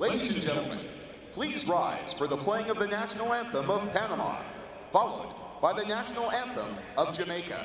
Ladies and gentlemen, please rise for the playing of the national anthem of Panama, followed by the national anthem of Jamaica.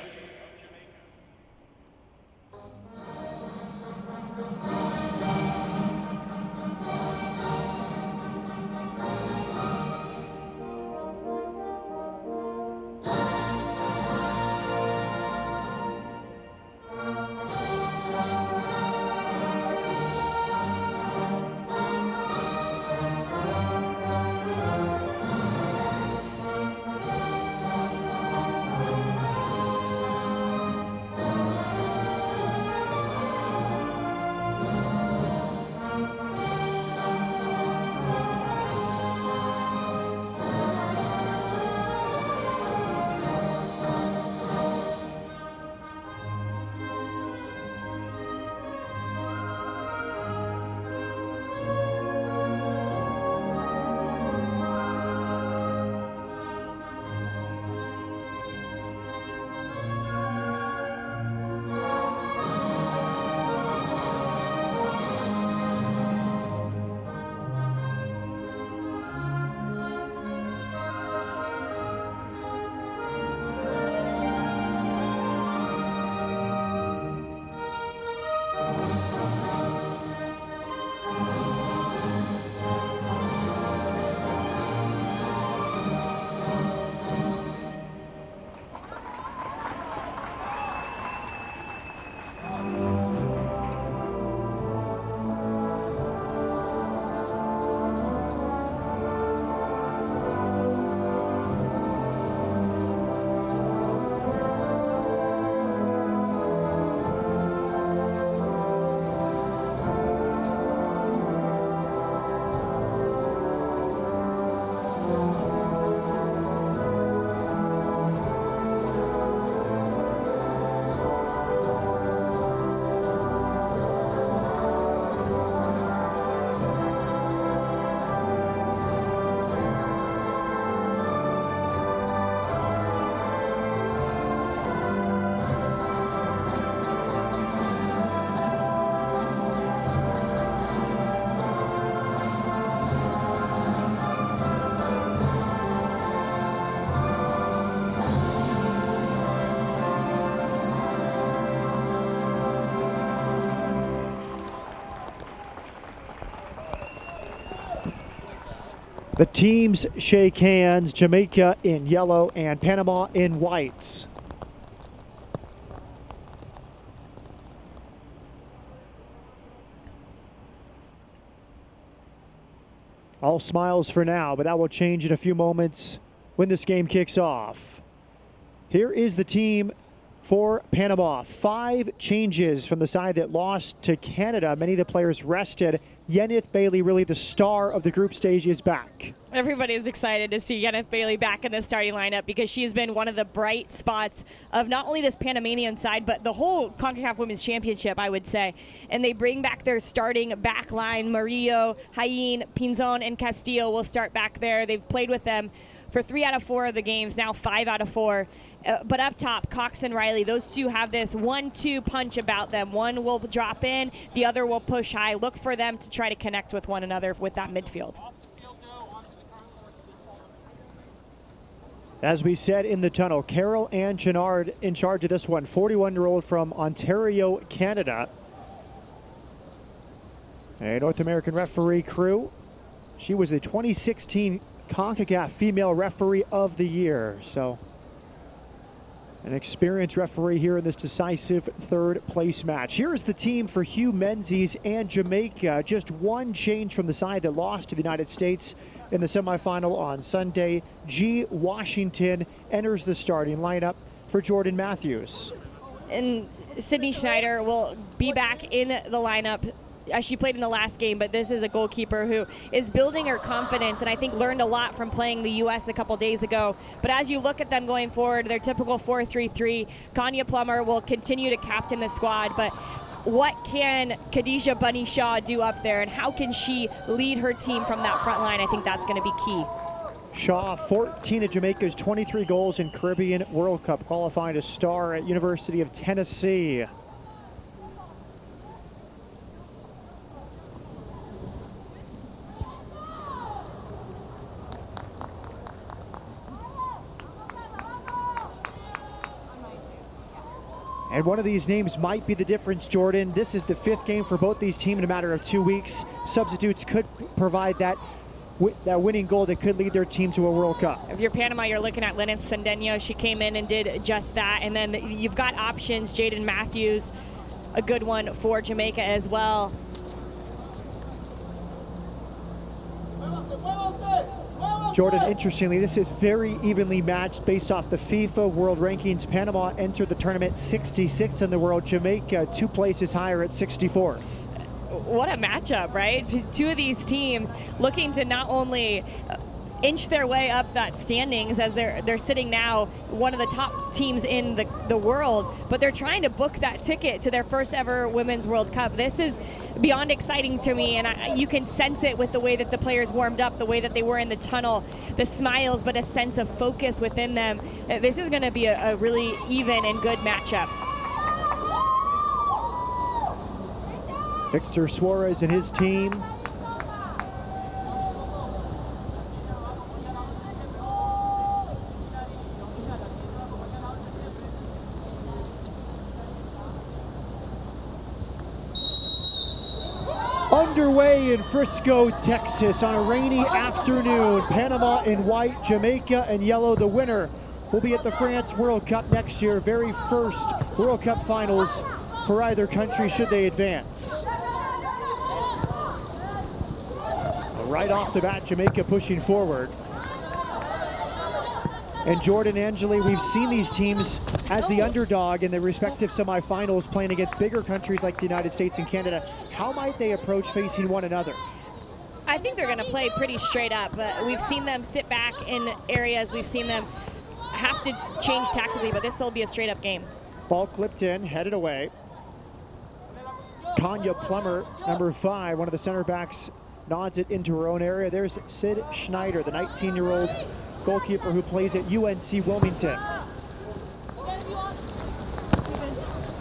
The teams shake hands, Jamaica in yellow and Panama in white. All smiles for now, but that will change in a few moments when this game kicks off. Here is the team for Panama. 5 changes from the side that lost to Canada. Many of the players rested. Yeneth Bailey, really the star of the group stage, is back. Everybody is excited to see Yeneth Bailey back in the starting lineup because she has been one of the bright spots of not only this Panamanian side, but the whole Concacaf Women's Championship, I would say. And they bring back their starting back line. Murillo, Hayin, Pinzon, and Castillo will start back there. They've played with them for 3 out of 4 of the games, now 5 out of 4. But up top, Cox and Riley, those two have this 1-2 punch about them. One will drop in, the other will push high. Look for them to try to connect with one another with that midfield. As we said in the tunnel, Carol Ann Chenard in charge of this one, 41-year-old from Ontario, Canada. A North American referee crew. She was the 2016 CONCACAF Female Referee of the Year. So an experienced referee here in this decisive third-place match. Here is the team for Hugh Menzies and Jamaica. Just one change from the side that lost to the United States in the semifinal on Sunday. G. Washington enters the starting lineup for Jordan Matthews. And Sydney Schneider will be back in the lineup as she played in the last game, but this is a goalkeeper who is building her confidence and I think learned a lot from playing the U.S. a couple days ago. But as you look at them going forward, their typical 4-3-3, Kanya Plummer will continue to captain the squad, but what can Khadija Bunny Shaw do up there and how can she lead her team from that front line? I think that's going to be key. Shaw, 14 of Jamaica's 23 goals in Caribbean World Cup, qualifying to star at University of Tennessee. And one of these names might be the difference, Jordan. This is the 5th game for both these teams in a matter of 2 weeks. Substitutes could provide that winning goal that could lead their team to a World Cup. If you're Panama, you're looking at Lynette Cendeno. She came in and did just that. And then you've got options. Jaden Matthews, a good one for Jamaica as well. Jordan, interestingly, this is very evenly matched based off the FIFA World Rankings. Panama entered the tournament 66th in the world. Jamaica 2 places higher at 64th. What a matchup, right? 2 of these teams looking to not only inch their way up that standings as they're sitting now one of the top teams in the world, but they're trying to book that ticket to their first ever Women's World Cup. This is beyond exciting to me, and you can sense it with the way that the players warmed up, the way that they were in the tunnel, the smiles, but a sense of focus within them. This is going to be a really even and good matchup. Victor Suarez and his team. Underway in Frisco, Texas on a rainy afternoon. Panama in white, Jamaica in yellow. The winner will be at the France World Cup next year. Very first World Cup finals for either country should they advance. Right off the bat, Jamaica pushing forward. And Jordan, Angeli, we've seen these teams as the underdog in their respective semifinals playing against bigger countries like the United States and Canada. How might they approach facing one another? I think they're going to play pretty straight up. We've seen them sit back in areas. We've seen them have to change tactically, but this will be a straight up game. Ball clipped in, headed away. Kanya Plummer, number 5, one of the center backs, nods it into her own area. There's Sid Schneider, the 19-year-old goalkeeper who plays at UNC Wilmington.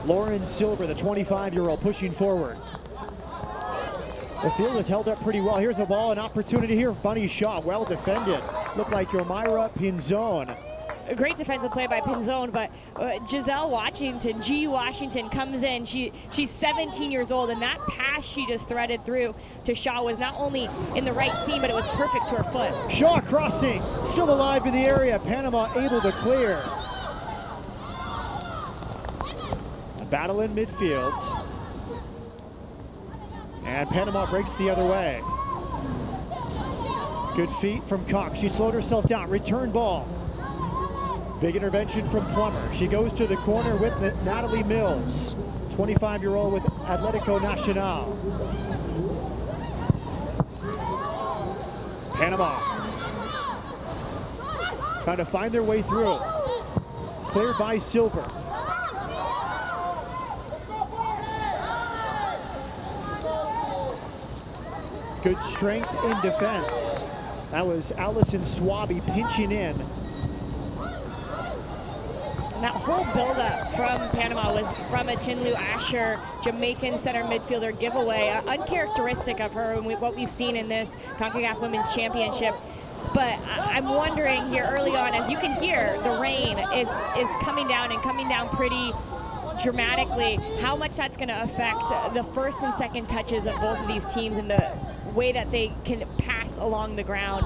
Lauren Silver, the 25-year-old, pushing forward. The field is held up pretty well. Here's a ball, an opportunity here. Bunny Shaw, well defended. Looked like Yomaira Pinzon. A great defensive play by Pinzon, but Giselle Washington, G. Washington, comes in. She's 17 years old, and that pass she just threaded through to Shaw was not only in the right seam, but it was perfect to her foot. Shaw crossing, still alive in the area. Panama able to clear. A battle in midfield. And Panama breaks the other way. Good feet from Cox. She slowed herself down. Return ball. Big intervention from Plummer. She goes to the corner with Natalie Mills, 25-year-old with Atletico Nacional. Panama trying to find their way through. Cleared by Silver. Good strength in defense. That was Allison Swaby pinching in. That whole buildup from Panama was from a Chinlu Asher, Jamaican center midfielder giveaway, uncharacteristic of her and what we've seen in this Concacaf Women's Championship. But I'm wondering here early on, as you can hear, the rain is coming down and coming down pretty dramatically, how much that's going to affect the first and second touches of both of these teams and the way that they can pass along the ground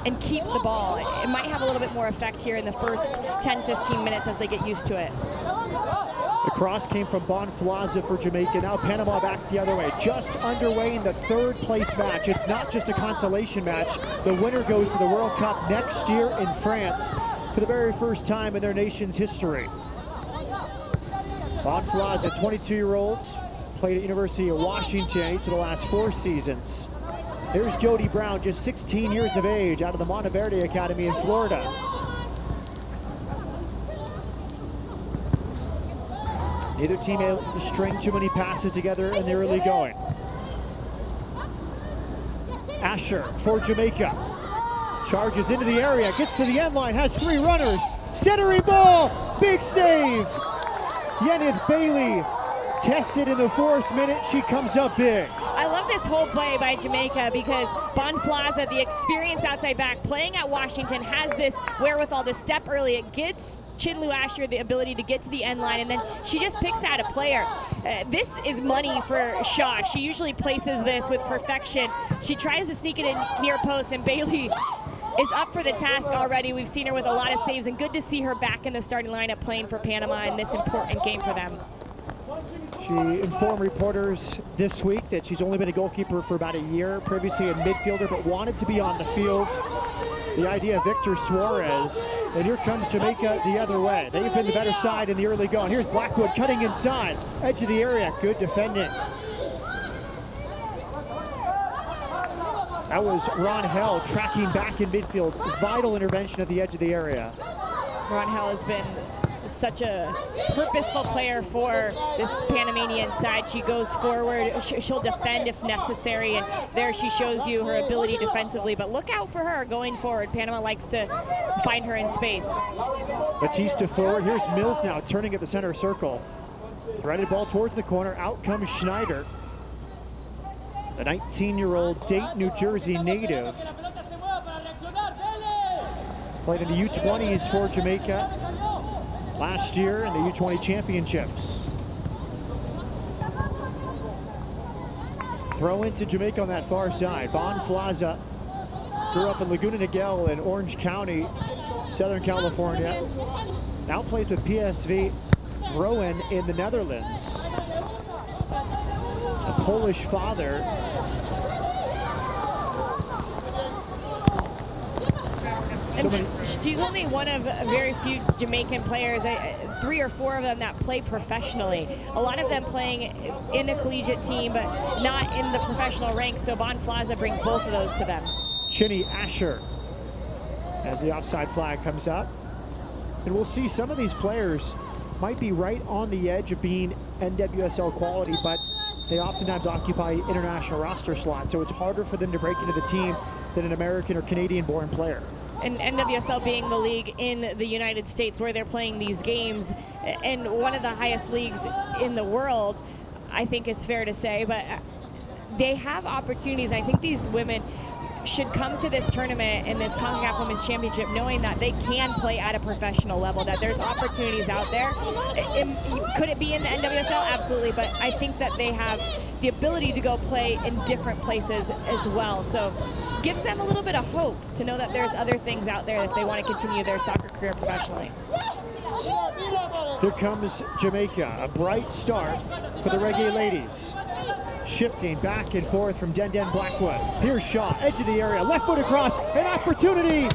and keep the ball. It might have a little bit more effect here in the first 10-15 minutes as they get used to it. The cross came from Bonflaza for Jamaica. Now Panama back the other way. Just underway in the 3rd place match. It's not just a consolation match. The winner goes to the World Cup next year in France for the very first time in their nation's history. Bonflaza, 22-year-olds, played at University of Washington each of the last 4 seasons. There's Jodi Brown, just 16 years of age, out of the Monteverde Academy in Florida. Neither team able to string too many passes together in the early going. Asher for Jamaica. Charges into the area, gets to the end line, has 3 runners. Centering ball, big save. Yenith Bailey tested in the 4th minute, she comes up big. I love this whole play by Jamaica because Bonflaza, the experienced outside back, playing at Washington, has this wherewithal to step early. It gets Chinlu Asher the ability to get to the end line, and then she just picks out a player. This is money for Shaw. She usually places this with perfection. She tries to sneak it in near post, and Bailey is up for the task already. We've seen her with a lot of saves, and good to see her back in the starting lineup playing for Panama in this important game for them. She informed reporters this week that she's only been a goalkeeper for about a year, previously a midfielder, but wanted to be on the field. The idea of Victor Suarez, and here comes Jamaica the other way. They've been the better side in the early going. Here's Blackwood cutting inside, edge of the area, good defending. That was Ron Hell tracking back in midfield, vital intervention at the edge of the area. Ron Hell has been such a purposeful player for this Panamanian side. She goes forward, she'll defend if necessary, and there she shows you her ability defensively. But look out for her going forward. Panama likes to find her in space. Batista forward. Here's Mills now turning at the center circle. Threaded ball towards the corner. Out comes Schneider. The 19-year-old Dayton, New Jersey native. Played in the U20s for Jamaica last year in the U20 championships. Throw into Jamaica on that far side. Bonflaza grew up in Laguna Niguel in Orange County, Southern California. Now plays with PSV Rowan in the Netherlands. A Polish father. And she's only one of very few Jamaican players, 3 or 4 of them that play professionally. A lot of them playing in a collegiate team, but not in the professional ranks, so Bonflaza brings both of those to them. Chinny Asher as the offside flag comes up. And we'll see some of these players might be right on the edge of being NWSL quality, but they oftentimes occupy international roster slots, so it's harder for them to break into the team than an American or Canadian-born player. And NWSL being the league in the United States where they're playing these games, and one of the highest leagues in the world, I think is fair to say, but they have opportunities. I think these women should come to this tournament and this Concacaf Women's Championship knowing that they can play at a professional level, that there's opportunities out there. Could it be in the NWSL? Absolutely, but I think that they have the ability to go play in different places as well. So gives them a little bit of hope to know that there's other things out there if they want to continue their soccer career professionally. Here comes Jamaica, a bright start for the Reggae ladies. Shifting back and forth from Den Blackwood. Here's Shaw, edge of the area, left foot across, an opportunity,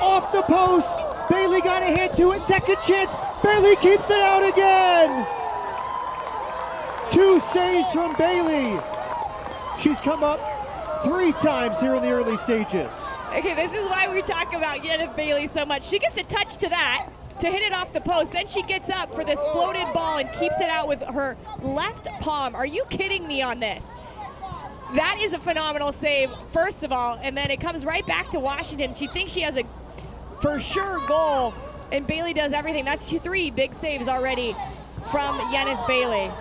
off the post. Bailey got a hand to it, second chance, Bailey keeps it out again. 2 saves from Bailey. She's come up 3 times here in the early stages. Okay, this is why we talk about Yeneth Bailey so much. She gets a touch to that, to hit it off the post. Then she gets up for this floated ball and keeps it out with her left palm. Are you kidding me on this? That is a phenomenal save, first of all, and then it comes right back to Washington. She thinks she has a for sure goal, and Bailey does everything. That's 3 big saves already from Yeneth Bailey.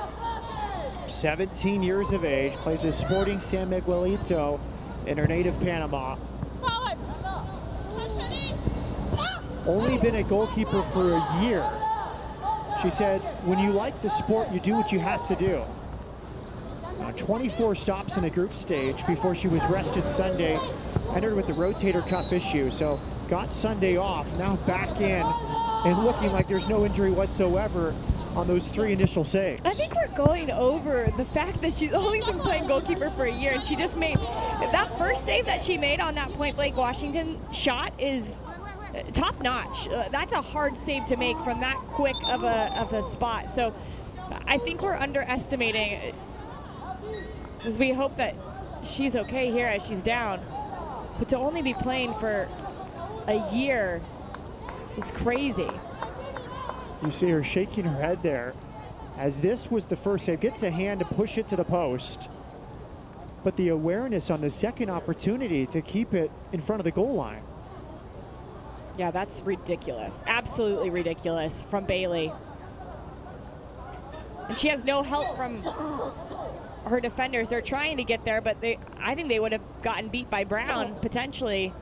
17 years of age, plays with Sporting San Miguelito in her native Panama. Only been a goalkeeper for a year. She said, when you like the sport, you do what you have to do. 24 stops in the group stage before she was rested Sunday, entered with the rotator cuff issue, so got Sunday off, now back in and looking like there's no injury whatsoever on those 3 initial saves. I think we're going over the fact that she's only been playing goalkeeper for a year, and she just made that first save that she made on that Point Blank Washington shot is top notch. That's a hard save to make from that quick of a spot. So I think we're underestimating, because we hope that she's okay here as she's down, but to only be playing for a year is crazy. You see her shaking her head there as this was the first save. Gets a hand to push it to the post, but the awareness on the second opportunity to keep it in front of the goal line. Yeah, that's ridiculous. Absolutely ridiculous from Bailey. And she has no help from her defenders. They're trying to get there, but I think they would have gotten beat by Brown, potentially.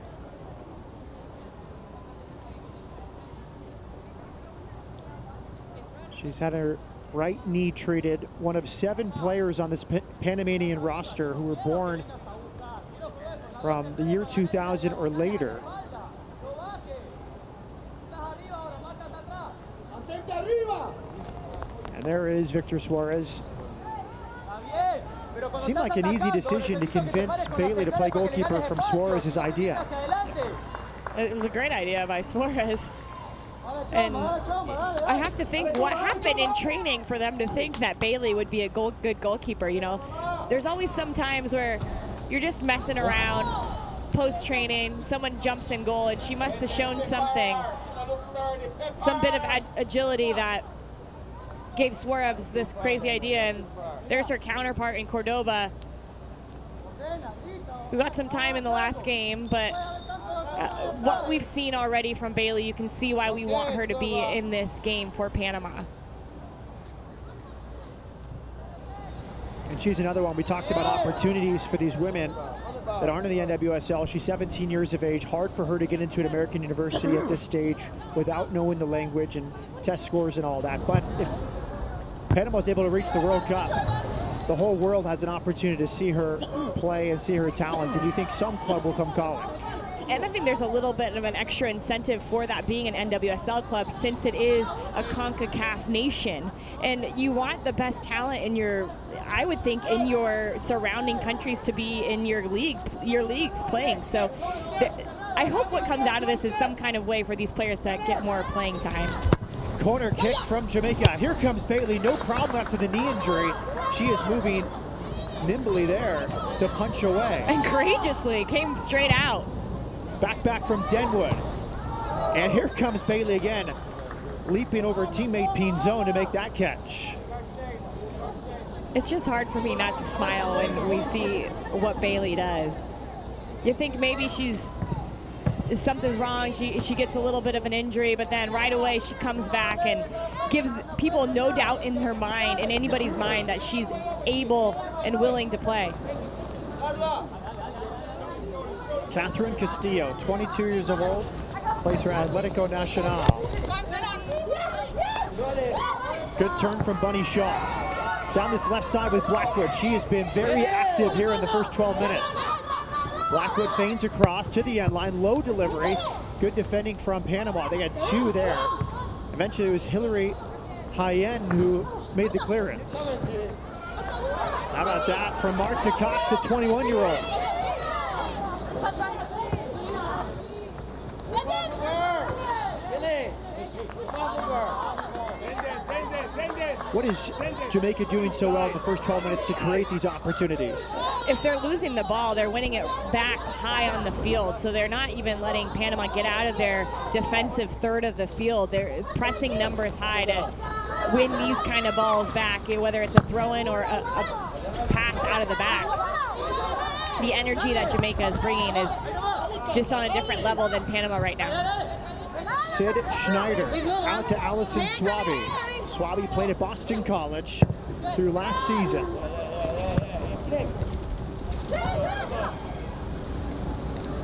She's had her right knee treated. One of 7 players on this Panamanian roster who were born from the year 2000 or later. And there is Victor Suarez. It seemed like an easy decision to convince Bailey to play goalkeeper from Suarez's idea. It was a great idea by Suarez. And I have to think what happened in training for them to think that Bailey would be a good goalkeeper. You know, there's always some times where you're just messing around post-training, someone jumps in goal, and she must have shown something, some bit of agility that gave Suarez this crazy idea. And there's her counterpart in Cordoba, who got some time in the last game, but what we've seen already from Bailey, you can see why we want her to be in this game for Panama. And she's another one. We talked about opportunities for these women that aren't in the NWSL. She's 17 years of age. Hard for her to get into an American university at this stage without knowing the language and test scores and all that. But if Panama is able to reach the World Cup, the whole world has an opportunity to see her play and see her talent. And you think some club will come calling? And I think there's a little bit of an extra incentive for that being an NWSL club, since it is a Concacaf nation. And you want the best talent in your, I would think, in your surrounding countries to be in your leagues playing. So I hope what comes out of this is some kind of way for these players to get more playing time. Corner kick from Jamaica. Here comes Bailey. No problem after the knee injury. She is moving nimbly there to punch away. And courageously came straight out. Back from Denwood. And here comes Bailey again, leaping over teammate Pinzon to make that catch. It's just hard for me not to smile when we see what Bailey does. You think maybe something's wrong, she gets a little bit of an injury, but then right away she comes back and gives people no doubt in her mind, in anybody's mind, that she's able and willing to play. Catherine Castillo, 22 years old, plays for Atlético Nacional. Good turn from Bunny Shaw. Down this left side with Blackwood. She has been very active here in the first 12 minutes. Blackwood feigns across to the end line, low delivery. Good defending from Panama. They had 2 there. Eventually it was Hillary Hayen who made the clearance. How about that from Marta Cox, a 21-year-old. What is Jamaica doing so well in the first 12 minutes to create these opportunities? If they're losing the ball, they're winning it back high on the field. So they're not even letting Panama get out of their defensive third of the field. They're pressing numbers high to win these kind of balls back, whether it's a throw-in or a pass out of the back. The energy that Jamaica is bringing is just on a different level than Panama right now. Sid Schneider out to Allison Swaby. Swaby played at Boston College through last season.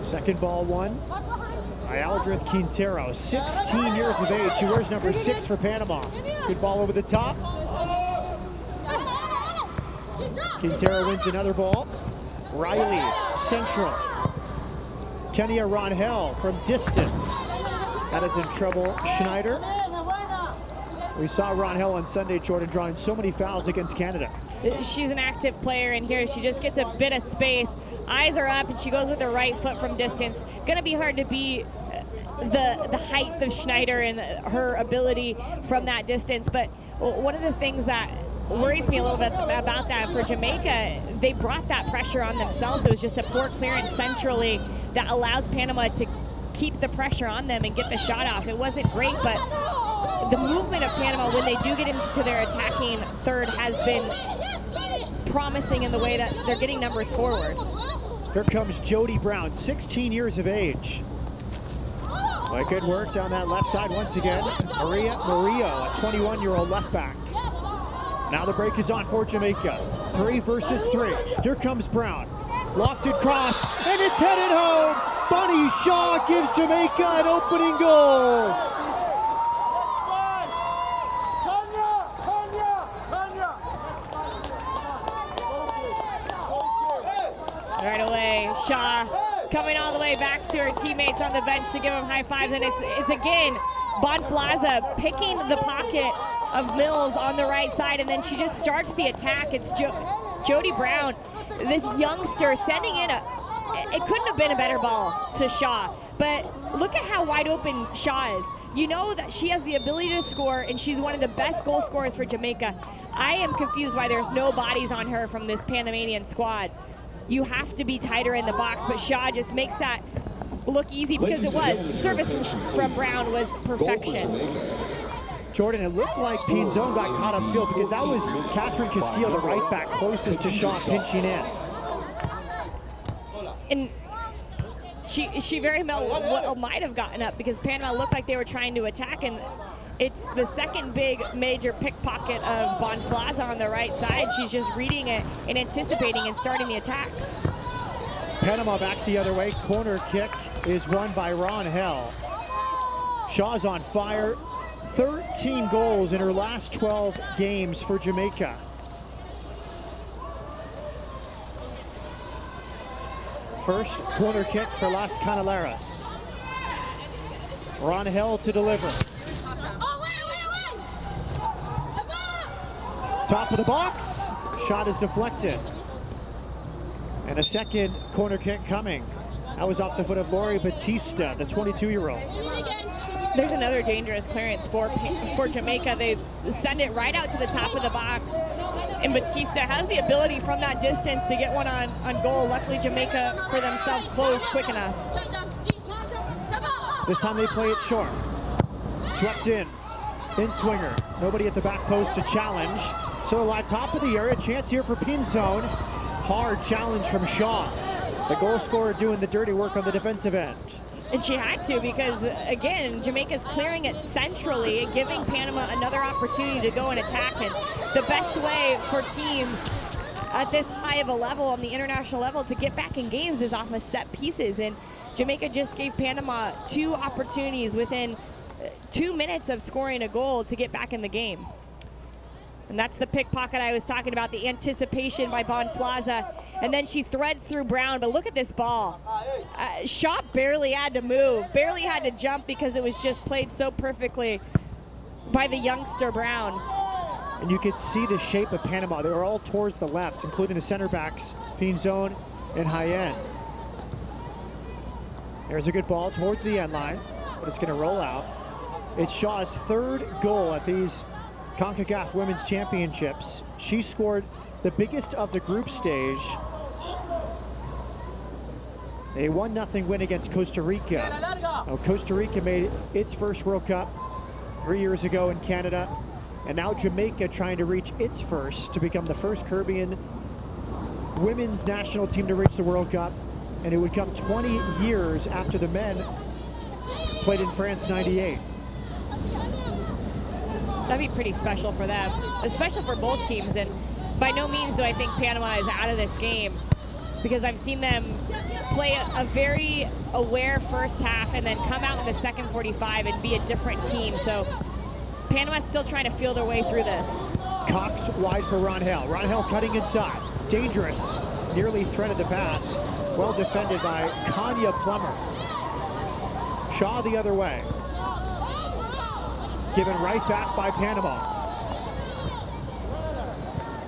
Second ball won by Aldrith Quintero, 16 years of age. She wears number 6 for Panama. Good ball over the top. Quintero wins another ball. Riley, central. Kenya Ronhell from distance. That is in trouble, Schneider. We saw Ronhell on Sunday, Jordan, drawing so many fouls against Canada. She's an active player in here. She just gets a bit of space. Eyes are up, and she goes with her right foot from distance. Going to be hard to beat the height of Schneider and her ability from that distance. But one of the things that worries me a little bit about that for Jamaica, they brought that pressure on themselves. It was just a poor clearance centrally that allows Panama to keep the pressure on them and get the shot off. It wasn't great, but the movement of Panama when they do get into their attacking third has been promising in the way that they're getting numbers forward. Here comes Jodi Brown, 16 years of age. Well, good work down that left side once again. Maria Murillo, a 21-year-old left back. Now the break is on for Jamaica. 3 versus 3. Here comes Brown. Lofted cross, and it's headed home. Bunny Shaw gives Jamaica an opening goal. Right away, Shaw coming all the way back to her teammates on the bench to give them high fives, and it's again Bonflaza picking the pocket of Mills on the right side, and then she just starts the attack. It's Jodi Brown, this youngster, sending in it couldn't have been a better ball to Shaw, but look at how wide open Shaw is. You know that she has the ability to score, and she's one of the best goal scorers for Jamaica. I am confused why there's no bodies on her from this Panamanian squad. You have to be tighter in the box, but Shaw just makes that look easy because it was. The service from Brown was perfection. Jordan, it looked like Pinzon got caught upfield because that was Catherine Castillo, the right back, closest to Shaw, pinching in. And she very well might have gotten up because Panama looked like they were trying to attack, and it's the second big major pickpocket of Bonflaza on the right side. She's just reading it and anticipating and starting the attacks. Panama back the other way. Corner kick is won by Ron Hell. Shaw's on fire. 13 goals in her last 12 games for Jamaica. First corner kick for Las Canaleras. Ron Hell to deliver. Top of the box. Shot is deflected. And a second corner kick coming. That was off the foot of Lori Batista, the 22-year-old. There's another dangerous clearance for Jamaica. They send it right out to the top of the box. And Batista has the ability from that distance to get one on goal. Luckily, Jamaica for themselves closed quick enough. This time they play it short. Swept in swinger. Nobody at the back post to challenge. So at top of the area, chance here for Pinzon. Hard challenge from Shaw. The goal scorer doing the dirty work on the defensive end. And she had to because, again, Jamaica's clearing it centrally and giving Panama another opportunity to go and attack. And the best way for teams at this high of a level, on the international level, to get back in games is off of set pieces. And Jamaica just gave Panama 2 opportunities within 2 minutes of scoring a goal to get back in the game. And that's the pickpocket I was talking about, the anticipation by Bonflaza. And then she threads through Brown, but look at this ball. Shaw barely had to move, barely had to jump because it was just played so perfectly by the youngster Brown. And you could see the shape of Panama. They were all towards the left, including the center backs, Pinzon and Hayen. There's a good ball towards the end line, but it's going to roll out. It's Shaw's 3rd goal at these Concacaf Women's Championships. She scored the biggest of the group stage. A 1-0 win against Costa Rica. Now, Costa Rica made its first World Cup 3 years ago in Canada. And now Jamaica trying to reach its first to become the first Caribbean women's national team to reach the World Cup. And it would come 20 years after the men played in France '98. That'd be pretty special for them, especially for both teams. And by no means do I think Panama is out of this game, because I've seen them play a very aware first half and then come out in the second 45 and be a different team. So Panama's still trying to feel their way through this. Cox wide for Ron Hell. Ron Hell cutting inside. Dangerous. Nearly threaded the pass. Well defended by Kanya Plummer. Shaw the other way. Given right back by Panama.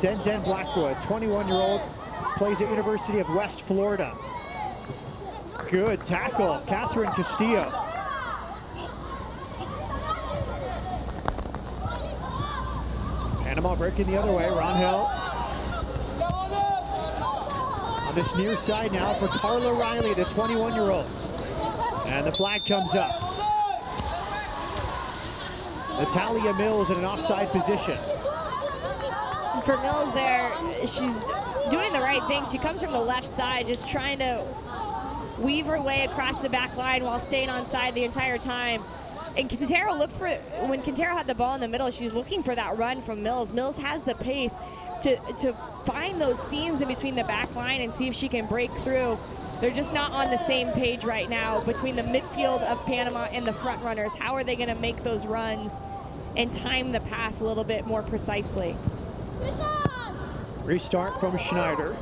Den Blackwood, 21-year-old, plays at University of West Florida. Good tackle, Catherine Castillo. Panama breaking the other way, Ron Hell. On this near side now for Carla Riley, the 21-year-old. And the flag comes up. Natalia Mills in an offside position. For Mills there, she's doing the right thing. She comes from the left side, just trying to weave her way across the back line while staying onside the entire time. And Quintero looked for, when Quintero had the ball in the middle, she was looking for that run from Mills. Mills has the pace to find those seams in between the back line and see if she can break through. They're just not on the same page right now between the midfield of Panama and the front runners. How are they going to make those runs and time the pass a little bit more precisely? Restart from Schneider.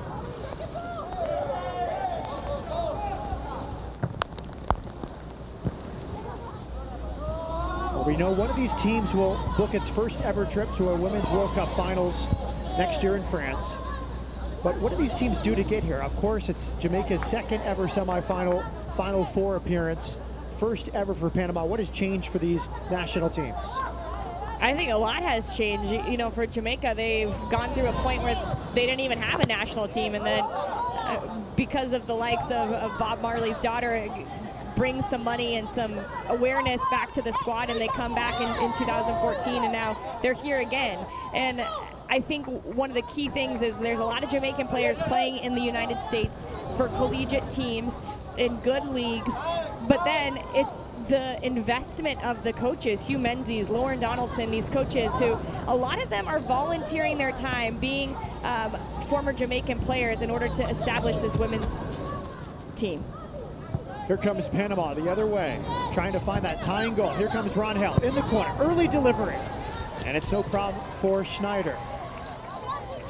Well, we know one of these teams will book its first ever trip to a Women's World Cup Finals next year in France. But what do these teams do to get here? Of course, it's Jamaica's second ever semifinal, Final Four appearance, first ever for Panama. What has changed for these national teams? I think a lot has changed. You know, for Jamaica, they've gone through a point where they didn't even have a national team, and then because of the likes of Bob Marley's daughter, it brings some money and some awareness back to the squad, and they come back in 2014, and now they're here again. And I think one of the key things is there's a lot of Jamaican players playing in the United States for collegiate teams in good leagues, but then it's the investment of the coaches, Hugh Menzies, Lauren Donaldson, these coaches who, a lot of them are volunteering their time being former Jamaican players in order to establish this women's team. Here comes Panama the other way, trying to find that tying goal. Here comes Ronhell in the corner, early delivery, and it's no problem for Schneider.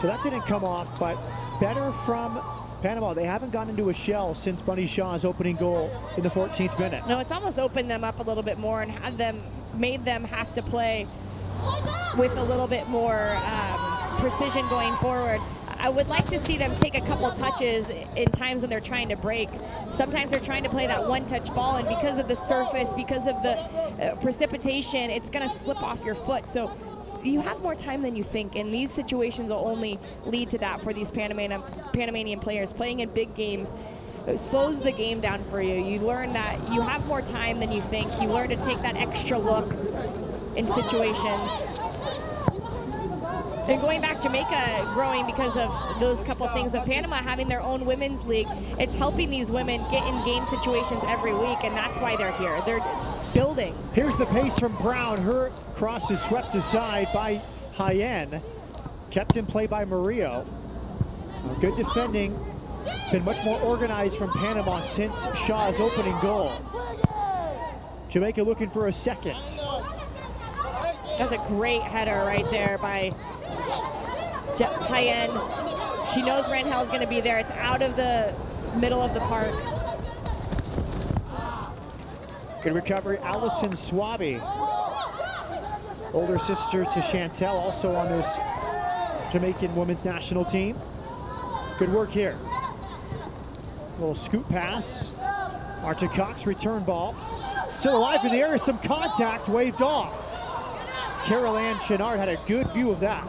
So that didn't come off, but better from Panama. They haven't gotten into a shell since Bunny Shaw's opening goal in the 14th minute. No, it's almost opened them up a little bit more and made them have to play with a little bit more precision going forward. I would like to see them take a couple touches in times when they're trying to break. Sometimes they're trying to play that one-touch ball, and because of the surface, because of the precipitation, it's going to slip off your foot. So you have more time than you think, and these situations will only lead to that for these Panamanian players. Playing in big games, it slows the game down for you. You learn that you have more time than you think. You learn to take that extra look in situations. And going back, Jamaica growing because of those couple things, but Panama having their own women's league, it's helping these women get in game situations every week, and that's why they're here. They're building. Here's the pace from Brown. Her cross is swept aside by Hyen. Kept in play by Murillo. Good defending. It's been much more organized from Panama since Shaw's opening goal. Jamaica looking for a second. That's a great header right there by Hyen. She knows Ronhell is going to be there. It's out of the middle of the park. Good recovery, Allison Swaby. Older sister to Chantel, also on this Jamaican women's national team. Good work here. Little scoop pass. Marta Cox return ball. Still alive in the air, some contact waved off. Carol Ann Chenard had a good view of that.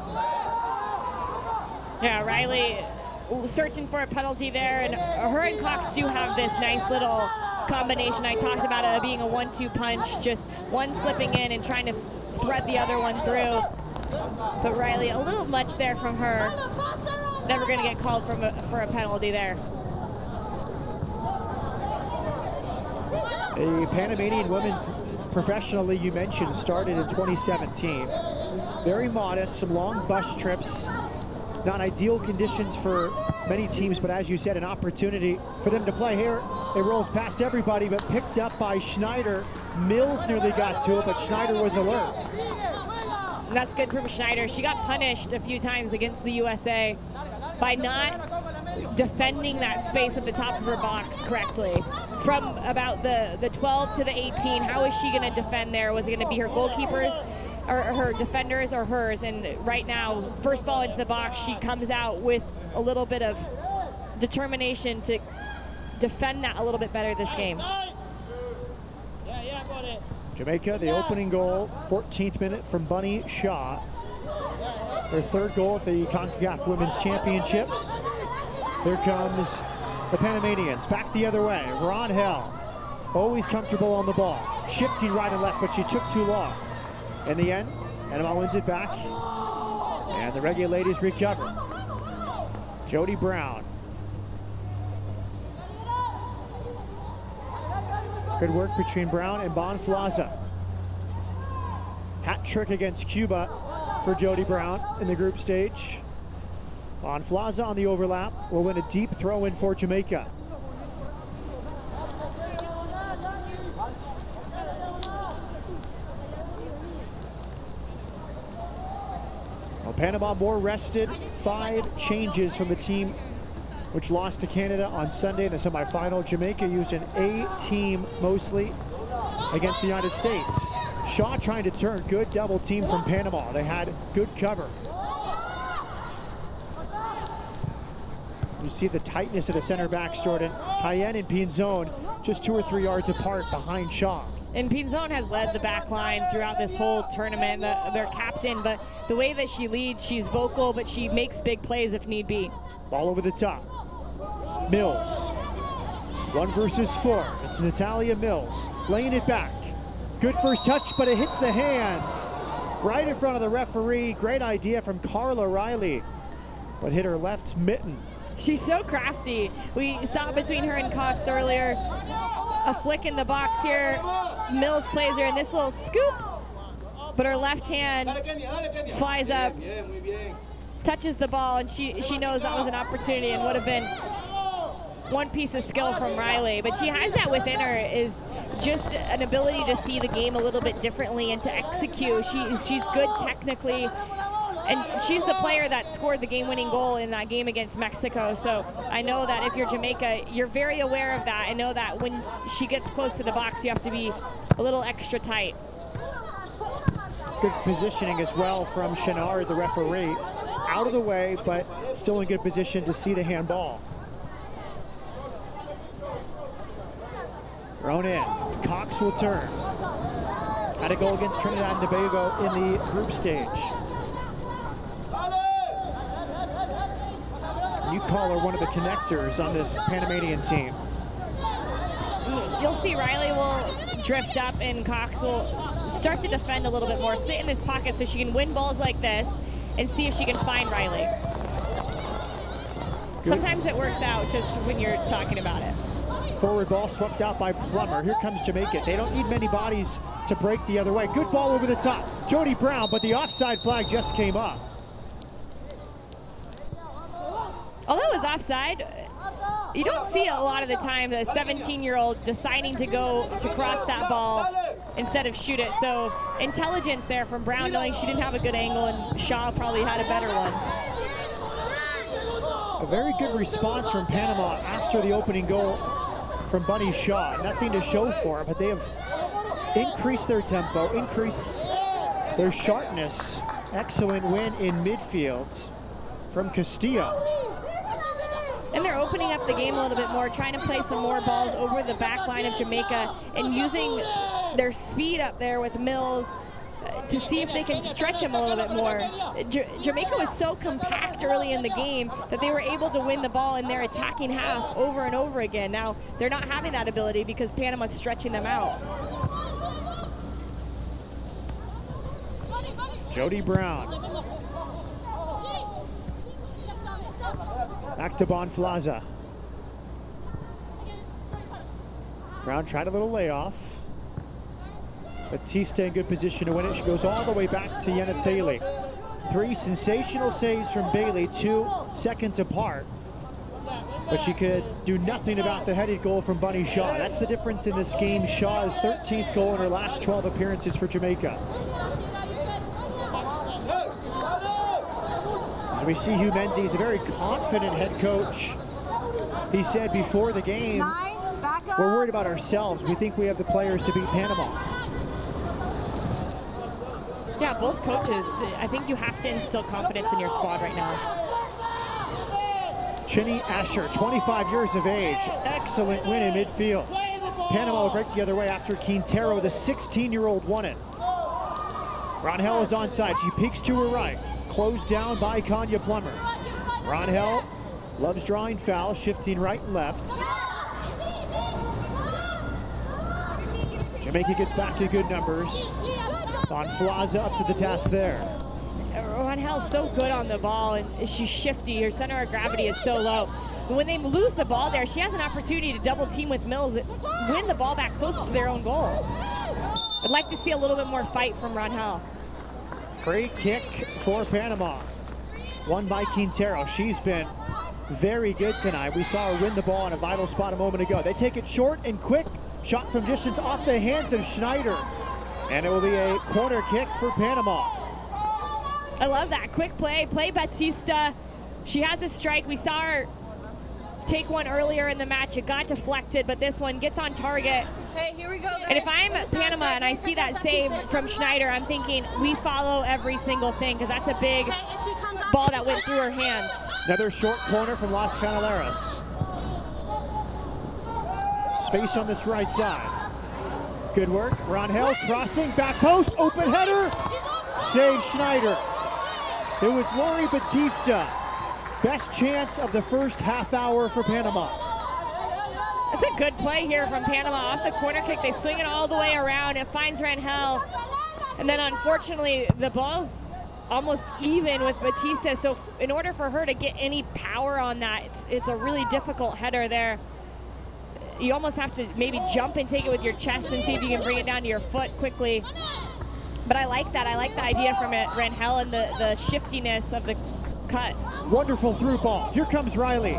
Yeah, Riley searching for a penalty there, and her and Cox do have this nice little combination. I talked about it being a 1-2 punch, just one slipping in and trying to thread the other one through. But Riley, a little much there from her. Never going to get called for a penalty there. The Panamanian women's professional league you mentioned started in 2017. Very modest, some long bus trips. Not ideal conditions for many teams, but as you said, an opportunity for them to play here. It rolls past everybody, but picked up by Schneider. Mills nearly got to it, but Schneider was alert. And that's good from Schneider. She got punished a few times against the USA by not defending that space at the top of her box correctly. From about the 12 to the 18, how is she going to defend there? Was it going to be her goalkeepers, or her defenders, or hers? And right now, first ball into the box, she comes out with a little bit of determination to defend that a little bit better this game. Jamaica, the opening goal, 14th minute from Bunny Shaw. Their third goal at the Concacaf Women's Championships. Here comes the Panamanians, back the other way. Ronhell, always comfortable on the ball. Shifting right and left, but she took too long. In the end, Panama wins it back, and the Reggae Ladies recover. Jodi Brown. Good work between Brown and Bonflaza. Hat trick against Cuba for Jodi Brown in the group stage. Bonflaza on the overlap will win a deep throw in for Jamaica. Well, Panama more rested. 5 changes from the team which lost to Canada on Sunday in the semifinal. Jamaica used an A team mostly against the United States. Shaw trying to turn. Good double team from Panama. They had good cover. You see the tightness of the center backs, Jordan. Hyen and Pinzon just 2 or 3 yards apart behind Shaw. And Pinzon has led the back line throughout this whole tournament, their captain, but the way that she leads, she's vocal, but she makes big plays if need be. Ball over the top. Mills. 1 versus 4. It's Natalia Mills laying it back. Good first touch, but it hits the hands right in front of the referee. Great idea from Carla Riley, but hit her left mitten. She's so crafty. We saw it between her and Cox earlier. A flick in the box here. Mills plays her in this little scoop, but her left hand flies up, touches the ball, and she knows that was an opportunity and would have been one piece of skill from Riley. But she has that within her, is just an ability to see the game a little bit differently and to execute. She's good technically. And she's the player that scored the game-winning goal in that game against Mexico. So I know that if you're Jamaica, you're very aware of that. I know that when she gets close to the box, you have to be a little extra tight. Good positioning as well from Chenard, the referee. Out of the way, but still in good position to see the handball. Thrown in. Cox will turn. Had a goal against Trinidad and Tobago in the group stage. You call her one of the connectors on this Panamanian team. You'll see Riley will drift up and Cox will start to defend a little bit more, sit in his pocket so she can win balls like this and see if she can find Riley. Good. Sometimes it works out just when you're talking about it. Forward ball swept out by Plummer. Here comes Jamaica. They don't need many bodies to break the other way. Good ball over the top. Jodi Brown, but the offside flag just came up. Although it was offside, you don't see a lot of the time the 17-year-old deciding to go to cross that ball instead of shoot it. So intelligence there from Brown, knowing she didn't have a good angle and Shaw probably had a better one. A very good response from Panama after the opening goal from Bunny Shaw. Nothing to show for it, but they have increased their tempo, increased their sharpness. Excellent win in midfield from Castillo. And they're opening up the game a little bit more, trying to play some more balls over the back line of Jamaica and using their speed up there with Mills to see if they can stretch him a little bit more. Jamaica was so compact early in the game that they were able to win the ball in their attacking half over and over again. Now, they're not having that ability because Panama's stretching them out. Jodi Brown. Back to Bonflaza. Brown tried a little layoff. Batista in good position to win it. She goes all the way back to Yeneth Bailey. 3 sensational saves from Bailey, 2 seconds apart. But she could do nothing about the headed goal from Bunny Shaw. That's the difference in this game. Shaw's 13th goal in her last 12 appearances for Jamaica. We see Hugh Menzies, a very confident head coach. He said before the game, we're worried about ourselves. We think we have the players to beat Panama. Yeah, both coaches, I think you have to instill confidence in your squad right now. Chinny Asher, 25 years of age. Excellent win in midfield. Panama will break the other way after Quintero, the 16-year-old, won it. Ronhell is onside. She peeks to her right. Closed down by Kanya Plummer. Ronhell loves drawing fouls, shifting right and left. Jamaica gets back to good numbers. Bonflaza up to the task there. Ronhell's so good on the ball, and she's shifty. Her center of gravity is so low. When they lose the ball there, she has an opportunity to double team with Mills, win the ball back close to their own goal. I'd like to see a little bit more fight from Ronhell. Free kick for Panama. won by Quintero. She's been very good tonight. We saw her win the ball in a vital spot a moment ago. They take it short and quick. Shot from distance off the hands of Schneider. And it will be a corner kick for Panama. I love that. Quick play. Play Batista. She has a strike. We saw her take one earlier in the match. It got deflected, but this one gets on target. Hey, here we go, guys. And if I'm Panama and I see that save from Schneider, I'm thinking we follow every single thing, because that's a big ball that went through her hands. Another short corner from Las Canaleras. Space on this right side. Good work. Rangel crossing, back post, open header. Save Schneider. It was Lori Batista. Best chance of the first half hour for Panama. It's a good play here from Panama off the corner kick. They swing it all the way around. It finds Rangel. And then unfortunately, the ball's almost even with Batista. So in order for her to get any power on that, it's a really difficult header there. You almost have to maybe jump and take it with your chest and see if you can bring it down to your foot quickly. But I like that. I like the idea from it, Rangel, and the shiftiness of the cut. Wonderful through ball. Here comes Riley.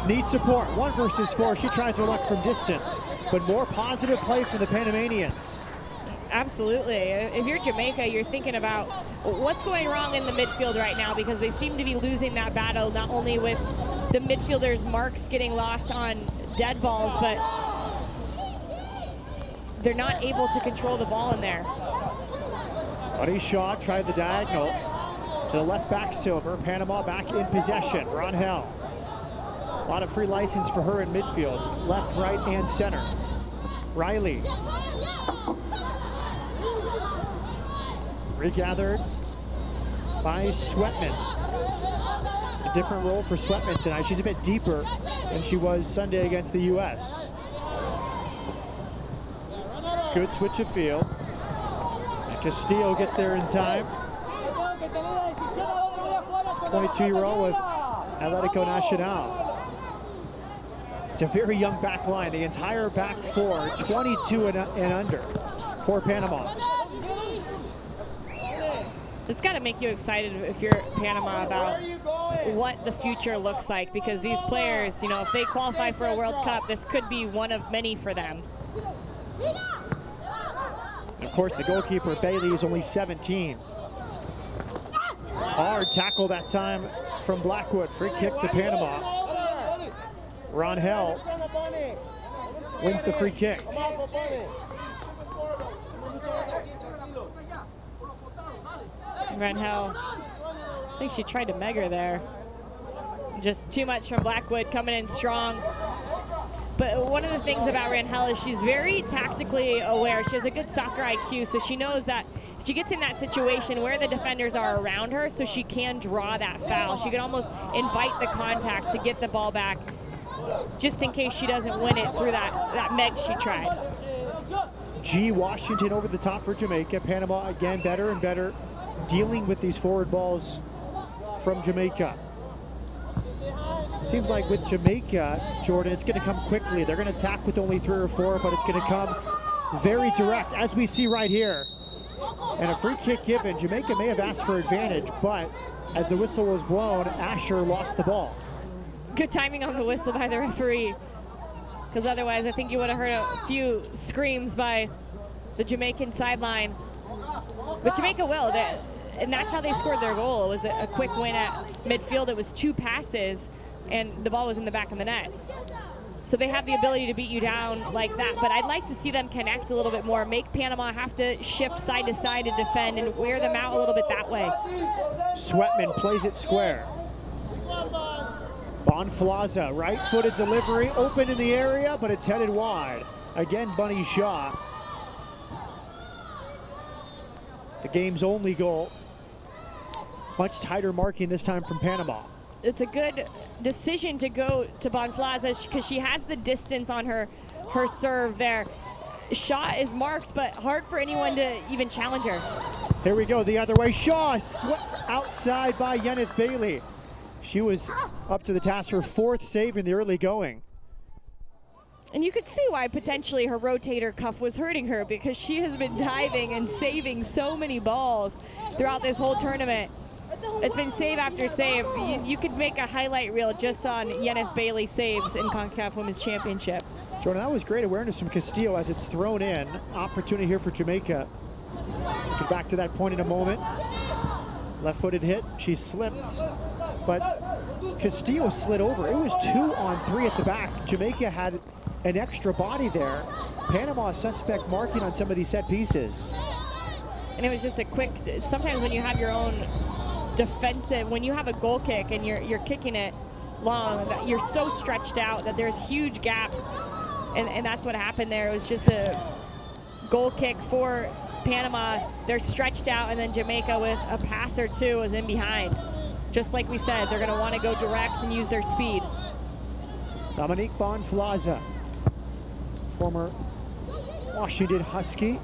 Needs support. 1 versus 4. She tries her luck from distance. But more positive play for the Panamanians. Absolutely. If you're Jamaica, you're thinking about what's going wrong in the midfield right now, because they seem to be losing that battle, not only with the midfielders' marks getting lost on dead balls, but they're not able to control the ball in there. Buddy Shaw tried the diagonal to the left back Silver. Panama back in possession. Rangel. A lot of free license for her in midfield. Left, right, and center. Riley. Regathered by Sweatman. A different role for Sweatman tonight. She's a bit deeper than she was Sunday against the U.S. Good switch of field. And Castillo gets there in time. 22-year-old with Atlético Nacional. It's a very young back line. The entire back four, 22 and under for Panama. It's got to make you excited if you're Panama about what the future looks like, because these players, you know, if they qualify for a World Cup, this could be one of many for them. Of course, the goalkeeper, Bailey, is only 17. Hard tackle that time from Blackwood. Free kick to Panama. Rangel wins the free kick. Rangel, I think she tried to meg her there. Just too much from Blackwood, coming in strong. But one of the things about Rangel is she's very tactically aware. She has a good soccer IQ, so she knows that she gets in that situation where the defenders are around her, so she can draw that foul. She can almost invite the contact to get the ball back, just in case she doesn't win it through that meg she tried. G. Washington over the top for Jamaica. Panama again better and better dealing with these forward balls from Jamaica. Seems like with Jamaica, Jordan, it's going to come quickly. They're going to attack with only 3 or 4, but it's going to come very direct, as we see right here. And a free kick given. Jamaica may have asked for advantage, but as the whistle was blown, Asher lost the ball. Good timing on the whistle by the referee, because otherwise I think you would have heard a few screams by the Jamaican sideline. But Jamaica will, and that's how they scored their goal. It was a quick win at midfield. It was 2 passes, and the ball was in the back of the net. So they have the ability to beat you down like that, but I'd like to see them connect a little bit more, make Panama have to shift side to side to defend and wear them out a little bit that way. Sweatman plays it square. Bonflaza, right-footed delivery, open in the area, but it's headed wide. Again, Bunny Shaw. The game's only goal. Much tighter marking this time from Panama. It's a good decision to go to Bonflaza because she has the distance on her serve there. Shaw is marked, but hard for anyone to even challenge her. Here we go, the other way. Shaw swept outside by Yeneth Bailey. She was up to the task, her 4th save in the early going. And you could see why potentially her rotator cuff was hurting her, because she has been diving and saving so many balls throughout this whole tournament. It's been save after save. You could make a highlight reel just on Yeneth Bailey saves in CONCACAF Women's Championship. Jordan, that was great awareness from Castillo as it's thrown in. Opportunity here for Jamaica. We'll get back to that point in a moment. Left-footed hit. She slipped, but Castillo slid over. It was 2-on-3 at the back. Jamaica had an extra body there. Panama suspect marking on some of these set pieces. And it was just a quick, sometimes when you have your own defensive, when you have a goal kick and you're kicking it long, you're so stretched out that there's huge gaps. And that's what happened there. It was just a goal kick for Panama. They're stretched out, and then Jamaica with a pass or two was in behind. Just like we said, they're gonna wanna go direct and use their speed. Dominique Bonflaza, former Washington Husky.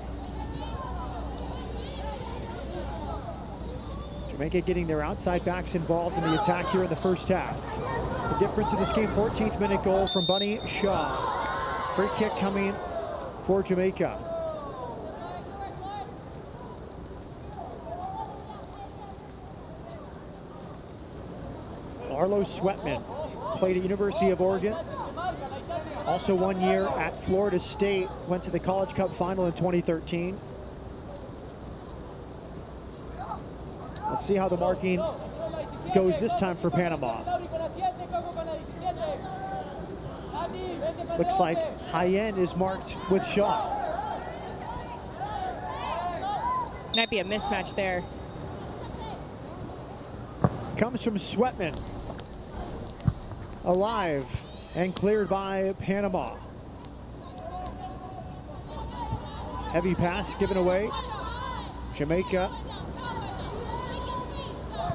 Jamaica getting their outside backs involved in the attack here in the first half. The difference in this game, 14th minute goal from Bunny Shaw. Free kick coming for Jamaica. Arlo Sweatman played at University of Oregon. Also 1 year at Florida State, went to the College Cup final in 2013. Let's see how the marking goes this time for Panama. Looks like high-end is marked with Shaw. Might be a mismatch there. Comes from Sweatman. Alive and cleared by Panama. Heavy pass given away. Jamaica.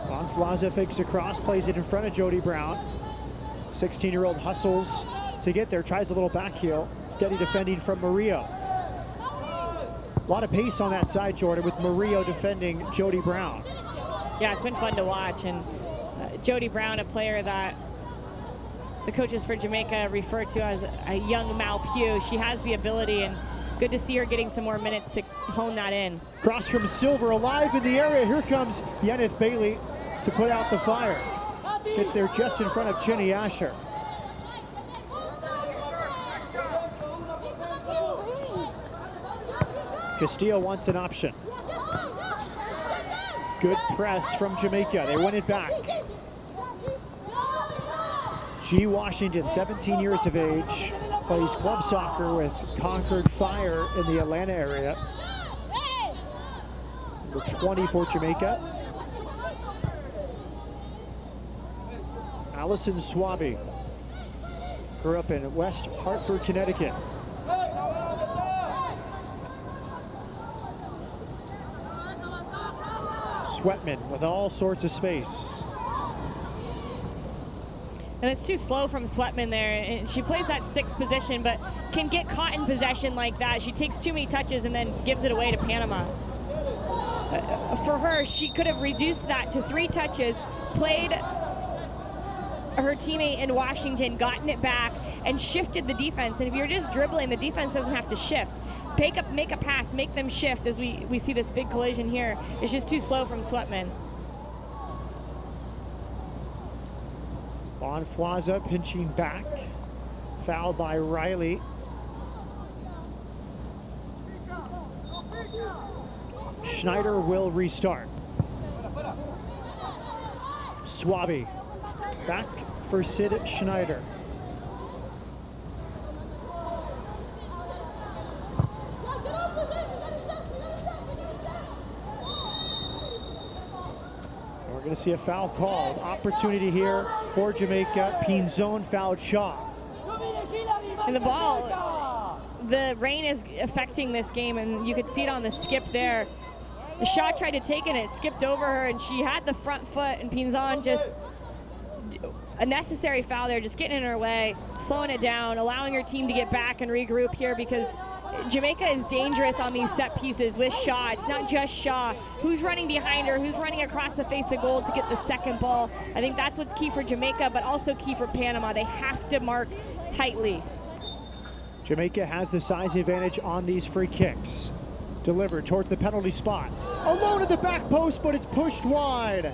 Bonflaza fakes across, plays it in front of Jodi Brown. 16-year-old hustles to get there, tries a little back heel. Steady defending from Murillo. A lot of pace on that side, Jordan, with Murillo defending Jodi Brown. Yeah, it's been fun to watch, and Jodi Brown, a player that the coaches for Jamaica refer to as a young Mal Pugh. She has the ability, and good to see her getting some more minutes to hone that in. Cross from Silver, alive in the area. Here comes Yeneth Bailey to put out the fire. Gets there just in front of Jenny Asher. Castillo wants an option. Good press from Jamaica. They win it back. G. Washington, 17 years of age, plays club soccer with Concord Fire in the Atlanta area. Number 20 for Jamaica. Allison Swaby grew up in West Hartford, Connecticut. Sweatman with all sorts of space. And it's too slow from Sweatman there. And she plays that sixth position, but can get caught in possession like that. She takes too many touches and then gives it away to Panama. For her, she could have reduced that to 3 touches, played her teammate in Washington, gotten it back, and shifted the defense. And if you're just dribbling, the defense doesn't have to shift. Make a pass, make them shift as we see this big collision here. It's just too slow from Sweatman. Bonflaza pinching back. Fouled by Riley. Schneider will restart. Swaby back for Sid Schneider. We're going to see a foul called. Opportunity here for Jamaica. Pinzon fouled Shaw. And the ball, the rain is affecting this game, and you could see it on the skip there. Shaw tried to take it, and it skipped over her, and she had the front foot, and Pinzon just, a necessary foul there, just getting in her way, slowing it down, allowing her team to get back and regroup here, because Jamaica is dangerous on these set pieces with Shaw. It's not just Shaw. Who's running behind her? Who's running across the face of goal to get the second ball? I think that's what's key for Jamaica, but also key for Panama. They have to mark tightly. Jamaica has the size advantage on these free kicks. Delivered towards the penalty spot. Alone at the back post, but it's pushed wide.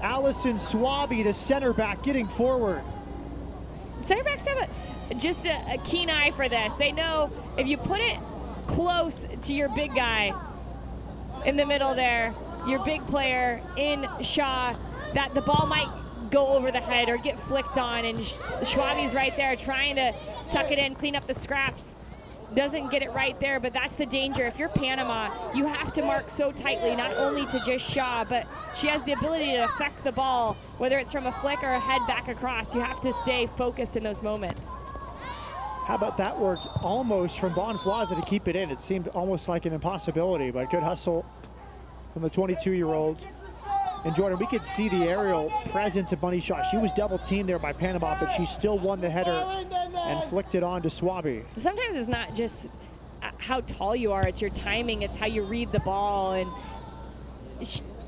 Allison Swaby, the center back, getting forward. Center backs have just a keen eye for this. They know if you put it close to your big guy in the middle there, your big player in Shaw, that the ball might go over the head or get flicked on, and Schwabi's right there trying to tuck it in, clean up the scraps. Doesn't get it right there, but that's the danger. If you're Panama, you have to mark so tightly, not only to just Shaw, but she has the ability to affect the ball, whether it's from a flick or a head back across. You have to stay focused in those moments. How about that work almost from Bonflaza to keep it in? It seemed almost like an impossibility, but good hustle from the 22-year-old. And Jordan, we could see the aerial presence of Bunny Shaw. She was double teamed there by Panama, but she still won the header and flicked it on to Swaby. Sometimes it's not just how tall you are, it's your timing, it's how you read the ball. And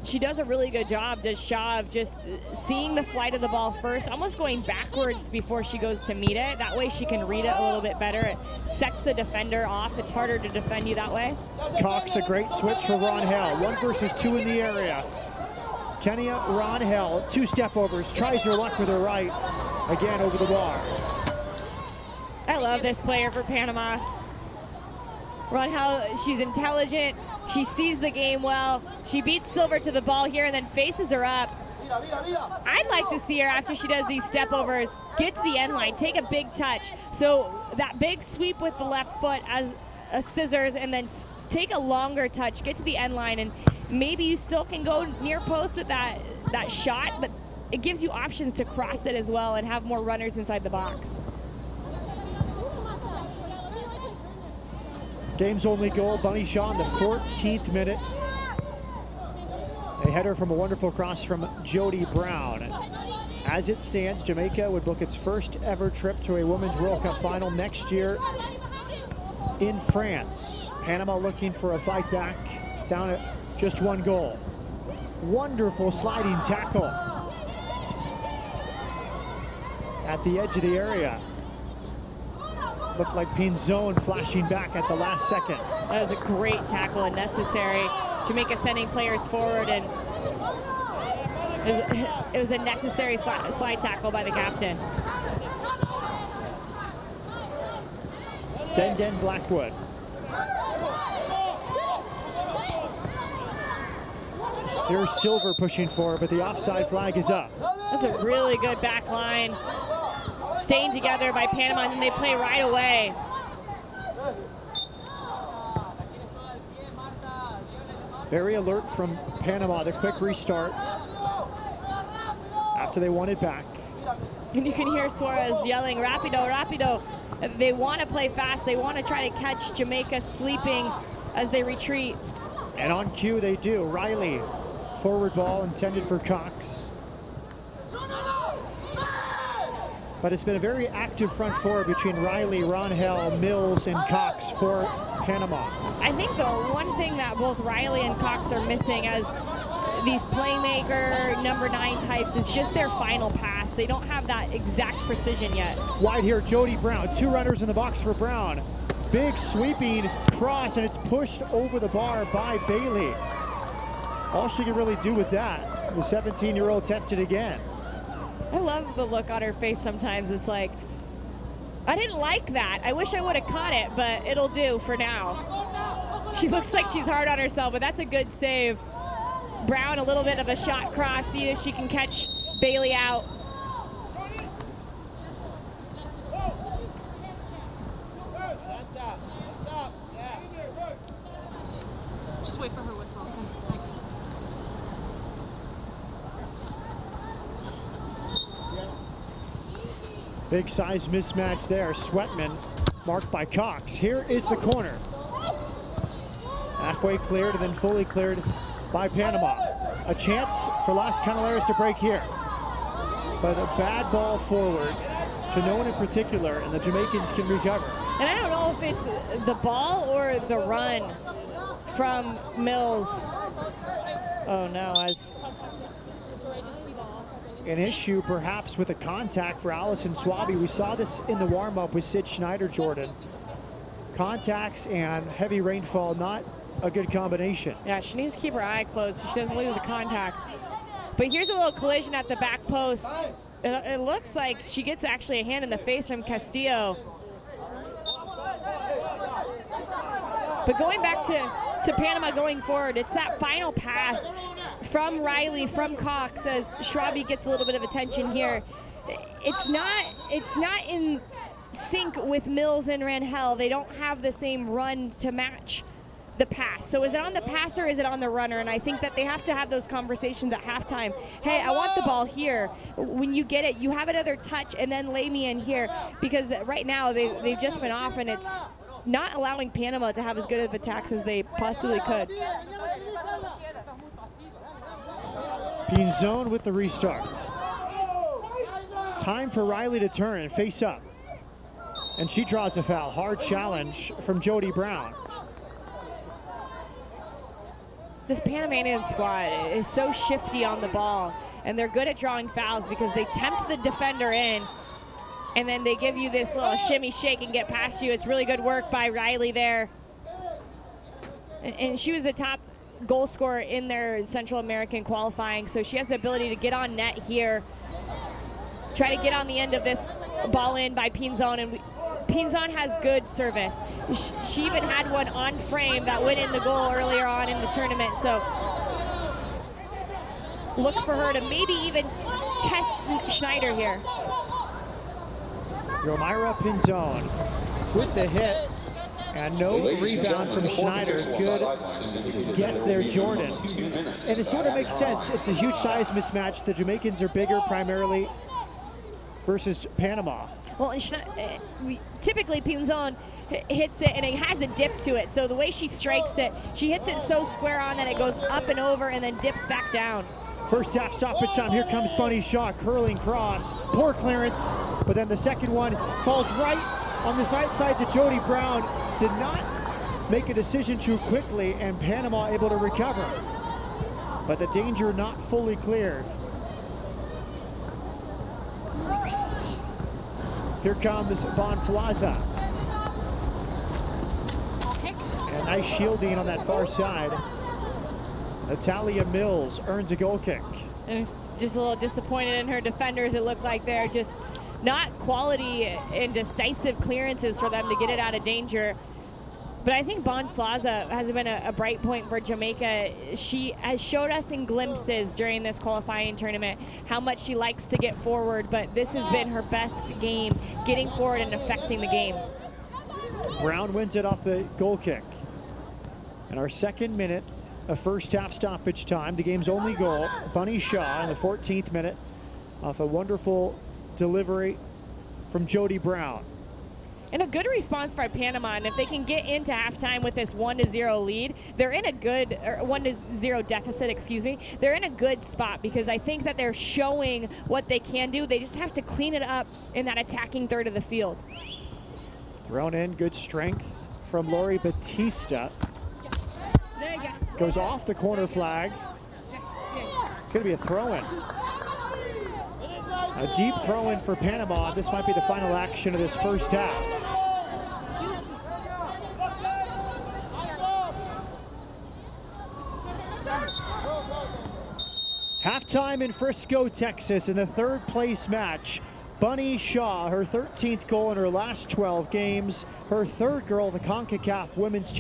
she does a really good job, does Shaw, of just seeing the flight of the ball first, almost going backwards before she goes to meet it. That way she can read it a little bit better. It sets the defender off. It's harder to defend you that way. Cox, a great switch for Ronhell. 1 versus 2 in the area. Kenya Ronhell, 2 step overs, tries her luck with her right, again over the bar. I love this player for Panama. Ronhell, she's intelligent, she sees the game well, she beats Silver to the ball here and then faces her up. I'd like to see her, after she does these step overs, get to the end line, take a big touch. So that big sweep with the left foot as a scissors, and then take a longer touch, get to the end line, and maybe you still can go near post with that shot, but it gives you options to cross it as well and have more runners inside the box. Game's only goal, Bunny Shaw in the 14th minute. A header from a wonderful cross from Jodi Brown. As it stands, Jamaica would book its first ever trip to a Women's World Cup final next year in France. Panama looking for a fight back, down at just 1 goal. Wonderful sliding tackle at the edge of the area. Looked like Pinzon flashing back at the last second. That was a great tackle and necessary. Jamaica sending players forward, and it was a necessary slide tackle by the captain. Den Blackwood. Here's Silver pushing forward, but the offside flag is up. That's a really good back line. Staying together by Panama, and then they play right away. Very alert from Panama, the quick restart after they won it back. And you can hear Suarez yelling, "Rapido, rapido." They want to play fast. They want to try to catch Jamaica sleeping as they retreat. And on cue they do. Riley, forward ball intended for Cox. But it's been a very active front four between Riley, Ronhell, Mills, and Cox for Panama. I think the one thing that both Riley and Cox are missing as these playmaker number 9 types is just their final pass. They don't have that exact precision yet. Wide here, Jodi Brown. 2 runners in the box for Brown. Big sweeping cross, and it's pushed over the bar by Bailey. All she can really do with that. The 17-year-old tested again. I love the look on her face sometimes. It's like, I didn't like that. I wish I would have caught it, but it'll do for now. She looks like she's hard on herself, but that's a good save. Brown, a little bit of a shot cross, see if she can catch Bailey out. Just wait for her whistle. Big size mismatch there. Sweatman marked by Cox. Here is the corner. Halfway cleared and then fully cleared by Panama. A chance for Las Canaleras to break here. But a bad ball forward to no one in particular, and the Jamaicans can recover. And I don't know if it's the ball or the run from Mills. Oh no, as an issue perhaps with a contact for Allison Swaby. We saw this in the warm-up with Sid Schneider, Jordan. Contacts and heavy rainfall, not a good combination. Yeah, she needs to keep her eye closed so she doesn't lose the contact. But here's a little collision at the back post. It looks like she gets actually a hand in the face from Castillo. But going back to Panama going forward, it's that final pass from Riley, from Cox, as Schrabi gets a little bit of attention here. It's not in sync with Mills and Rangel. They don't have the same run to match the pass. So is it on the passer or is it on the runner? And I think that they have to have those conversations at halftime. Hey, I want the ball here. When you get it, you have another touch and then lay me in here. Because right now they've just been off and it's not allowing Panama to have as good of attacks as they possibly could. Pinzon with the restart. Time for Riley to turn and face up. And she draws a foul. Hard challenge from Jodi Brown. This Panamanian squad is so shifty on the ball, and they're good at drawing fouls because they tempt the defender in, and then they give you this little shimmy shake and get past you. It's really good work by Riley there. And she was the top goal scorer in their Central American qualifying, so she has the ability to get on net here, try to get on the end of this ball in by Pinzon, and Pinzon has good service. She even had one on frame that went in the goal earlier on in the tournament, so look for her to maybe even test Schneider here. Romira Pinzon with the hit, and no rebound from Schneider. Good guess there, Jordan. And it sort of makes sense. It's a huge size mismatch. The Jamaicans are bigger primarily versus Panama. Well, typically Pinzon hits it and it has a dip to it. So the way she strikes it, she hits it so square on that it goes up and over and then dips back down. First half stoppage time. Here comes Bunny Shaw, curling cross. Poor clearance, but then the second one falls right on the right side to Jodi Brown. Did not make a decision too quickly, and Panama able to recover. But the danger not fully cleared. Here comes Bonflaza. And nice shielding on that far side. Natalia Mills earns a goal kick. And just a little disappointed in her defenders. It looked like they're just not quality and decisive clearances for them to get it out of danger. But I think Bonflaza has been a bright point for Jamaica. She has showed us in glimpses during this qualifying tournament how much she likes to get forward, but this has been her best game, getting forward and affecting the game. Brown wins it off the goal kick. And our second minute of first half stoppage time, the game's only goal, Bunny Shaw in the 14th minute off a wonderful delivery from Jodi Brown. And a good response by Panama, and if they can get into halftime with this 1-0 lead, they're in a good, or 1-0 deficit, excuse me, they're in a good spot because I think that they're showing what they can do. They just have to clean it up in that attacking third of the field. Thrown in, good strength from Lori Batista. Goes off the corner flag. It's going to be a throw-in. A deep throw-in for Panama. This might be the final action of this first half. Halftime in Frisco, Texas, in the third place match. Bunny Shaw, her 13th goal in her last 12 games, her third goal, the Concacaf Women's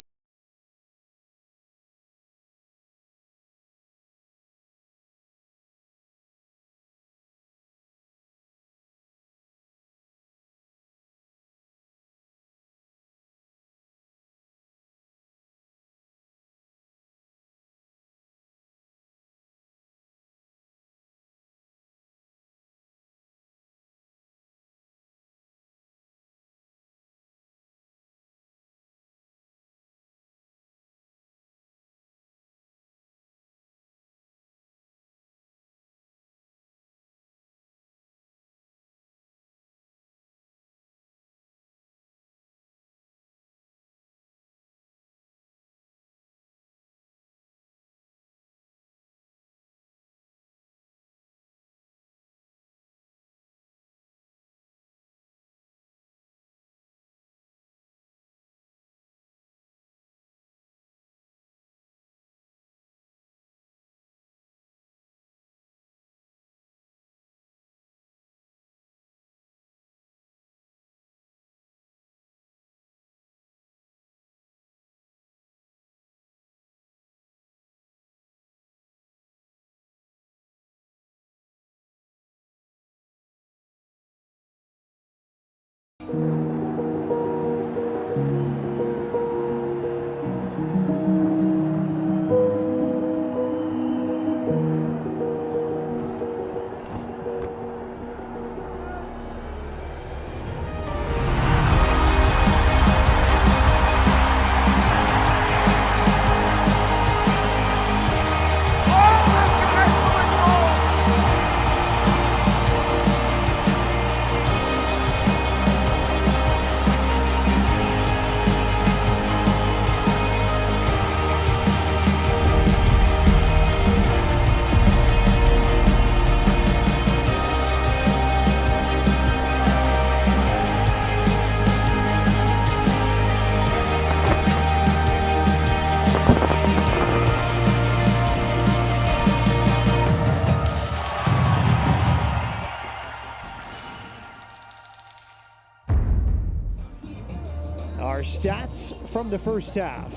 stats from the first half.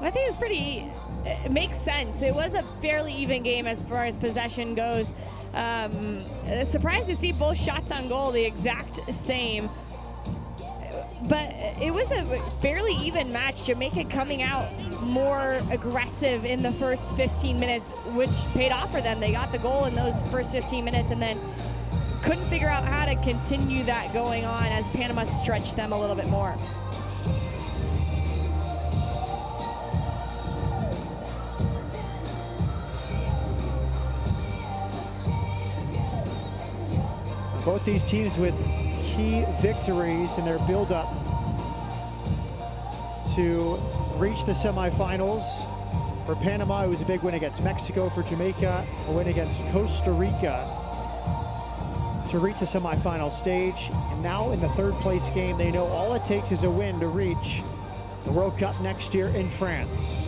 I think it makes sense. It was a fairly even game as far as possession goes. Surprised to see both shots on goal the exact same. But it was a fairly even match. Jamaica coming out more aggressive in the first 15 minutes, which paid off for them. They got the goal in those first 15 minutes and then couldn't figure out how to continue that going on as Panama stretched them a little bit more. Both these teams with key victories in their build-up to reach the semifinals. For Panama, it was a big win against Mexico. For Jamaica, a win against Costa Rica to reach the semifinal stage. And now in the third place game, they know all it takes is a win to reach the World Cup next year in France.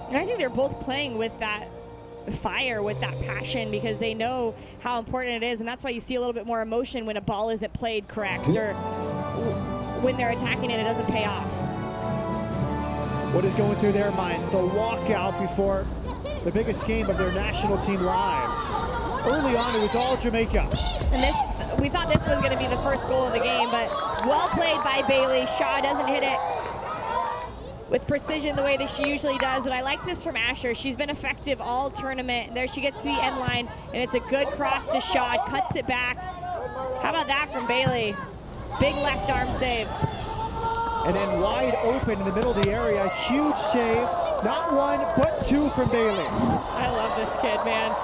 And I think they're both playing with that fire, with that passion, because they know how important it is, and that's why you see a little bit more emotion when a ball isn't played correct or when they're attacking it doesn't pay off. What is going through their minds? The walkout before the biggest game of their national team lives. Early on, it was all Jamaica. And we thought this was going to be the first goal of the game, but well played by Bailey. Shaw doesn't hit it with precision the way that she usually does. But I like this from Asher. She's been effective all tournament. There she gets to the end line, and it's a good cross to Shaw. Cuts it back. How about that from Bailey? Big left arm save. And then wide open in the middle of the area. Huge save. Not one, but two from Bailey. I love this kid, man.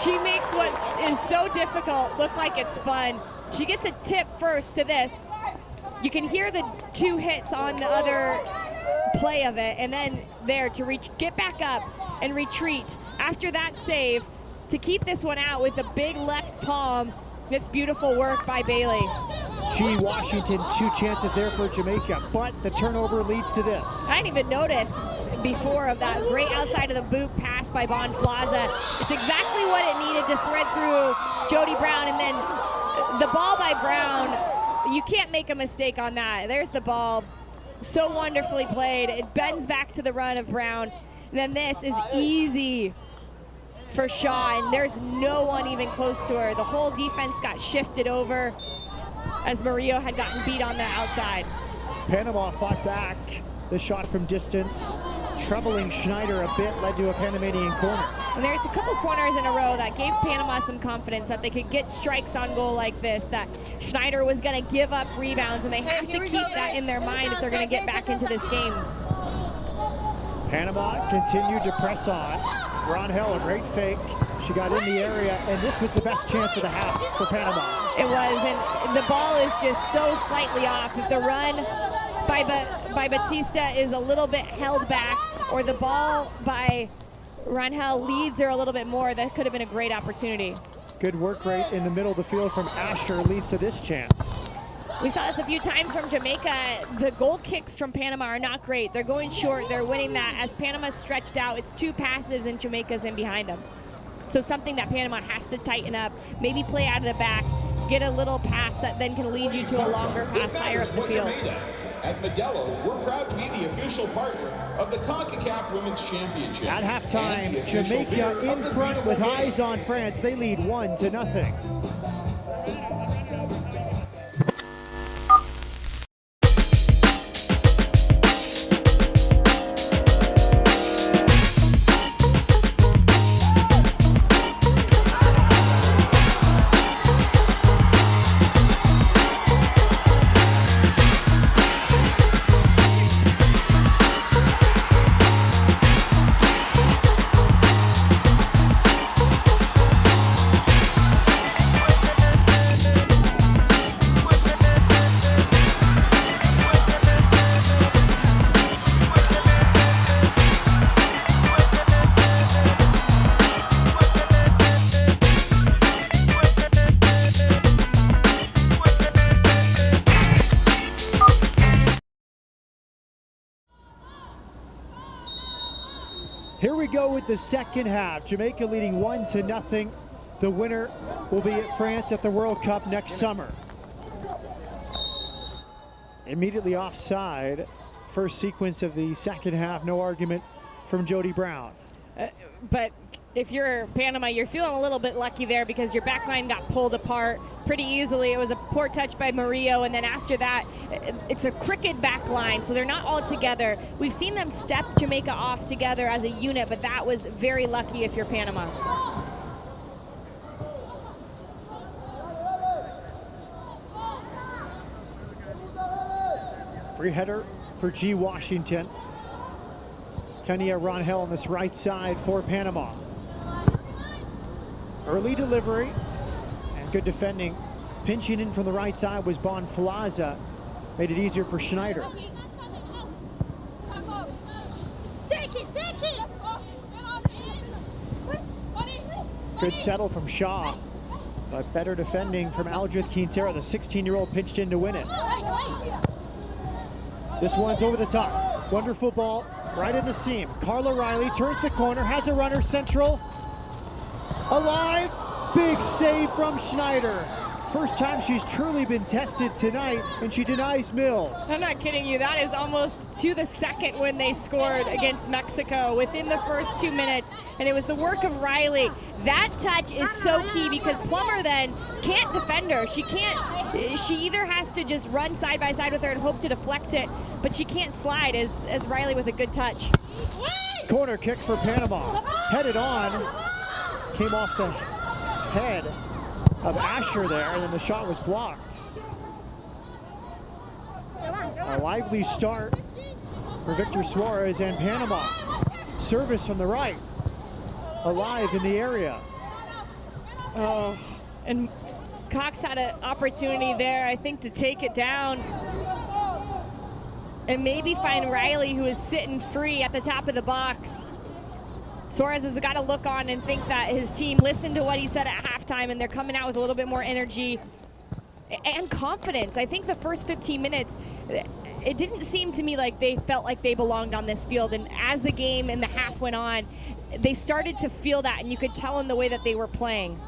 She makes what is so difficult look like it's fun. She gets a tip first to this. You can hear the two hits on the other play of it, and then there to get back up and retreat after that save to keep this one out with a big left palm. It's beautiful work by Bailey. G. Washington, two chances there for Jamaica, but the turnover leads to this. I didn't even notice before of that great outside of the boot pass by Bonflaza. It's exactly what it needed to thread through Jodi Brown, and then the ball by Brown, you can't make a mistake on that. There's the ball, so wonderfully played. It bends back to the run of Brown. And then this is easy for Shaw, and there's no one even close to her. The whole defense got shifted over as Murillo had gotten beat on the outside. Panama fought back. The shot from distance, troubling Schneider a bit, led to a Panamanian corner. And there's a couple corners in a row that gave Panama some confidence that they could get strikes on goal like this, that Schneider was going to give up rebounds, and they have to keep that in their mind if they're going to get back into this game. Panama continued to press on. Ronhell, a great fake. She got in the area, and this was the best chance of the half for Panama. It was, and the ball is just so slightly off. If the run by Batista is a little bit held back, or the ball by Ronhell leads her a little bit more, that could have been a great opportunity. Good work rate in the middle of the field from Asher leads to this chance. We saw this a few times from Jamaica. The goal kicks from Panama are not great. They're going short. They're winning that. As Panama's stretched out, it's two passes and Jamaica's in behind them. So something that Panama has to tighten up, maybe play out of the back, get a little pass that then can lead you to a longer pass higher up the field. At Modelo, we're proud to be the official partner of the Concacaf Women's Championship. At halftime, Jamaica in front with eyes on France. They lead 1-0. Here we go with the second half. Jamaica leading 1-0. The winner will be at France at the World Cup next summer. Immediately offside. First sequence of the second half, no argument from Jodi Brown. But if you're Panama, you're feeling a little bit lucky there because your back line got pulled apart pretty easily. It was a poor touch by Murillo, and then after that, it's a crooked back line, so they're not all together. We've seen them step Jamaica off together as a unit, but that was very lucky if you're Panama. Free header for G. Washington. Kenya Ronhell on this right side for Panama. Early delivery and good defending. Pinching in from the right side was Bonflaza. Made it easier for Schneider. Good settle from Shaw, but better defending from Aldrich Quintero. The 16-year-old pitched in to win it. This one's over the top. Wonderful ball right in the seam. Carla Riley turns the corner, has a runner central. Alive. Big save from Schneider. First time she's truly been tested tonight, and she denies Mills. I'm not kidding you. That is almost to the second when they scored against Mexico within the first 2 minutes, and it was the work of Riley. That touch is so key because Plummer then can't defend her. She either has to just run side by side with her and hope to deflect it, but she can't slide as Riley with a good touch. Corner kick for Panama. Headed on. Came off the head of Asher there, and then the shot was blocked. A lively start for Victor Suarez and Panama. Service from the right. Alive in the area. Oh, and Cox had an opportunity there, I think, to take it down and maybe find Riley, who is sitting free at the top of the box. Suarez has got to look on and think that his team listened to what he said at halftime, and they're coming out with a little bit more energy and confidence. I think the first 15 minutes, it didn't seem to me like they felt like they belonged on this field, and as the game and the half went on, they started to feel that, and you could tell in the way that they were playing.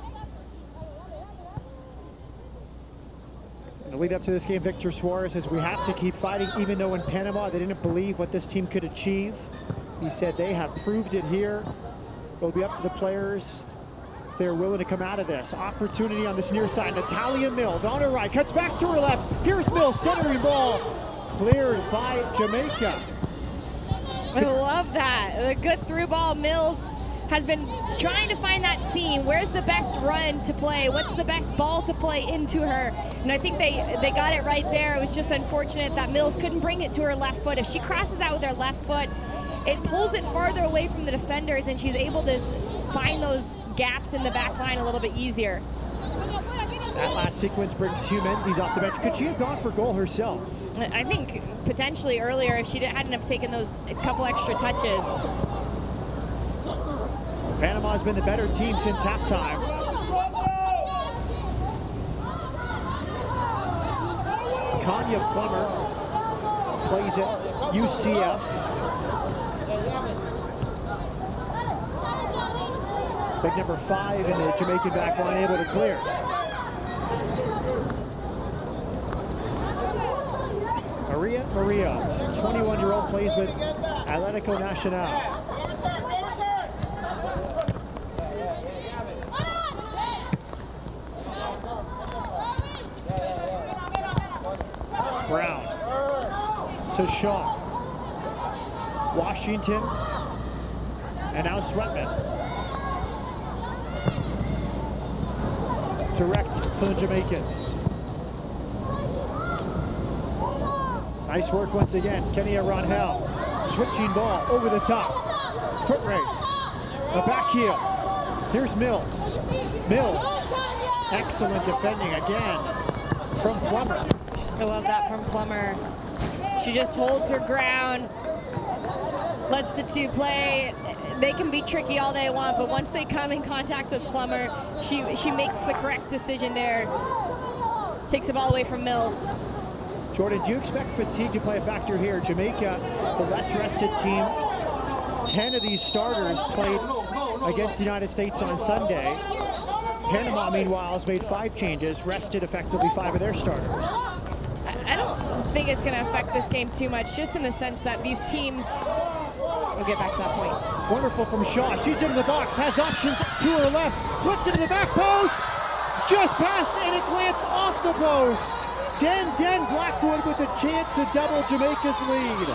In the lead up to this game, Victor Suarez says we have to keep fighting, even though in Panama they didn't believe what this team could achieve. He said they have proved it here. It'll be up to the players if they're willing to come out of this. Opportunity on this near side. Natalia Mills on her right, cuts back to her left. Here's Mills, centering ball. Cleared by Jamaica. I love that. The good through ball. Mills has been trying to find that seam. Where's the best run to play? What's the best ball to play into her? And I think they got it right there. It was just unfortunate that Mills couldn't bring it to her left foot. If she crosses out with her left foot, it pulls it farther away from the defenders, and she's able to find those gaps in the back line a little bit easier. That last sequence brings Hugh Menzies off the bench. Could she have gone for goal herself? I think potentially earlier if she hadn't have taken those couple extra touches. Panama's been the better team since halftime. Kanya Plummer plays at UCF. Big number 5 in the Jamaican back line, able to clear. Maria, 21-year-old, plays with Atlético Nacional. Brown to Shaw. Washington, and now Sweatman. Direct for the Jamaicans. Nice work once again. Kenya Ronhell. Switching ball over the top. Foot race. A back heel. Here's Mills. Mills. Excellent defending again from Plummer. I love that from Plummer. She just holds her ground, lets the two play. They can be tricky all they want, but once they come in contact with Plummer, she makes the correct decision there. Takes the ball away from Mills. Jordan, do you expect fatigue to play a factor here? Jamaica, the less rested team. 10 of these starters played against the United States on Sunday. Panama, meanwhile, has made 5 changes, rested effectively 5 of their starters. think it's going to affect this game too much, just in the sense that these teams, we'll get back to that point. Wonderful from Shaw. She's in the box, has options to her left, flipped into the back post, just passed, and it glanced off the post. Den Blackwood with a chance to double Jamaica's lead.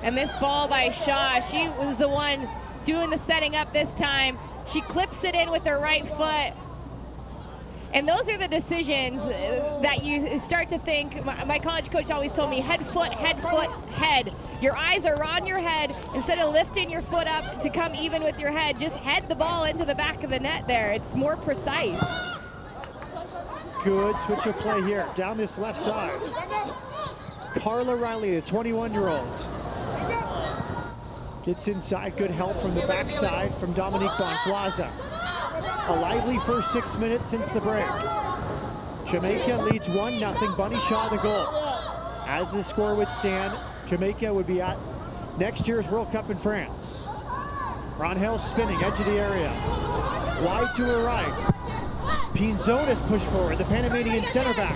And this ball by Shaw, she was the one doing the setting up this time. She clips it in with her right foot. And those are the decisions that you start to think. My college coach always told me, head, foot, head. Your eyes are on your head. Instead of lifting your foot up to come even with your head, just head the ball into the back of the net there. It's more precise. Good switch of play here, down this left side. Carla Riley, the 21-year-old. Gets inside, good help from the backside from Dominique Bonflaza. A lively first 6 minutes since the break. Jamaica leads 1-0, Bunny Shaw the goal. As the score would stand, Jamaica would be at next year's World Cup in France. Ronhell spinning, edge of the area. Wide to her right. Pinzon is pushed forward, the Panamanian center back.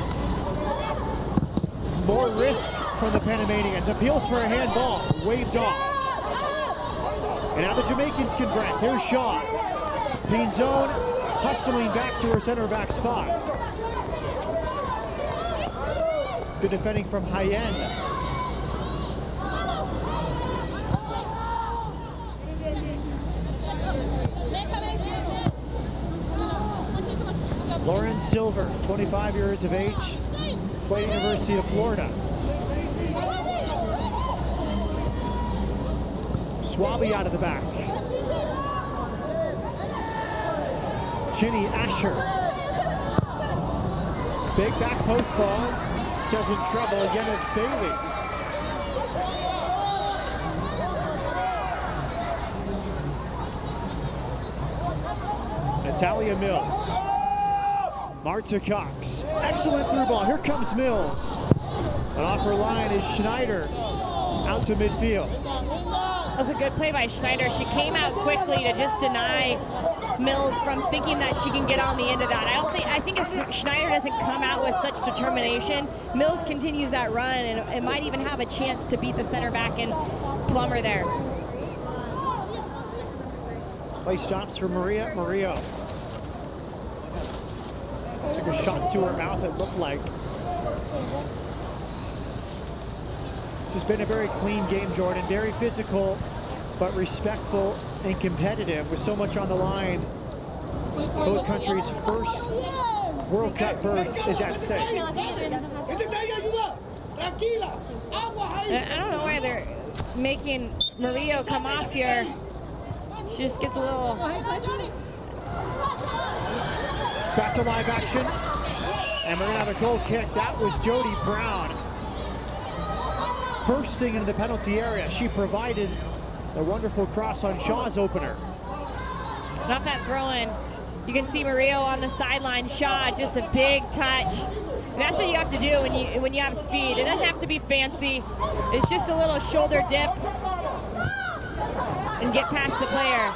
More risk from the Panamanians. Appeals for a handball, waved off. And now the Jamaicans can break. Here's Shaw. Pinzon hustling back to her center back spot. Good defending from Hayen. Lauren Silver, 25 years of age, played University of Florida. Swaby out of the back. Ginny Asher. Big back post ball. Doesn't trouble Yeneth Bailey. Natalia Mills. Marta Cox. Excellent through ball. Here comes Mills. And off her line is Schneider. Out to midfield. That was a good play by Schneider. She came out quickly to just deny Mills from thinking that she can get on the end of that. I think if Schneider doesn't come out with such determination, Mills continues that run and it might even have a chance to beat the center back and Plummer there. Play stops for Maria. Murillo took a shot to her mouth, it looked like. This has been a very clean game, Jordan. Very physical, but respectful and competitive with so much on the line. Both countries' first World Cup berth is at stake. I don't know why they're making Murillo come off here. She just gets a little... Back to live action. And we're gonna have a goal kick. That was Jodi Brown. Bursting into the penalty area. She provided a wonderful cross on Shaw's opener. And off that throw-in, you can see Murillo on the sideline. Shaw, just a big touch. And that's what you have to do when you have speed. It doesn't have to be fancy. It's just a little shoulder dip and get past the player.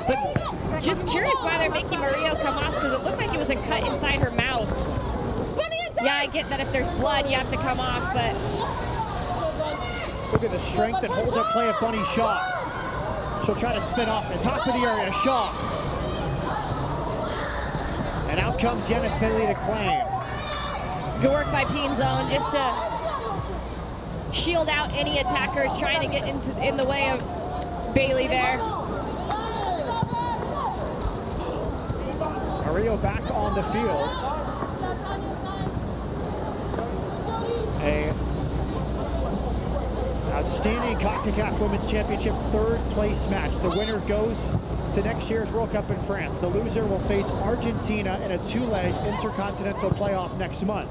But just curious why they're making Murillo come off, because it looked like it was a cut inside her mouth. Yeah, I get that if there's blood, you have to come off, but... Look at the strength and hold-up play of Bunny Shaw. She'll try to spin off the top of the area. Shaw. And out comes Yeneth Bailey to claim. Good work by Pinzon just to shield out any attackers trying to get in the way of Bailey there. Murillo back on the field. A outstanding Concacaf Women's Championship third place match. The winner goes to next year's World Cup in France. The loser will face Argentina in a two-leg intercontinental playoff next month.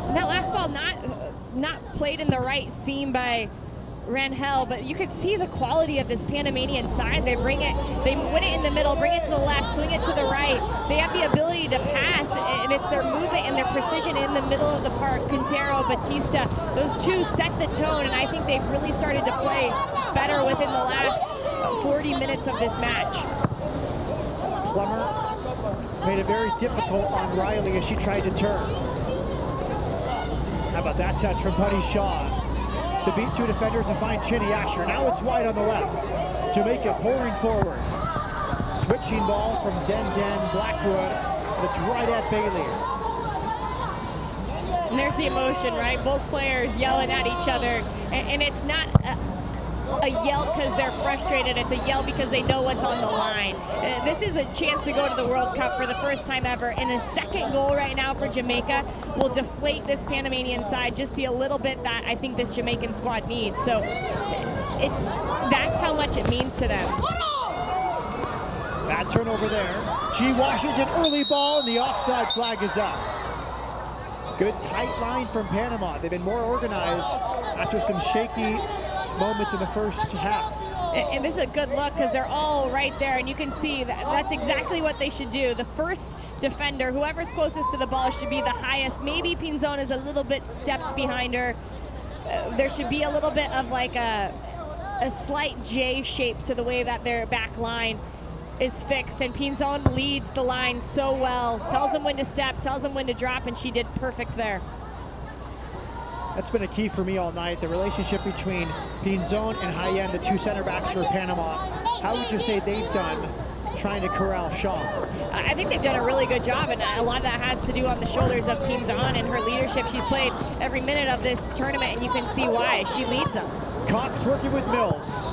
And that last ball not played in the right seam by Rangel, but you could see the quality of this Panamanian side. They win it in the middle, bring it to the left, swing it to the right. They have the ability to pass, and it's their movement and their precision in the middle of the park. Quintero, Batista, those two set the tone, and I think they've really started to play better within the last 40 minutes of this match. Plummer made it very difficult on Riley as she tried to turn. How about that touch from Buddy Shaw to beat two defenders and find Chinny Asher. Now it's wide on the left. Jamaica pouring forward. Switching ball from Den Blackwood. It's right at Bailey. And there's the emotion, right? Both players yelling at each other. And it's not a yell because they're frustrated. It's a yell because they know what's on the line. This is a chance to go to the World Cup for the first time ever. And a second goal right now for Jamaica will deflate this Panamanian side just a little bit that I think this Jamaican squad needs. So that's how much it means to them. Bad turnover there. G. Washington, early ball, and the offside flag is up. Good tight line from Panama. They've been more organized after some shaky moments in the first half. And this is a good look because they're all right there, and you can see that's exactly what they should do. The first defender, whoever's closest to the ball, should be the highest. Maybe Pinzon is a little bit stepped behind her. There should be a little bit of like a slight J shape to the way that their back line is fixed, and Pinzon leads the line so well. Tells them when to step, tells them when to drop, and she did perfect there. That's been a key for me all night, the relationship between Pinzon and Hayen, the two center backs for Panama. How would you say they've done trying to corral Shaw? I think they've done a really good job, and a lot of that has to do on the shoulders of Pinzon and her leadership. She's played every minute of this tournament, and you can see why. She leads them. Cox working with Mills.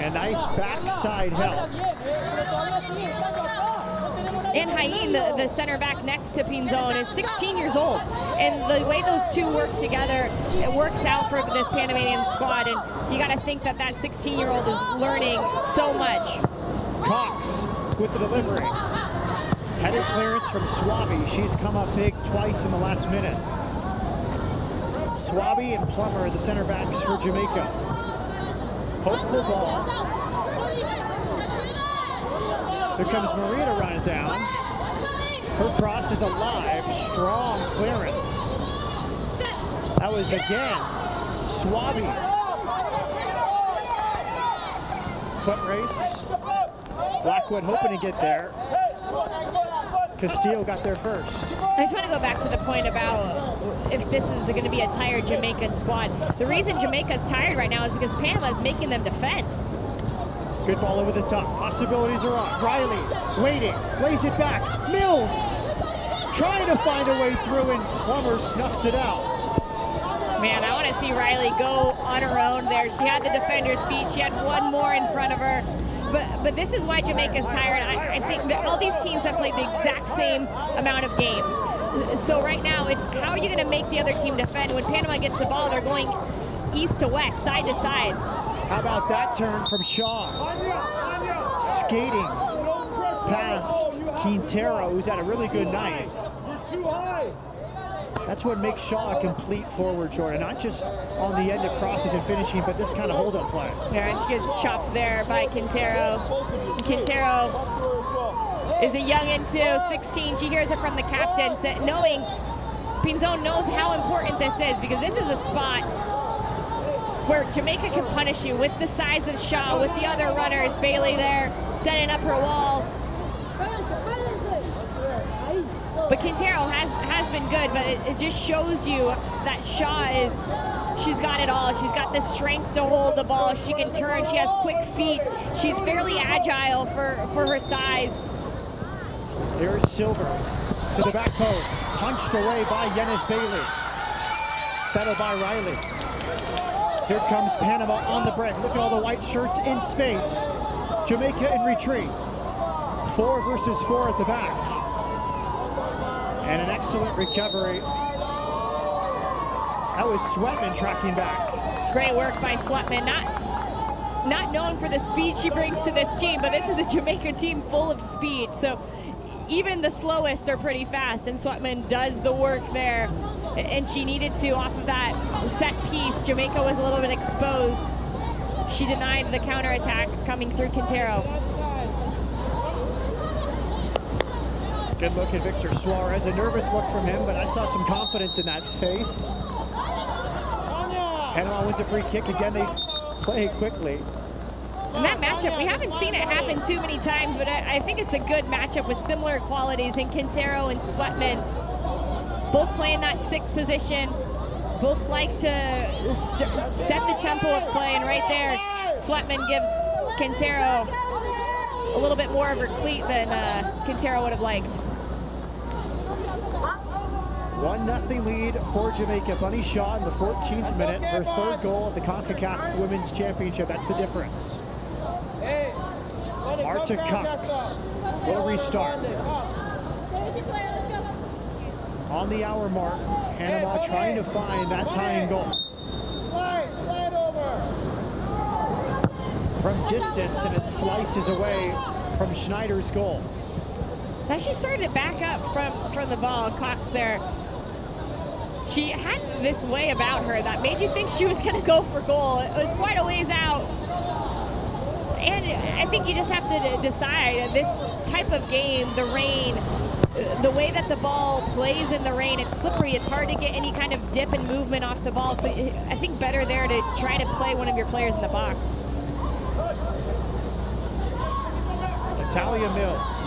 And nice backside help. And Hayen, the center back next to Pinzon, is 16 years old. And the way those two work together, it works out for this Panamanian squad. And you got to think that that 16-year-old is learning so much. Cox with the delivery. Headed clearance from Swaby. She's come up big twice in the last minute. Swaby and Plummer, the center backs for Jamaica. Hopeful ball. Here comes Marina running down. Her cross is alive. Strong clearance. That was again Swaby. Foot race. Blackwood hoping to get there. Castillo got there first. I just want to go back to the point about if this is going to be a tired Jamaican squad. The reason Jamaica's tired right now is because Panama's making them defend. Good ball over the top. Possibilities are on. Riley waiting. Lays it back. Mills trying to find a way through, and Plummer snuffs it out. Man, I want to see Riley go on her own there. She had the defender's beat. She had one more in front of her. But this is why Jamaica's tired. I think that all these teams have played the exact same amount of games. So right now, it's how are you going to make the other team defend? When Panama gets the ball, they're going east to west, side to side. How about that turn from Shaw? Skating past Quintero, who's had a really good night. That's what makes Shaw a complete forward, Jordan. Not just on the end of crosses and finishing, but this kind of hold-up play. Yeah, and she gets chopped there by Quintero. Quintero is a youngin' too, 16. She hears it from the captain, knowing Pinzon knows how important this is, because this is a spot where Jamaica can punish you with the size of Shaw, with the other runners. Bailey there setting up her wall. But Quintero has been good, but it just shows you that Shaw she's got it all. She's got the strength to hold the ball. She can turn, she has quick feet. She's fairly agile for her size. Here's Silver to the back post. Punched away by Yeneth Bailey. Settled by Riley. Here comes Panama on the break. Look at all the white shirts in space. Jamaica in retreat. 4 versus 4 at the back. And an excellent recovery. That was Sweatman tracking back. It's great work by Sweatman. Not known for the speed she brings to this team, but this is a Jamaica team full of speed. So even the slowest are pretty fast, and Sweatman does the work there. And she needed to, off of that set piece. Jamaica was a little bit exposed. She denied the counterattack coming through Quintero. Good look at Victor Suarez. A nervous look from him, but I saw some confidence in that face. Panama wins a free kick. Again, they play quickly. And that matchup, we haven't seen it happen too many times, but I think it's a good matchup with similar qualities in Quintero and Sweatman. Both playing that 6th position, both like to set the tempo of play, and right there, Sweatman gives Quintero a little bit more of her cleat than Quintero would have liked. 1-0 lead for Jamaica. Bunny Shaw in the 14th minute, her 3rd goal at the Concacaf Women's Championship. That's the difference. Marta Cox will restart. On the hour mark, Panama trying to find that tying goal. Slide over. From distance, and it slices away from Schneider's goal. Now she started to back up from the ball. Cox there. She had this way about her that made you think she was going to go for goal. It was quite a ways out. And I think you just have to decide, this type of game, the rain, the way that the ball plays in the rain, it's slippery. It's hard to get any kind of dip and movement off the ball. So I think better there to try to play one of your players in the box. Natalia Mills.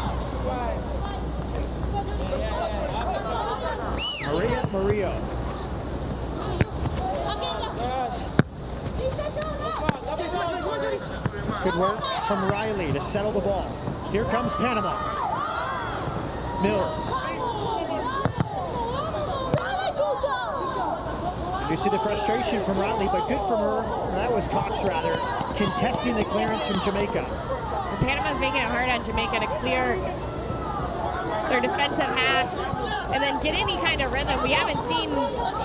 Maria Murillo. Good work from Riley to settle the ball. Here comes Panama. Mills. You see the frustration from Riley, but good from her. That was Cox, rather, contesting the clearance from Jamaica. Panama's making it hard on Jamaica to clear their defensive half and then get any kind of rhythm. We haven't seen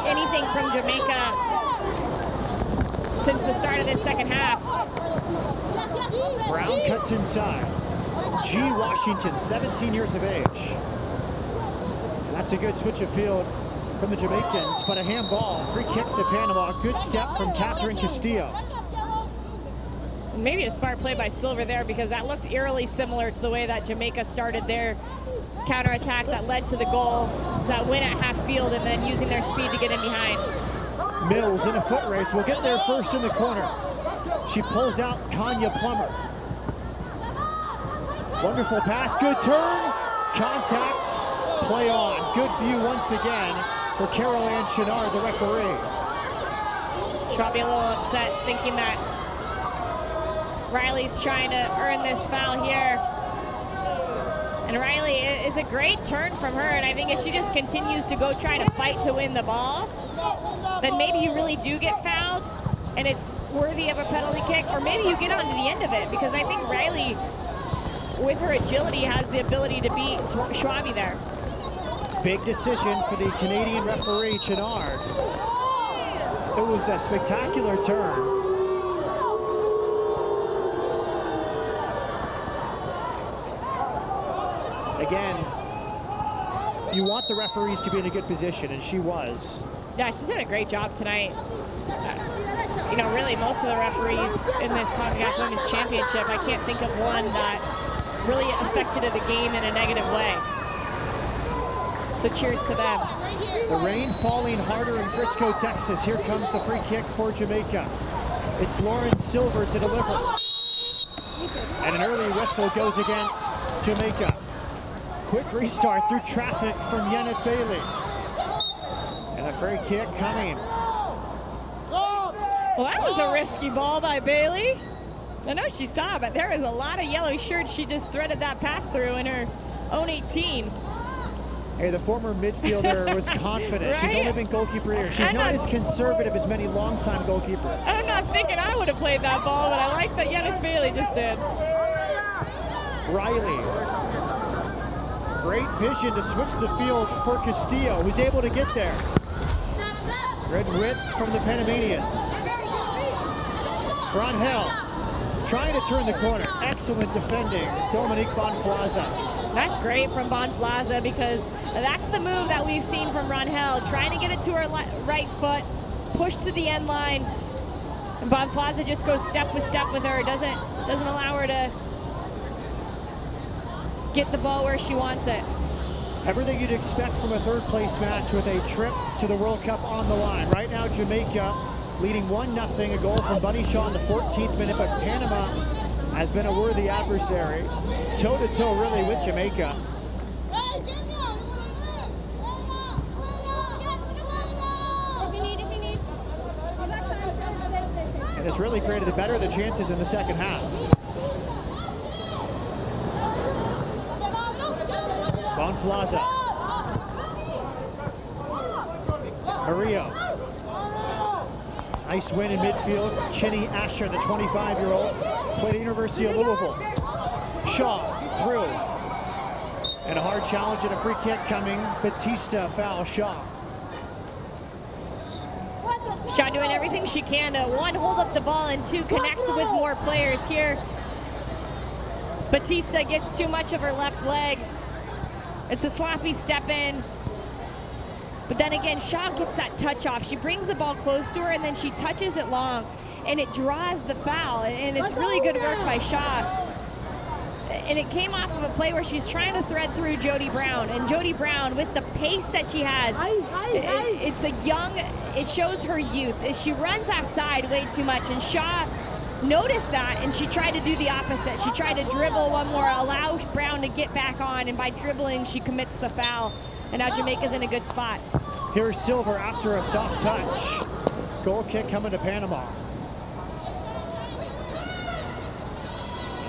anything from Jamaica since the start of this second half. Brown cuts inside. G. Washington, 17 years of age. That's a good switch of field from the Jamaicans, but a handball. Free kick to Panama. Good step from Catherine Castillo. Maybe a smart play by Silver there, because that looked eerily similar to the way that Jamaica started their counterattack that led to the goal. That win at half field and then using their speed to get in behind. Mills in a foot race will get there first in the corner. She pulls out Kanya Plummer. Wonderful pass, good turn, contact, play on. Good view once again for Carol Ann Chenard, the referee. She'll probably a little upset thinking that Riley's trying to earn this foul here. And Riley, it's a great turn from her, and I think if she just continues to go try to fight to win the ball, then maybe you really do get fouled, and it's worthy of a penalty kick, or maybe you get onto the end of it, because I think Riley, with her agility, has the ability to beat Schwabi there. Big decision for the Canadian referee, Chenard. It was a spectacular turn. Again, you want the referees to be in a good position, and she was. Yeah, she's done a great job tonight. You know, really most of the referees in this Concacaf Women's Championship, I can't think of one that really affected the game in a negative way. So cheers to them. The rain falling harder in Frisco, Texas. Here comes the free kick for Jamaica. It's Lauren Silver to deliver. And an early whistle goes against Jamaica. Quick restart through traffic from Yeneth Bailey. And a free kick coming. Well, that was a risky ball by Bailey. I know she saw, but there was a lot of yellow shirts. She just threaded that pass through in her own 18. Hey, the former midfielder was confident. Right? She's only been goalkeeper here. She's not as conservative as many longtime goalkeepers. I'm not thinking I would have played that ball, but I like that Yeneth Bailey just did. Riley. Great vision to switch the field for Castillo, who's able to get there. Red width from the Panamanians. Ronhell trying to turn the corner. Excellent defending. Dominique Bonflaza. That's great from Bonflaza, because that's the move that we've seen from Ronhell. Trying to get it to her right foot, push to the end line. And Bonflaza just goes step with her. Doesn't allow her to get the ball where she wants it. Everything you'd expect from a third place match with a trip to the World Cup on the line. Right now, Jamaica leading 1-0, a goal from Bunny Shaw in the 14th minute, but Panama has been a worthy adversary, toe-to-toe really with Jamaica. And it's really created the better of the chances in the second half. Bonflaza. Murillo. Nice win in midfield. Chinny Asher, the 25-year-old, played at University of Louisville. Shaw through. And a hard challenge and a free kick coming. Batista foul Shaw. Shaw doing everything she can to, one, hold up the ball, and two, connect with more players here. Batista gets too much of her left leg. It's a sloppy step in. But then again, Shaw gets that touch off. She brings the ball close to her, and then she touches it long, and it draws the foul. And it's really good work by Shaw. And it came off of a play where she's trying to thread through Jodi Brown. And Jodi Brown, with the pace that she has, it's a young, it shows her youth. She runs outside way too much, and Shaw noticed that, and she tried to do the opposite. She tried to dribble one more, allow Brown to get back on, and by dribbling, she commits the foul. And now Jamaica's in a good spot. Here's Silver after a soft touch. Goal kick coming to Panama.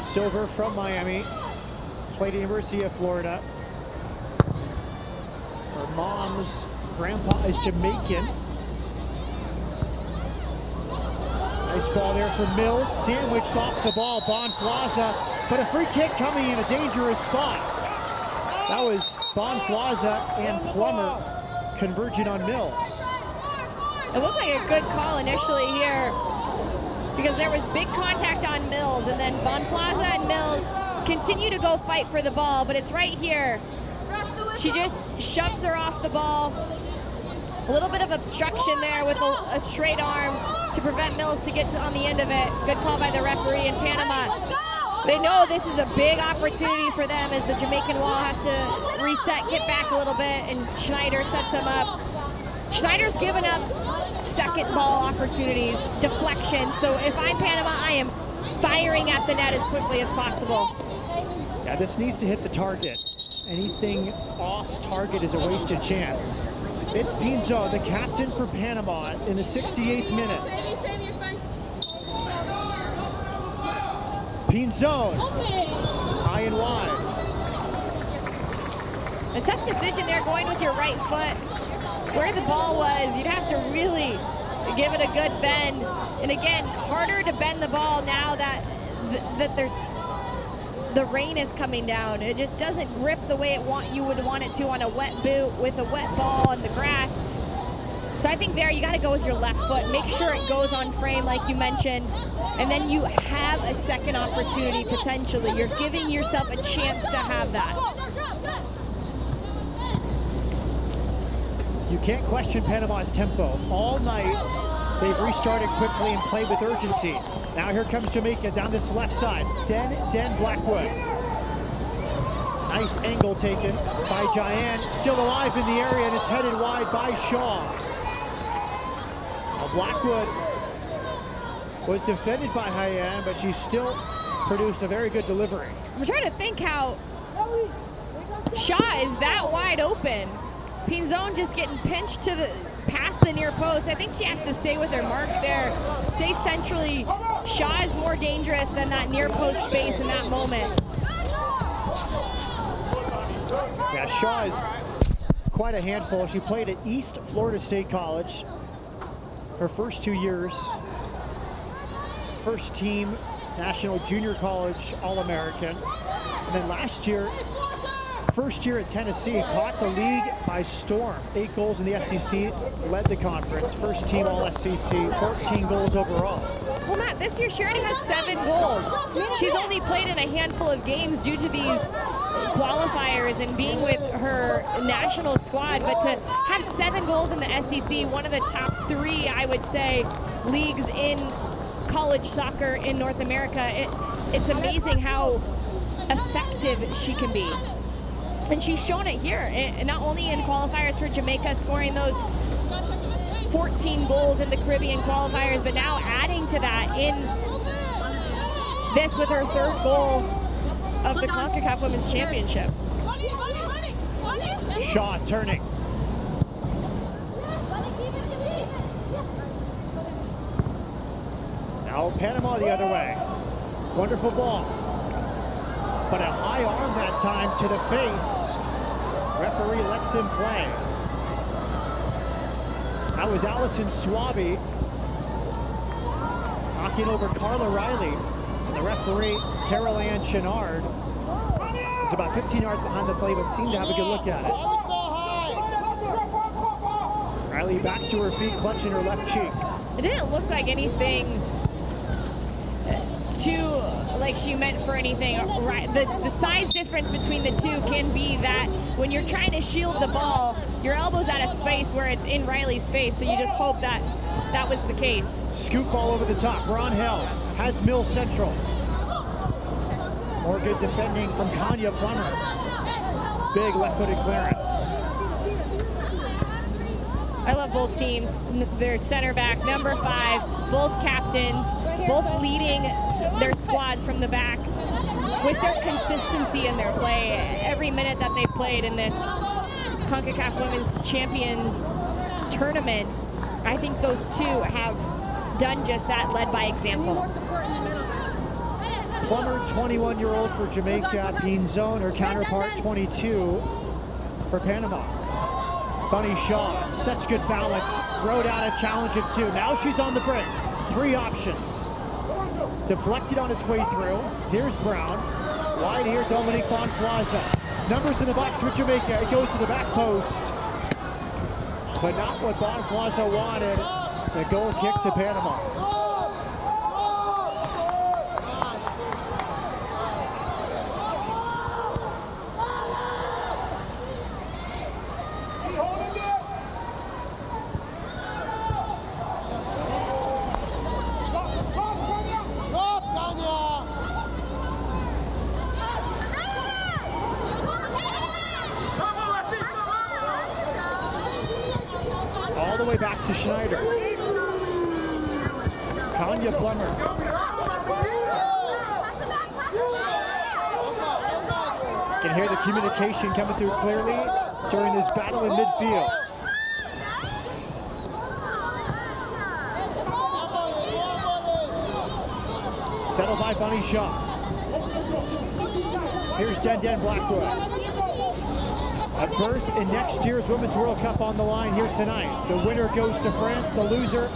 Silver from Miami, played at University of Florida. Her mom's grandpa is Jamaican. Nice ball there for Mills, sandwiched off the ball, Bonflaza, but a free kick coming in a dangerous spot. That was Bonflaza and Plummer converging on Mills. It looked like a good call initially here because there was big contact on Mills, and then Bonflaza and Mills continue to go fight for the ball, but it's right here. She just shoves her off the ball. A little bit of obstruction there with a straight arm to prevent Mills to get on the end of it. Good call by the referee in Panama. They know this is a big opportunity for them as the Jamaican wall has to reset, get back a little bit, and Schneider sets them up. Schneider's given up second ball opportunities, deflection. So if I'm Panama, I am firing at the net as quickly as possible. Yeah, this needs to hit the target. Anything off target is a wasted chance. It's Pinzon, the captain for Panama, in the 68th minute. Pinzon, high and wide. A tough decision there, going with your right foot. Where the ball was, you'd have to really give it a good bend. And again, harder to bend the ball now that the rain is coming down. It just doesn't grip the way you would want it to on a wet boot with a wet ball on the grass. So I think there you got to go with your left foot. Make sure it goes on frame like you mentioned, and then you have a second opportunity potentially. You're giving yourself a chance to have that. You can't question Panama's tempo. All night, they've restarted quickly and played with urgency. Now here comes Jamaica down this left side. Den Blackwood. Nice angle taken by Jayan. Still alive in the area, and it's headed wide by Shaw. Now Blackwood was defended by Jayan, but she still produced a very good delivery. I'm trying to think how Shaw is that wide open. Pinzon just getting pinched to the past the near post. I think she has to stay with her mark there. Stay centrally. Shaw is more dangerous than that near post space in that moment. Yeah, Shaw is quite a handful. She played at East Florida State College her first 2 years. First team National Junior College All-American. And then last year, first year at Tennessee, caught the league by storm. 8 goals in the SEC, led the conference. First team All-SEC, 14 goals overall. Well, Matt, this year she already has 7 goals. She's only played in a handful of games due to these qualifiers and being with her national squad, but to have 7 goals in the SEC, one of the top 3, I would say, leagues in college soccer in North America, it's amazing how effective she can be. And she's shown it here, and not only in qualifiers for Jamaica, scoring those 14 goals in the Caribbean qualifiers, but now adding to that in this with her third goal of the Concacaf Women's Championship. Shaw turning. Now Panama the other way. Wonderful ball. But a high arm that time to the face. Referee lets them play. That was Allison Swaby knocking over Carla Riley. And the referee, Carol Ann Chenard, is about 15 yards behind the play, but seemed to have a good look at it. Riley back to her feet, clutching her left cheek. It didn't look like anything too like she meant for anything. Right, the size difference between the two can be that when you're trying to shield the ball, your elbow's at a space where it's in Riley's face, so you just hope that that was the case. Scoop ball over the top. Ron Hell has Mills central. More good defending from Kanya Plummer. Big left-footed clearance. I love both teams. Their center back, number 5, both captains, both leading their squads from the back with their consistency in their play. Every minute that they've played in this CONCACAF Women's Champions tournament, I think those two have done just that, led by example. Plummer, 21-year-old for Jamaica, Pinzon, her counterpart, 22 for Panama. Bunny Shaw, such good balance, rode out a challenge at 2. Now she's on the break. 3 options. Deflected on its way through. Here's Brown. Wide here, Dominique Bonflaza. Numbers in the box for Jamaica. It goes to the back post. But not what Bonflaza wanted. It's a goal kick to Panama. All the way back to Schneider. Kanya Plummer. Can hear the communication coming through clearly during this battle in midfield. Settled by Bunny Shaw. Here's Den Blackwood. A berth in next year's Women's World Cup on the line here tonight. The winner goes to France, the loser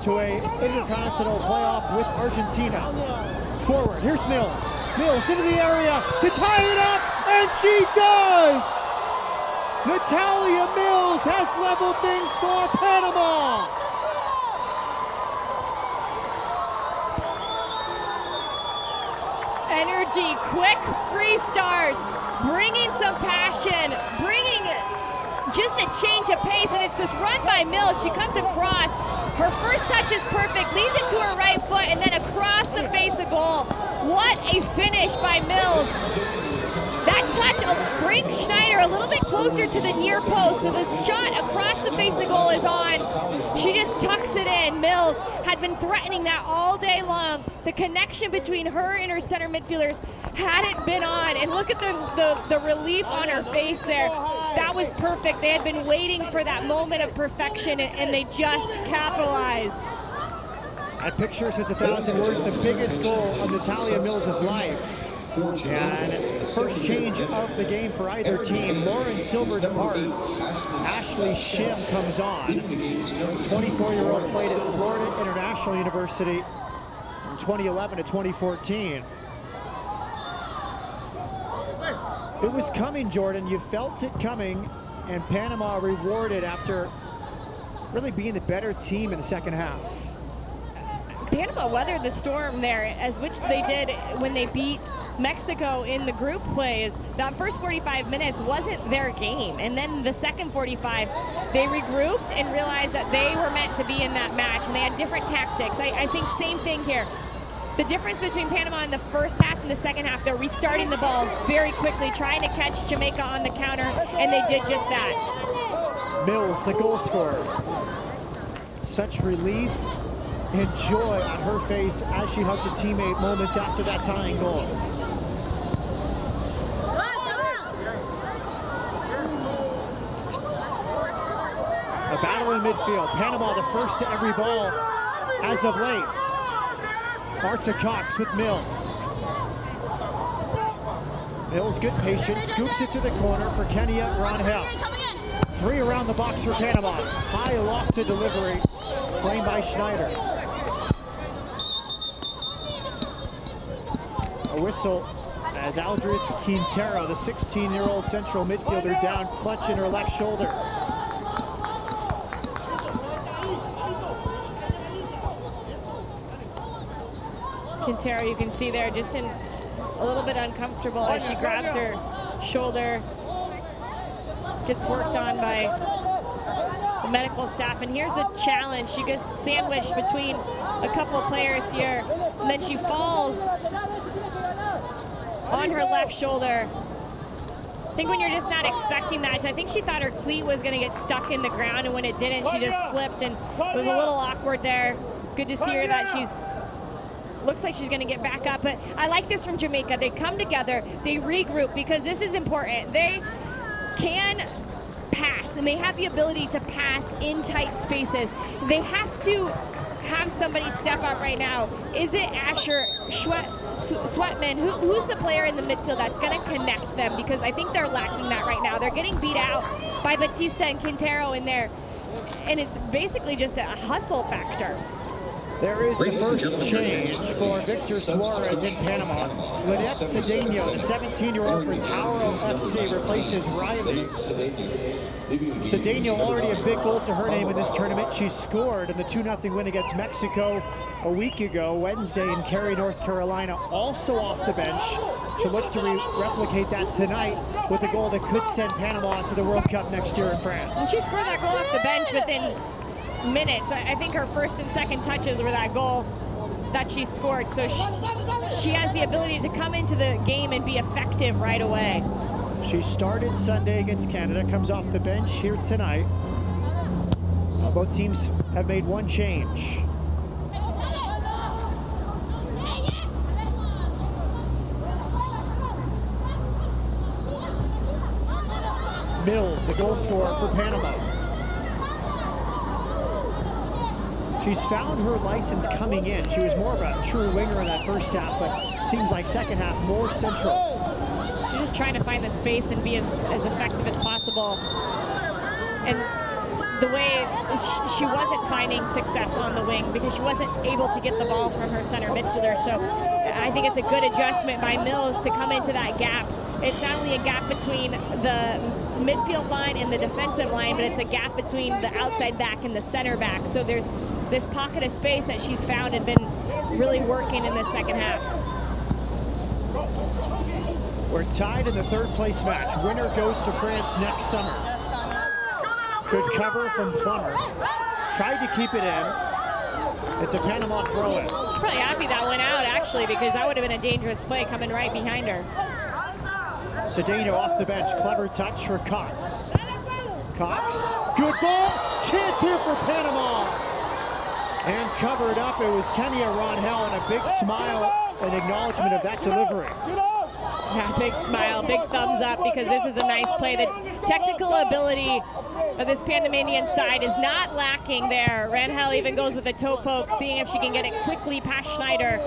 to a intercontinental playoff with Argentina. Forward, here's Mills. Mills into the area to tie it up, and she does! Natalia Mills has leveled things for Panama. Energy, quick free starts, bringing some passion, bringing just a change of pace, and it's this run by Mills. She comes across, her first touch is perfect, leads it to her right foot, and then across the face of goal. What a finish by Mills. That touch brings Schneider a little bit closer to the near post, so the shot across the face of goal is on. She just tucks it in. Mills had been threatening that all day long. The connection between her and her center midfielders hadn't been on, and look at the relief on her face there. That was perfect. They had been waiting for that moment of perfection, and they just capitalized. That picture says 1,000 words, the biggest goal of Natalia Mills' life. And first change of the game for either team. Lauren Silver departs. Ashley Shim comes on. 24-year-old played at Florida International University from 2011 to 2014. It was coming, Jordan. You felt it coming, and Panama rewarded after really being the better team in the second half. Panama weathered the storm there, as which they did when they beat Mexico in the group plays. That first 45 minutes wasn't their game, and then the second 45 they regrouped and realized that they were meant to be in that match, and they had different tactics. I think same thing here. The difference between Panama in the first half and the second half, they're restarting the ball very quickly, trying to catch Jamaica on the counter, and they did just that. Mills, the goal scorer. Such relief and joy on her face as she hugged a teammate moments after that tying goal. A battle in midfield. Panama the first to every ball as of late. Marta Cox with Mills. Mills, good patience, scoops it to the corner for Kenya Ronhell. 3 around the box for Panama. High lofted delivery, played by Schneider. A whistle as Aldrich Quintero, the 16-year-old central midfielder, down, clutch in her left shoulder. Quintero, you can see there, just in a little bit uncomfortable as she grabs her shoulder. Gets worked on by the medical staff. And here's the challenge. She gets sandwiched between a couple of players here. And then she falls on her left shoulder. I think when you're just not expecting that, I think she thought her cleat was going to get stuck in the ground, and when it didn't, she just slipped, and it was a little awkward there. Good to see her that looks like she's going to get back up. But I like this from Jamaica. They come together, they regroup, because this is important. They can pass, and they have the ability to pass in tight spaces. They have to have somebody step up right now. Is it Asher Sweatman? Who's the player in the midfield that's going to connect them? Because I think they're lacking that right now. They're getting beat out by Batista and Quintero in there, and it's basically just a hustle factor. There is the first change for Victor Suarez in Panama. Lynette Cedeno, the 17-year-old for Tauro FC, replaces Riley. Cedeno already a big goal to her name in this tournament. She scored in the 2-0 win against Mexico a week ago, Wednesday in Cary, North Carolina. Also off the bench. She'll look to replicate that tonight with a goal that could send Panama to the World Cup next year in France. And she scored that goal off the bench within minutes. I think her first and second touches were that goal that she scored. So she has the ability to come into the game and be effective right away. She started Sunday against Canada, comes off the bench here tonight. Both teams have made one change. Mills, the goal scorer for Panama. She's found her license coming in. She was more of a true winger in that first half, but seems like second half more central. She's just trying to find the space and be as effective as possible. And the way she wasn't finding success on the wing because she wasn't able to get the ball from her center midfielder. So I think it's a good adjustment by Mills to come into that gap. It's not only a gap between the midfield line and the defensive line, but it's a gap between the outside back and the center back. So there's this pocket of space that she's found and been really working in the second half. We're tied in the third place match. Winner goes to France next summer. Good cover from Plummer. Tried to keep it in. It's a Panama throw-in. She's probably happy that went out, actually, because that would have been a dangerous play coming right behind her. Cedeno off the bench. Clever touch for Cox. Cox, good ball. Chance here for Panama. And covered up, it was Kenya Ronhell, and a big smile and acknowledgement of that delivery. Yeah, big smile, big thumbs up, because this is a nice play. The technical ability of this Panamanian side is not lacking there. Ronhell even goes with a toe poke, seeing if she can get it quickly past Schneider.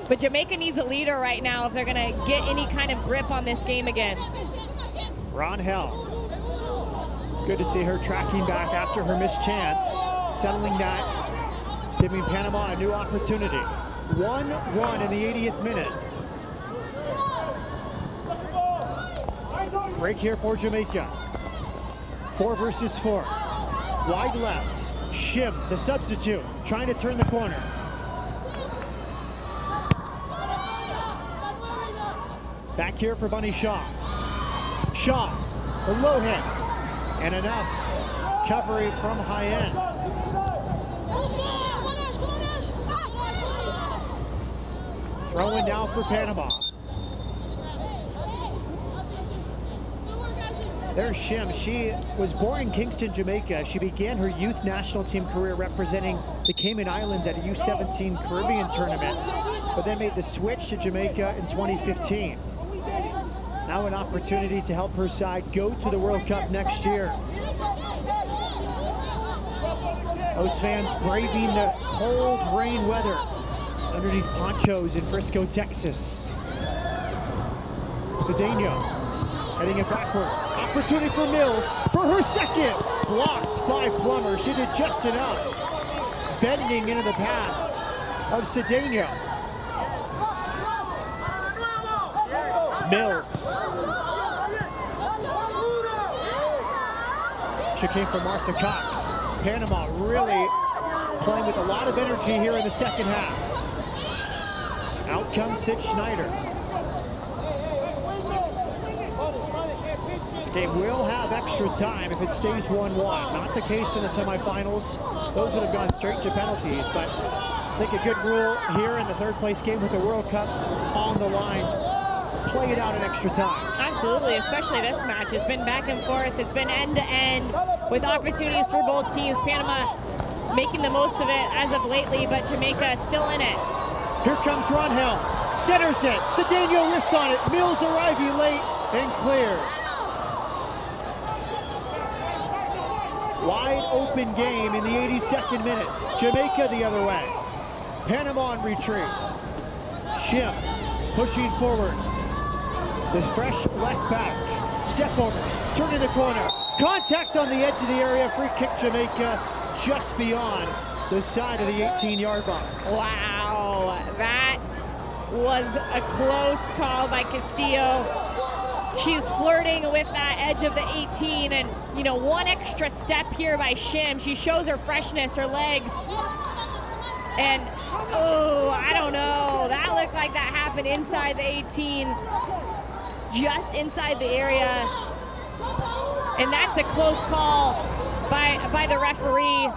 But Jamaica needs a leader right now if they're going to get any kind of grip on this game again. Ronhell. Good to see her tracking back after her missed chance. Settling that, giving Panama a new opportunity. 1-1 in the 80th minute. Break here for Jamaica. 4 versus 4. Wide left. Shim, the substitute, trying to turn the corner. Back here for Bunny Shaw. Shaw, the low hit. And enough recovery from high end. Throwing down for Panama. There's Shim. She was born in Kingston, Jamaica. She began her youth national team career representing the Cayman Islands at a U17 Caribbean tournament, but then made the switch to Jamaica in 2015. Now an opportunity to help her side go to the World Cup next year. Those fans braving the cold rain weather underneath ponchos in Frisco, Texas. Cedeno heading it backwards. Opportunity for Mills for her second. Blocked by Plummer. She did just enough. Bending into the path of Cedeno. Mills. She came from Martha Cox. Panama really playing with a lot of energy here in the second half. Out comes Sid Schneider. This game will have extra time if it stays 1-1. Not the case in the semifinals. Those would have gone straight to penalties, but I think a good rule here in the third place game with the World Cup on the line. Play it out in extra time. Absolutely, especially this match. It's been back and forth. It's been end to end with opportunities for both teams. Panama making the most of it as of lately, but Jamaica still in it. Here comes Ronhill. Centers it. Cedeno riffs on it. Mills arriving late and clear. Wide open game in the 82nd minute. Jamaica the other way. Panama on retreat. Shim pushing forward. The fresh left back. Step overs. Turning the corner. Contact on the edge of the area. Free kick Jamaica just beyond the side of the 18-yard box. Wow, that was a close call by Castillo. She's flirting with that edge of the 18, and you know, one extra step here by Shim. She shows her freshness, her legs, and oh, I don't know. That looked like that happened inside the 18, just inside the area, and that's a close call by the referee.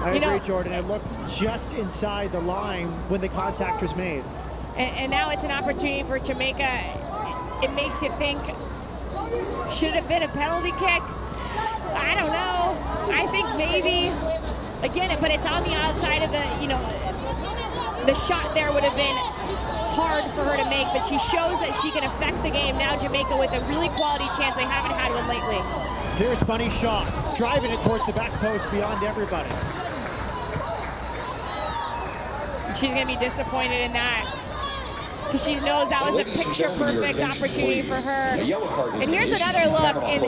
I agree, Jordan. It looked just inside the line when the contact was made. And now it's an opportunity for Jamaica. It makes you think, should it have been a penalty kick? I don't know. I think maybe, again, but it's on the outside of the, you know, the shot there would have been hard for her to make, but she shows that she can affect the game. Now Jamaica with a really quality chance. They haven't had one lately. Here's Bunny Shaw, driving it towards the back post beyond everybody. She's going to be disappointed in that, because she knows that was a picture-perfect opportunity for her. And here's another look. And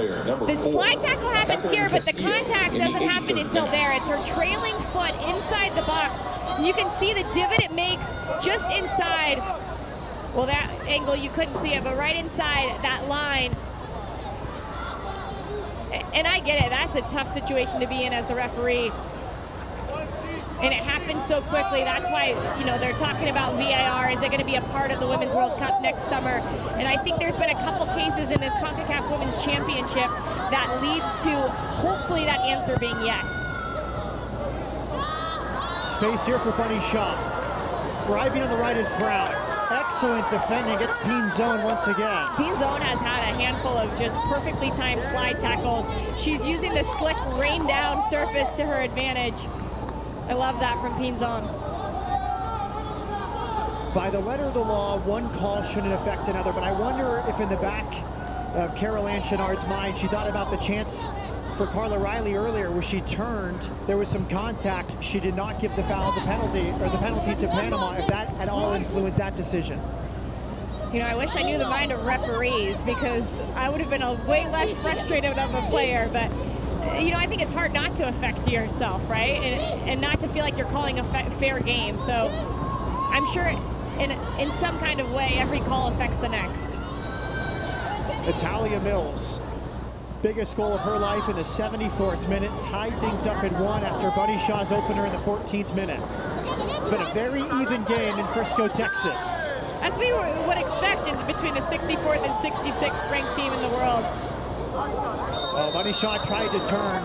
the slide tackle happens here, but the contact doesn't happen until there. It's her trailing foot inside the box. And you can see the divot it makes just inside. Well, that angle, you couldn't see it, but right inside that line. And I get it. That's a tough situation to be in as the referee. And it happened so quickly. That's why, you know, they're talking about VAR. Is it going to be a part of the Women's World Cup next summer? And I think there's been a couple cases in this Concacaf Women's Championship that leads to hopefully that answer being yes. Space here for Bunny Shaw. Driving on the right is Brown. Excellent defending. Gets Pinzon once again. Pinzon has had a handful of just perfectly timed slide tackles. She's using the slick rain down surface to her advantage. I love that from Pinzon. By the letter of the law, one call shouldn't affect another, but I wonder if in the back of Carol Ann Chenard's mind, she thought about the chance for Carla Riley earlier where she turned, there was some contact, she did not give the foul, the penalty to Panama, if that at all influenced that decision. You know, I wish I knew the mind of referees, because I would have been a way less frustrated of a player, but you know, I think it's hard not to affect yourself, right? And not to feel like you're calling a fair game. So I'm sure in some kind of way, every call affects the next. Natalia Mills, biggest goal of her life in the 74th minute, tied things up at 1 after Bunny Shaw's opener in the 14th minute. It's been a very even game in Frisco, Texas. As we would expect between the 64th and 66th ranked team in the world. Well, Bunny Shaw tried to turn.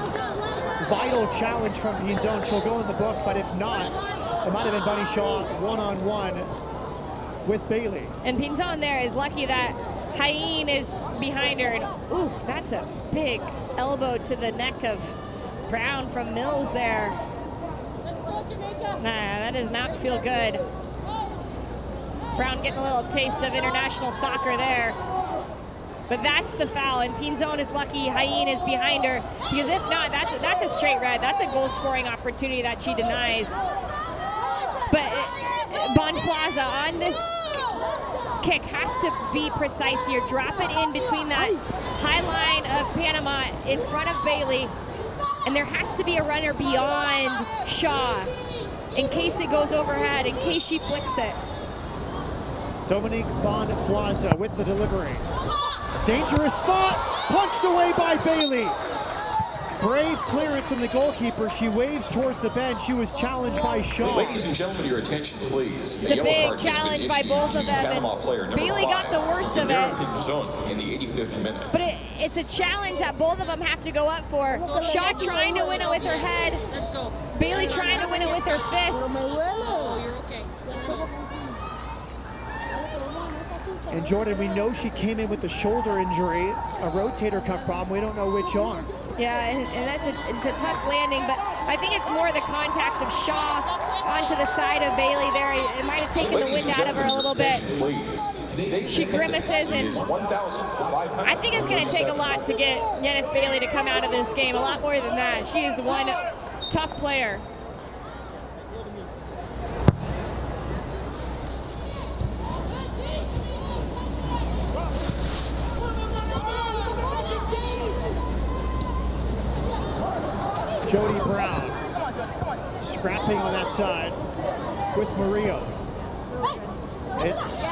Vital challenge from Pinzon. She'll go in the book, but if not, it might have been Bunny Shaw one-on-one with Bailey. And Pinzon there is lucky that Hain is behind her, and ooh, that's a big elbow to the neck of Brown from Mills there. Nah, that does not feel good. Brown getting a little taste of international soccer there. But that's the foul, and Pinzon is lucky Hain is behind her, because if not, that's a straight red. That's a goal-scoring opportunity that she denies. But Bonflaza on this kick has to be precise here. Drop it in between that high line of Panama in front of Bailey, and there has to be a runner beyond Shaw in case it goes overhead, in case she flicks it. Dominique Bonflaza with the delivery. Dangerous spot, punched away by Bailey. Brave clearance from the goalkeeper. She waves towards the bench. She was challenged by Shaw. Ladies and gentlemen, your attention, please. It's a big challenge by both of them. And Bailey got the worst of it. In the 85th minute. But it's a challenge that both of them have to go up for. Shaw trying to win it with her head. Bailey trying to win it with her fist. You're okay. And Jordan, we know she came in with a shoulder injury, a rotator cuff problem. We don't know which arm. Yeah, and it's a tough landing, but I think it's more the contact of Shaw onto the side of Bailey there. It might have taken the wind out of her a little bit. She grimaces, and I think it's going to take a lot to get Yeneth Bailey to come out of this game, a lot more than that. She is one tough player. Jodi Brown scrapping on that side with Murillo. It's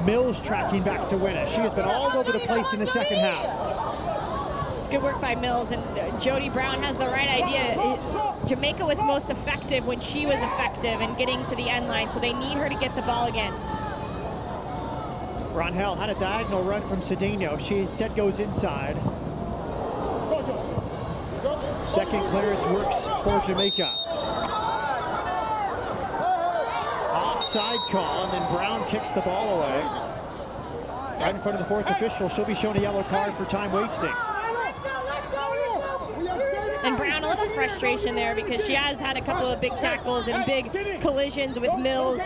Mills tracking back to win it. She has been all over the place in the second half. Good work by Mills, and Jodi Brown has the right idea. Jamaica was most effective when she was effective in getting to the end line, so they need her to get the ball again. Ronhell had a diagonal run from Cedeno. She instead goes inside. Second clearance works for Jamaica. Offside call, and then Brown kicks the ball away. Right in front of the fourth official. She'll be shown a yellow card for time wasting. And Brown, a little frustration there because she has had a couple of big tackles and big collisions with Mills.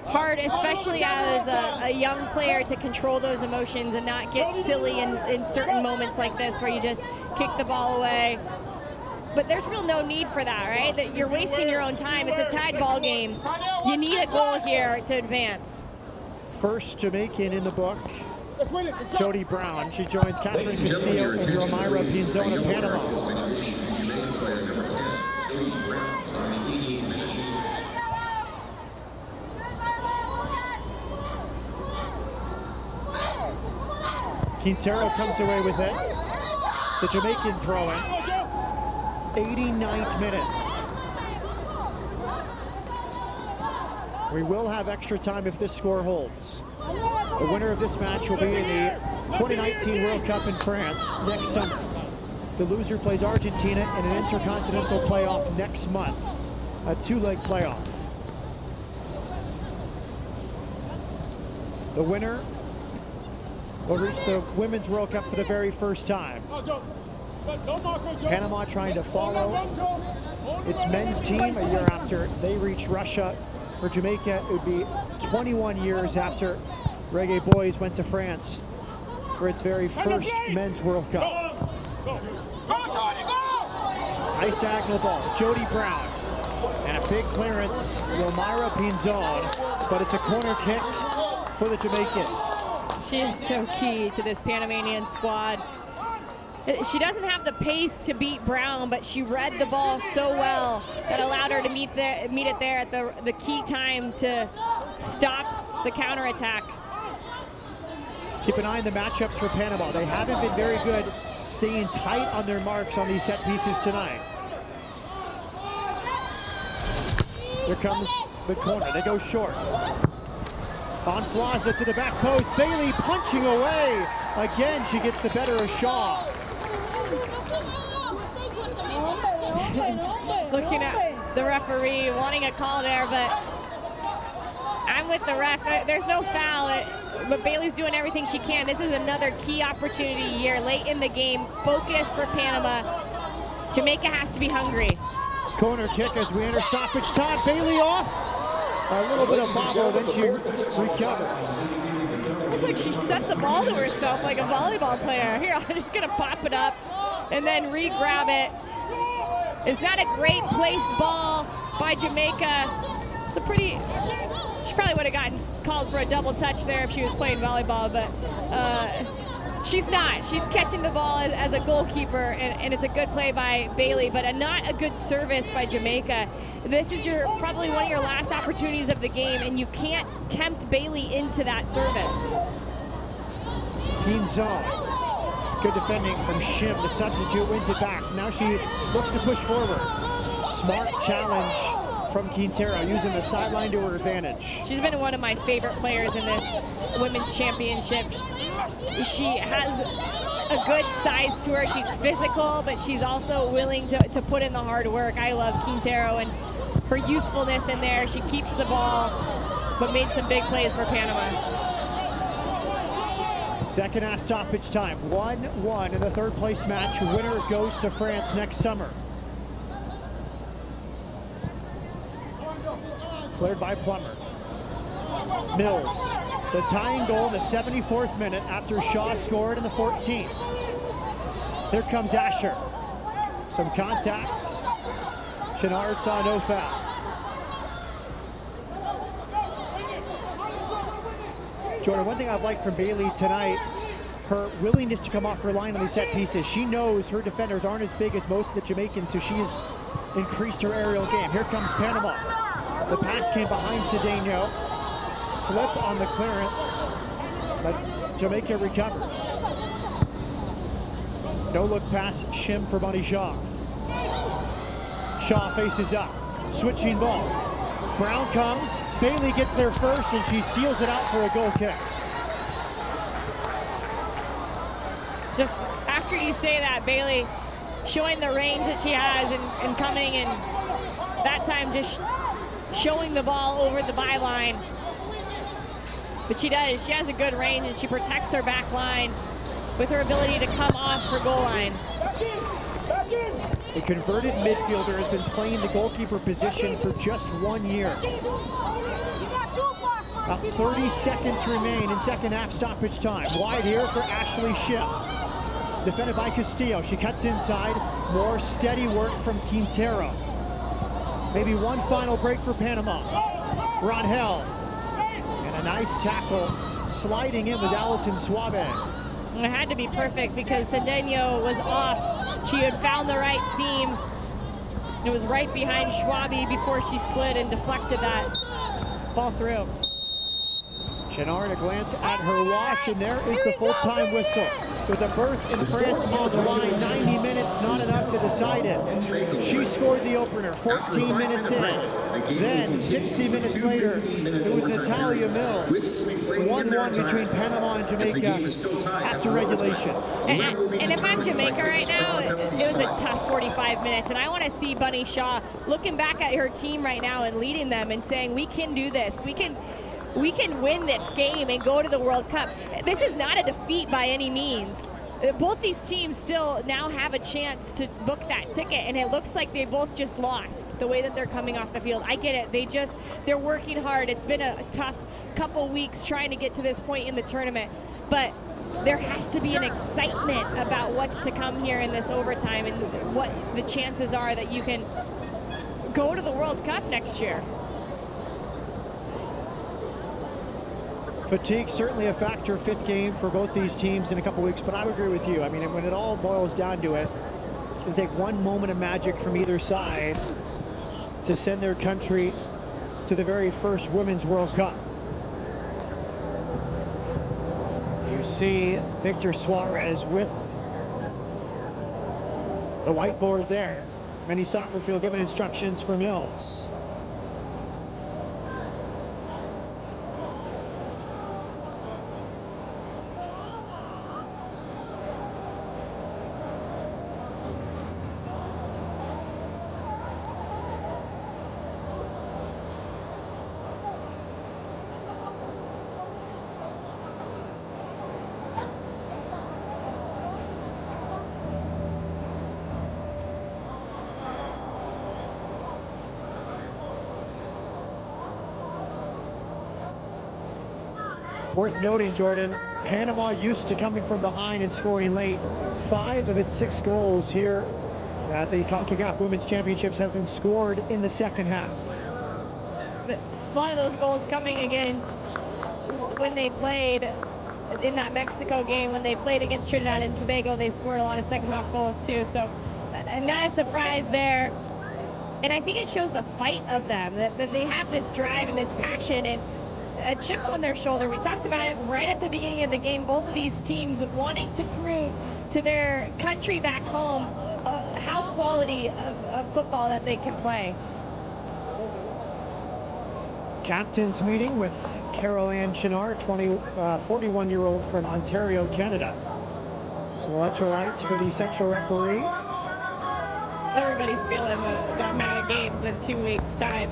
Hard, especially as a young player, to control those emotions and not get silly in certain moments like this where you just kick the ball away. But there's real no need for that, right? That you're wasting your own time. It's a tied ball game. You need a goal here to advance. First Jamaican in the book, Jodi Brown. She joins Catherine Castillo and Romira Pinzon of Panama. Quintero comes away with it. The Jamaican throw-in. 89th minute. We will have extra time if this score holds. The winner of this match will be in the 2019 World Cup in France next summer. The loser plays Argentina in an intercontinental playoff next month, a two-leg playoff. The winner will reach the Women's World Cup for the very first time. Panama trying to follow its men's team a year after they reached Russia. For Jamaica, it would be 21 years after Reggae Boys went to France for its very first men's World Cup. Nice diagonal ball, Jodi Brown. And a big clearance, Romira Pinzon, but it's a corner kick for the Jamaicans. She is so key to this Panamanian squad. She doesn't have the pace to beat Brown, but she read the ball so well that allowed her to meet it there at the key time to stop the counterattack. Keep an eye on the matchups for Panama. They haven't been very good staying tight on their marks on these set pieces tonight. Here comes the corner. They go short. Bonflaza to the back post. Bailey punching away. Again, she gets the better of Shaw. Looking at the referee, wanting a call there, but I'm with the ref. There's no foul. but Bailey's doing everything she can. This is another key opportunity here late in the game. Focus for Panama. Jamaica has to be hungry. Corner kick as we enter stoppage time. Bailey off. A little bit of bobble, then she recovers. Looked like she set the ball to herself like a volleyball player. Here, I'm just gonna pop it up and then re-grab it. It's not a great placed ball by Jamaica. It's a pretty, she probably would have gotten called for a double touch there if she was playing volleyball, but she's not. She's catching the ball as a goalkeeper, and it's a good play by Bailey, but not a good service by Jamaica. This is probably one of your last opportunities of the game, and you can't tempt Bailey into that service. Keen zone. Good defending from Shim. The substitute wins it back. Now she looks to push forward. Smart challenge from Quintero, using the sideline to her advantage. She's been one of my favorite players in this women's championship. She has a good size to her. She's physical, but she's also willing to put in the hard work. I love Quintero and her youthfulness in there. She keeps the ball, but made some big plays for Panama. Second half stoppage time. 1-1 in the third place match. Winner goes to France next summer. Cleared by Plummer. Mills. The tying goal in the 74th minute after Shaw scored in the 14th. Here comes Asher. Some contacts. Chenard saw no foul. Jordan, one thing I've liked from Bailey tonight, her willingness to come off her line on these set pieces. She knows her defenders aren't as big as most of the Jamaicans, so she has increased her aerial game. Here comes Panama. The pass came behind Cedeno. Slip on the clearance, but Jamaica recovers. No look pass, Shim for Bunny Shaw. Shaw faces up, switching ball. Brown comes, Bailey gets there first, and she seals it out for a goal kick. Just after you say that, Bailey showing the range that she has and coming, and that time just showing the ball over the byline. But she does, she has a good range, and she protects her back line with her ability to come off her goal line. A converted midfielder has been playing the goalkeeper position for just 1 year. About 30 seconds remain in second half stoppage time. Wide here for Ashley Ship. Defended by Castillo. She cuts inside. More steady work from Quintero. Maybe one final break for Panama. Rangel. And a nice tackle. Sliding in was Allison Suarez. It had to be perfect because Cedeno was off. She had found the right seam. It was right behind Schwabi before she slid and deflected that ball through. Chenard a glance at her watch, and there is the full-time whistle. With a berth in France on the line, 90 minutes, not enough to decide it. She scored the opener 14 minutes in. Then, 60 minutes later, it was Natalia Mills. 1-1 between Panama and Jamaica after regulation. And if I'm Jamaica right now, it was a tough 45 minutes, and I want to see Bunny Shaw looking back at her team right now and leading them and saying, we can do this. We can win this game and go to the World Cup. This is not a defeat by any means. Both these teams still now have a chance to book that ticket, and it looks like they both just lost the way that they're coming off the field. I get it. They're working hard. It's been a tough couple weeks trying to get to this point in the tournament, but there has to be an excitement about what's to come here in this overtime and what the chances are that you can go to the World Cup next year. Fatigue certainly a factor, fifth game for both these teams in a couple weeks, but I would agree with you. I mean, when it all boils down to it, it's going to take one moment of magic from either side to send their country to the very first Women's World Cup. You see Victor Suarez with the whiteboard there. Many soccer field giving instructions for Mills. Worth noting, Jordan, Panama used to coming from behind and scoring late. 5 of its 6 goals here at the Concacaf Women's Championships have been scored in the second half. But a lot of those goals coming against when they played in that Mexico game, when they played against Trinidad and Tobago, they scored a lot of second half goals too. So I'm not surprised there. And I think it shows the fight of them, that they have this drive and this passion and a chip on their shoulder. We talked about it right at the beginning of the game, both of these teams wanting to prove to their country back home how quality of football that they can play. Captain's meeting with Carol Ann Chenard, 41-year-old from Ontario, Canada. Some electrolytes for the central referee. Everybody's feeling the amount of games in 2 weeks' time.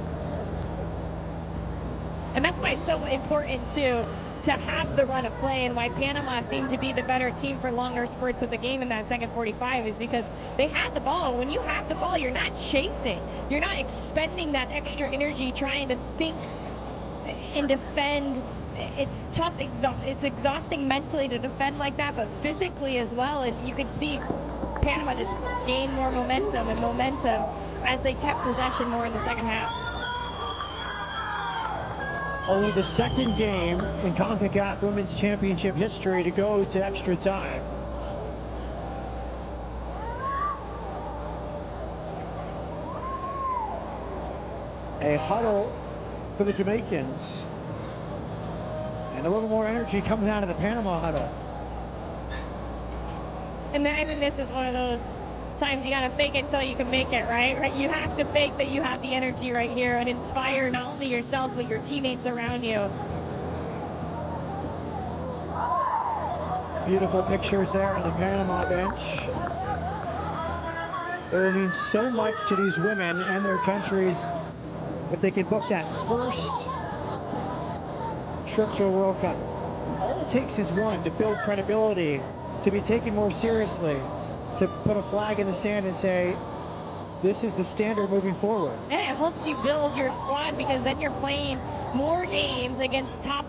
And that's why it's so important to have the run of play, and why Panama seemed to be the better team for longer spurts of the game in that second 45 is because they had the ball. When you have the ball, you're not chasing. You're not expending that extra energy trying to think and defend. It's tough, it's exhausting mentally to defend like that, but physically as well. And you could see Panama just gain more momentum as they kept possession more in the second half. Only the second game in CONCACAF Women's Championship history to go to extra time. A huddle for the Jamaicans. And a little more energy coming out of the Panama huddle. And I think this is one of those times you gotta fake it until you can make it, right? You have to fake that you have the energy right here and inspire not only yourself, but your teammates around you. Beautiful pictures there on the Panama bench. It will mean so much to these women and their countries if they can book that first trip to a World Cup. All it takes is one to build credibility, to be taken more seriously, to put a flag in the sand and say, this is the standard moving forward. And it helps you build your squad, because then you're playing more games against top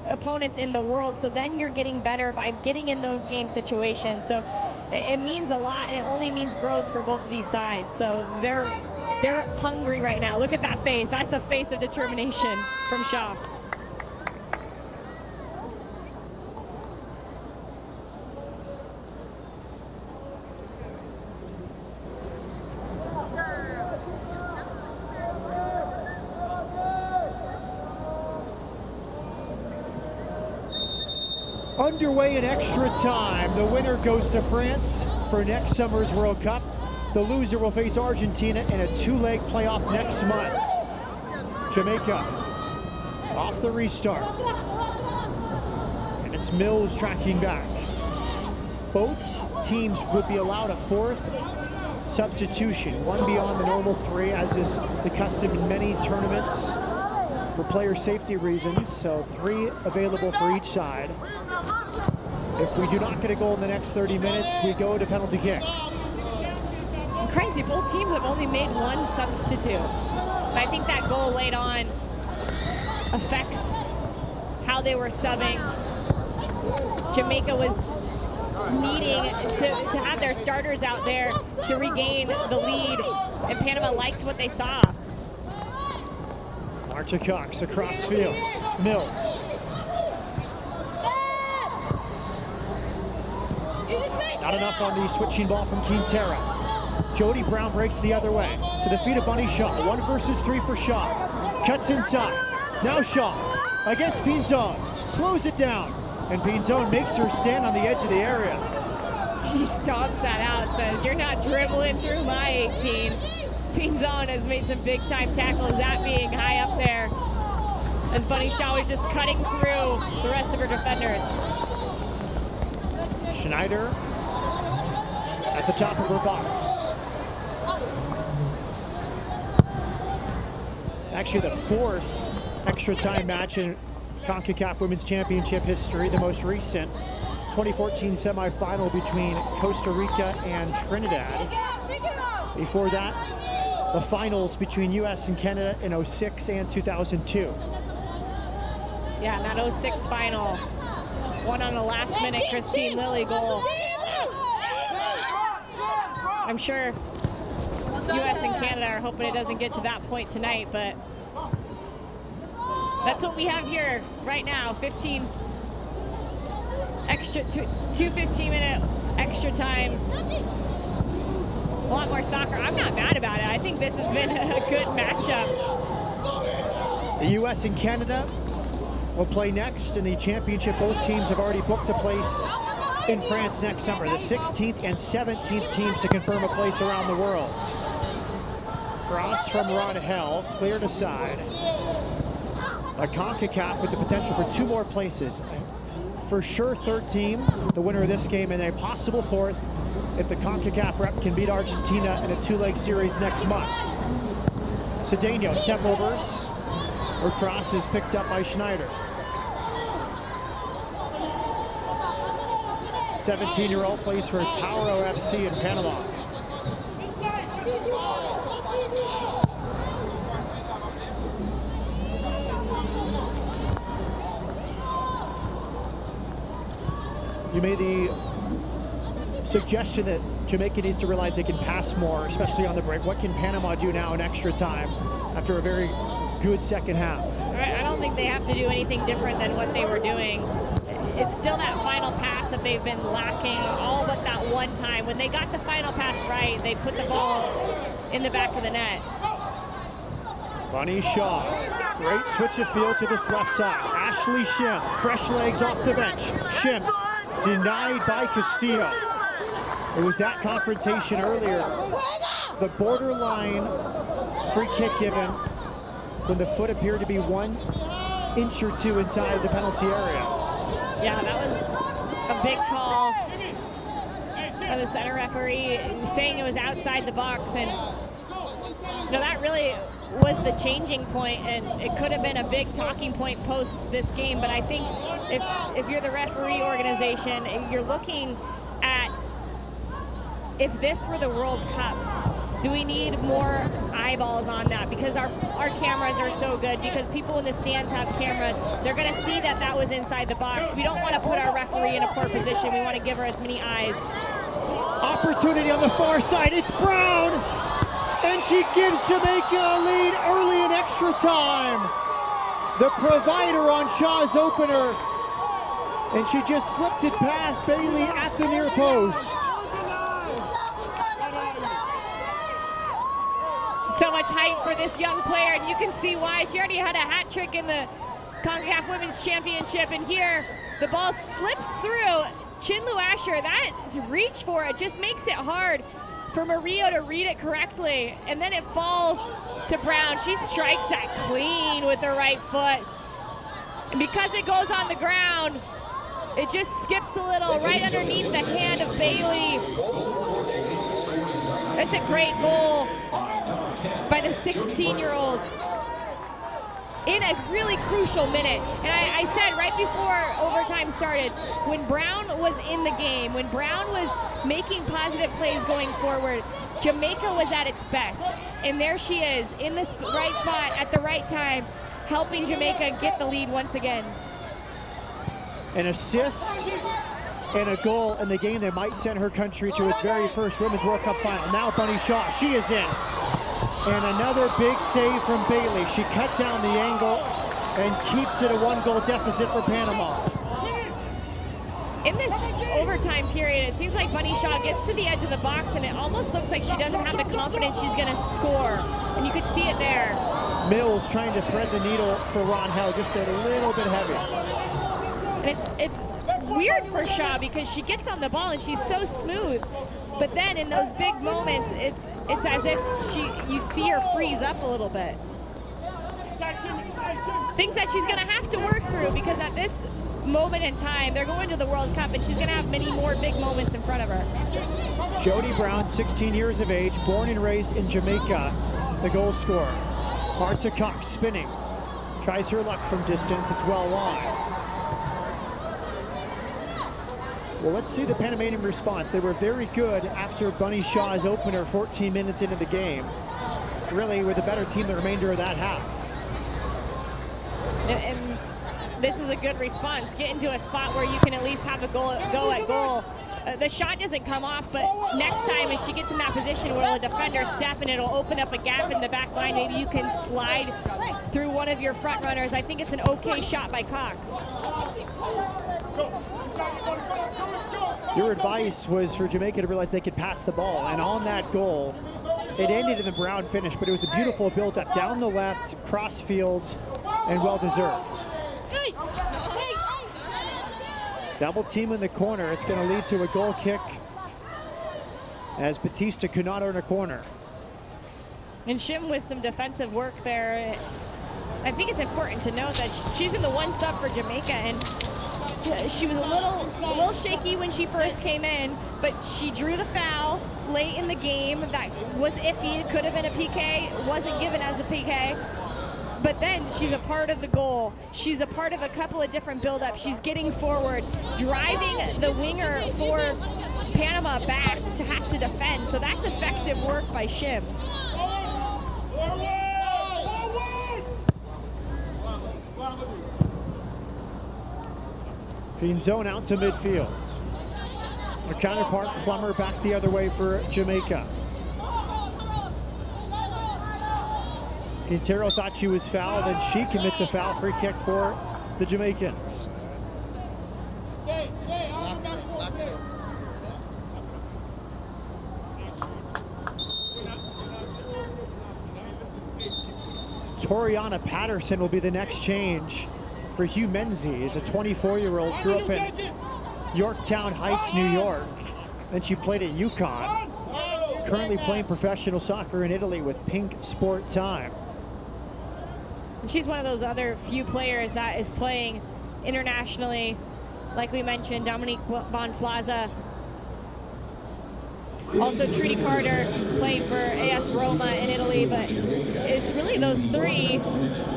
opponents in the world, so then you're getting better by getting in those game situations. So it means a lot, and it only means growth for both of these sides. So they're hungry right now. Look at that face. That's a face of determination from Shaw. Underway in extra time. The winner goes to France for next summer's World Cup. The loser will face Argentina in a 2-leg playoff next month. Jamaica off the restart. And it's Mills tracking back. Both teams would be allowed a 4th substitution, one beyond the normal 3, as is the custom in many tournaments for player safety reasons. So 3 available for each side. If we do not get a goal in the next 30 minutes, we go to penalty kicks. Crazy, both teams have only made 1 substitute. I think that goal late on affects how they were subbing. Jamaica was needing to have their starters out there to regain the lead, and Panama liked what they saw. Archer Cox across field. Mills. Not enough on the switching ball from Quintero. Jodi Brown breaks the other way to defeat a Bunny Shaw. 1 versus 3 for Shaw. Cuts inside. Now Shaw against Pinzon. Slows it down. And Pinzon makes her stand on the edge of the area. She stomps that out, says, "You're not dribbling through my 18. Pinzon has made some big time tackles, that being high up there, as Bunny Shaw was just cutting through the rest of her defenders. Schneider at the top of her box. Actually the 4th extra time match in CONCACAF Women's Championship history, the most recent 2014 semifinal between Costa Rica and Trinidad. Before that, the finals between US and Canada in 2006 and 2002. Yeah, and that 06 final. One on the last minute Christine Lilly goal. I'm sure US and Canada are hoping it doesn't get to that point tonight, but that's what we have here right now. 15 extra, two 15-minute extra times. A lot more soccer. I'm not mad about it. I think this has been a good matchup. The US and Canada will play next in the championship. Both teams have already booked a place in France next summer. The 16th and 17th teams to confirm a place around the world. Cross from Rodhell, cleared aside. A Concacaf with the potential for 2 more places. For sure, 3rd team, the winner of this game, and a possible 4th if the Concacaf rep can beat Argentina in a 2-leg series next month. Cedeno, step overs. Her cross is picked up by Schneider. 17-year-old plays for Tauro FC in Panama. You made the suggestion that Jamaica needs to realize they can pass more, especially on the break. What can Panama do now in extra time after a very good second half? I don't think they have to do anything different than what they were doing. It's still that final pass that they've been lacking, all but that one time. When they got the final pass right, they put the ball in the back of the net. Bunny Shaw, great switch of field to this left side. Ashley Shim, fresh legs off the bench. Shim, denied by Castillo. It was that confrontation earlier. The borderline free kick given when the foot appeared to be 1 inch or 2 inside the penalty area. Yeah, that was a big call of the center referee saying it was outside the box, and that really was the changing point, and it could have been a big talking point post this game. But I think if you're the referee organization, you're looking at, if this were the World Cup, do we need more eyeballs on that? Because our cameras are so good, because people in the stands have cameras. They're going to see that that was inside the box. We don't want to put our referee in a poor position. We want to give her as many eyes. Opportunity on the far side. It's Brown, and she gives Jamaica a lead early in extra time. The provider on Shaw's opener, and she just slipped it past Bailey at the near post. So much hype for this young player, and you can see why. She already had a hat trick in the Concacaf Women's Championship, and here the ball slips through. Chinlu Asher, that reach for it just makes it hard for Murillo to read it correctly, and then it falls to Brown. She strikes that clean with her right foot, and because it goes on the ground, it just skips a little right underneath the hand of Bailey. That's a great goal by the 16-year-old in a really crucial minute. And I said right before overtime started, when Brown was in the game, when Brown was making positive plays going forward, Jamaica was at its best. And there she is in the right spot at the right time, helping Jamaica get the lead once again. An assist and a goal in the game that might send her country to its very first Women's World Cup final. Now Bunny Shaw, she is in. And another big save from Bailey. She cut down the angle and keeps it a 1-goal deficit for Panama. In this overtime period, it seems like Bunny Shaw gets to the edge of the box, and it almost looks like she doesn't have the confidence she's going to score. And you could see it there. Mills trying to thread the needle for Ron Hell, just a little bit heavy. And it's weird for Shaw because she gets on the ball and she's so smooth. But then in those big moments, it's as if you see her freeze up a little bit. Things that she's going to have to work through, because at this moment in time, they're going to the World Cup and she's going to have many more big moments in front of her. Jodi Brown, 16 years of age, born and raised in Jamaica, the goal scorer. Marta Cox spinning, tries her luck from distance, it's well wide. Well, let's see the Panamanian response. They were very good after Bunny Shaw's opener 14 minutes into the game. Really were the better team the remainder of that half. And this is a good response. Get into a spot where you can at least have a go at goal. The shot doesn't come off, but next time if she gets in that position where the defender step and it'll open up a gap in the back line, maybe you can slide through one of your front runners. I think it's an okay shot by Cox. Your advice was for Jamaica to realize they could pass the ball, and on that goal, it ended in the Brown finish, but it was a beautiful build-up down the left, cross field, and well-deserved. Double team in the corner. It's going to lead to a goal kick as Batista could not earn a corner. And Shim with some defensive work there. I think it's important to note that she's been the one sub for Jamaica, and she was a little shaky when she first came in, but she drew the foul late in the game. That was iffy. It could have been a PK. Wasn't given as a PK. But then she's a part of the goal. She's a part of a couple of different build-ups. She's getting forward, driving the winger for Panama back to have to defend. So that's effective work by Shim. Being zone out to midfield. Her counterpart, Plummer, back the other way for Jamaica. Quintero thought she was fouled, and she commits a foul. Free kick for the Jamaicans. Toriana Patterson will be the next change for Hugh Menzies, a 24-year-old, grew up in Yorktown Heights, New York. Then she played at UConn. Currently playing professional soccer in Italy with Pink Sport Time. And she's one of those other few players that is playing internationally. Like we mentioned, Dominique Bonflaza. Also Trudy Carter playing for AS Roma in Italy, but it's really those three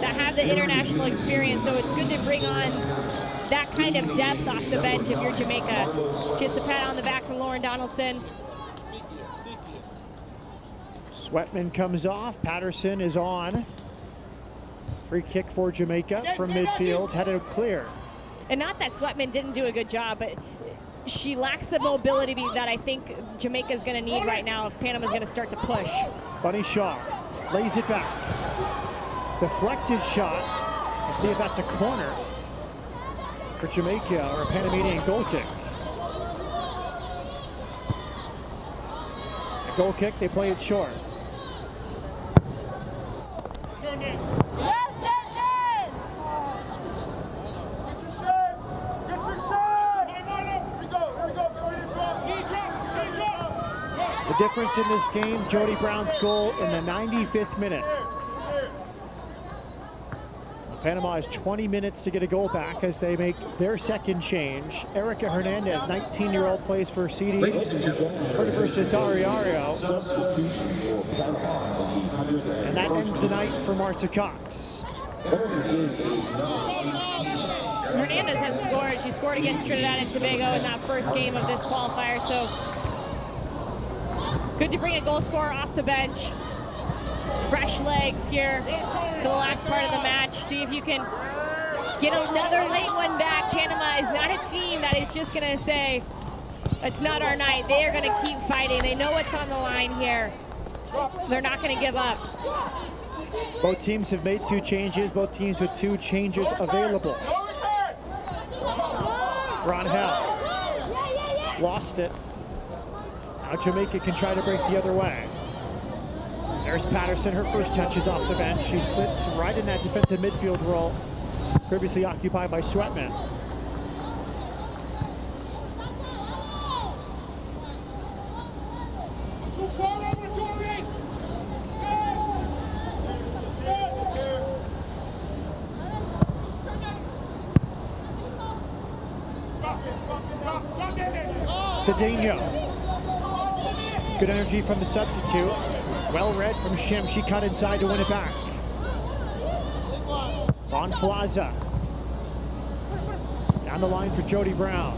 that have the international experience, so it's good to bring on that kind of depth off the bench if you're Jamaica. She gets a pat on the back from Lauren Donaldson. Sweatman comes off, Patterson is on. Free kick for Jamaica from midfield, headed clear. And not that Sweatman didn't do a good job, but she lacks the mobility that I think Jamaica's going to need right now if Panama's going to start to push. Bunny Shaw lays it back. Deflected shot. We'll see if that's a corner for Jamaica or a Panamanian goal kick. A goal kick, they play it short. The difference in this game, Jodi Brown's goal in the 95th minute. Panama has 20 minutes to get a goal back as they make their second change. Erica Hernandez, 19-year-old, plays for CD Universitario. And that ends the night for Marta Cox. Hernandez has scored. She scored against Trinidad and Tobago in that first game of this qualifier, so good to bring a goal scorer off the bench. Fresh legs here for the last part of the match. See if you can get another late one back. Panama is not a team that is just going to say, it's not our night. They are going to keep fighting. They know what's on the line here. They're not going to give up. Both teams have made two changes. Both teams with two changes available. Ronhell lost it. Now Jamaica can try to break the other way. There's Patterson, her first touch is off the bench. She sits right in that defensive midfield role, previously occupied by Sweatman. Cedeno. Good energy from the substitute. Well read from Shim. She cut inside to win it back. Bonflaza. Down the line for Jodi Brown.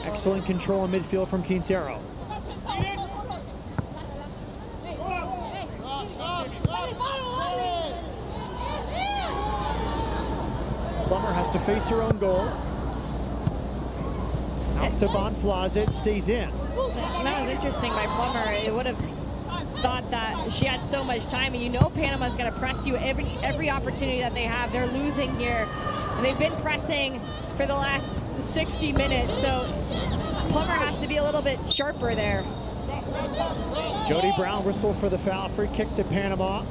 Excellent control in midfield from Plummer has to face her own goal. Out to Bonflaze, it stays in. That was interesting by Plummer. It would have thought that she had so much time, and you know Panama's going to press you every opportunity that they have. They're losing here, and they've been pressing for the last 60 minutes, so Plummer has to be a little bit sharper there. Jodi Brown whistle for the foul. Free kick to Panama.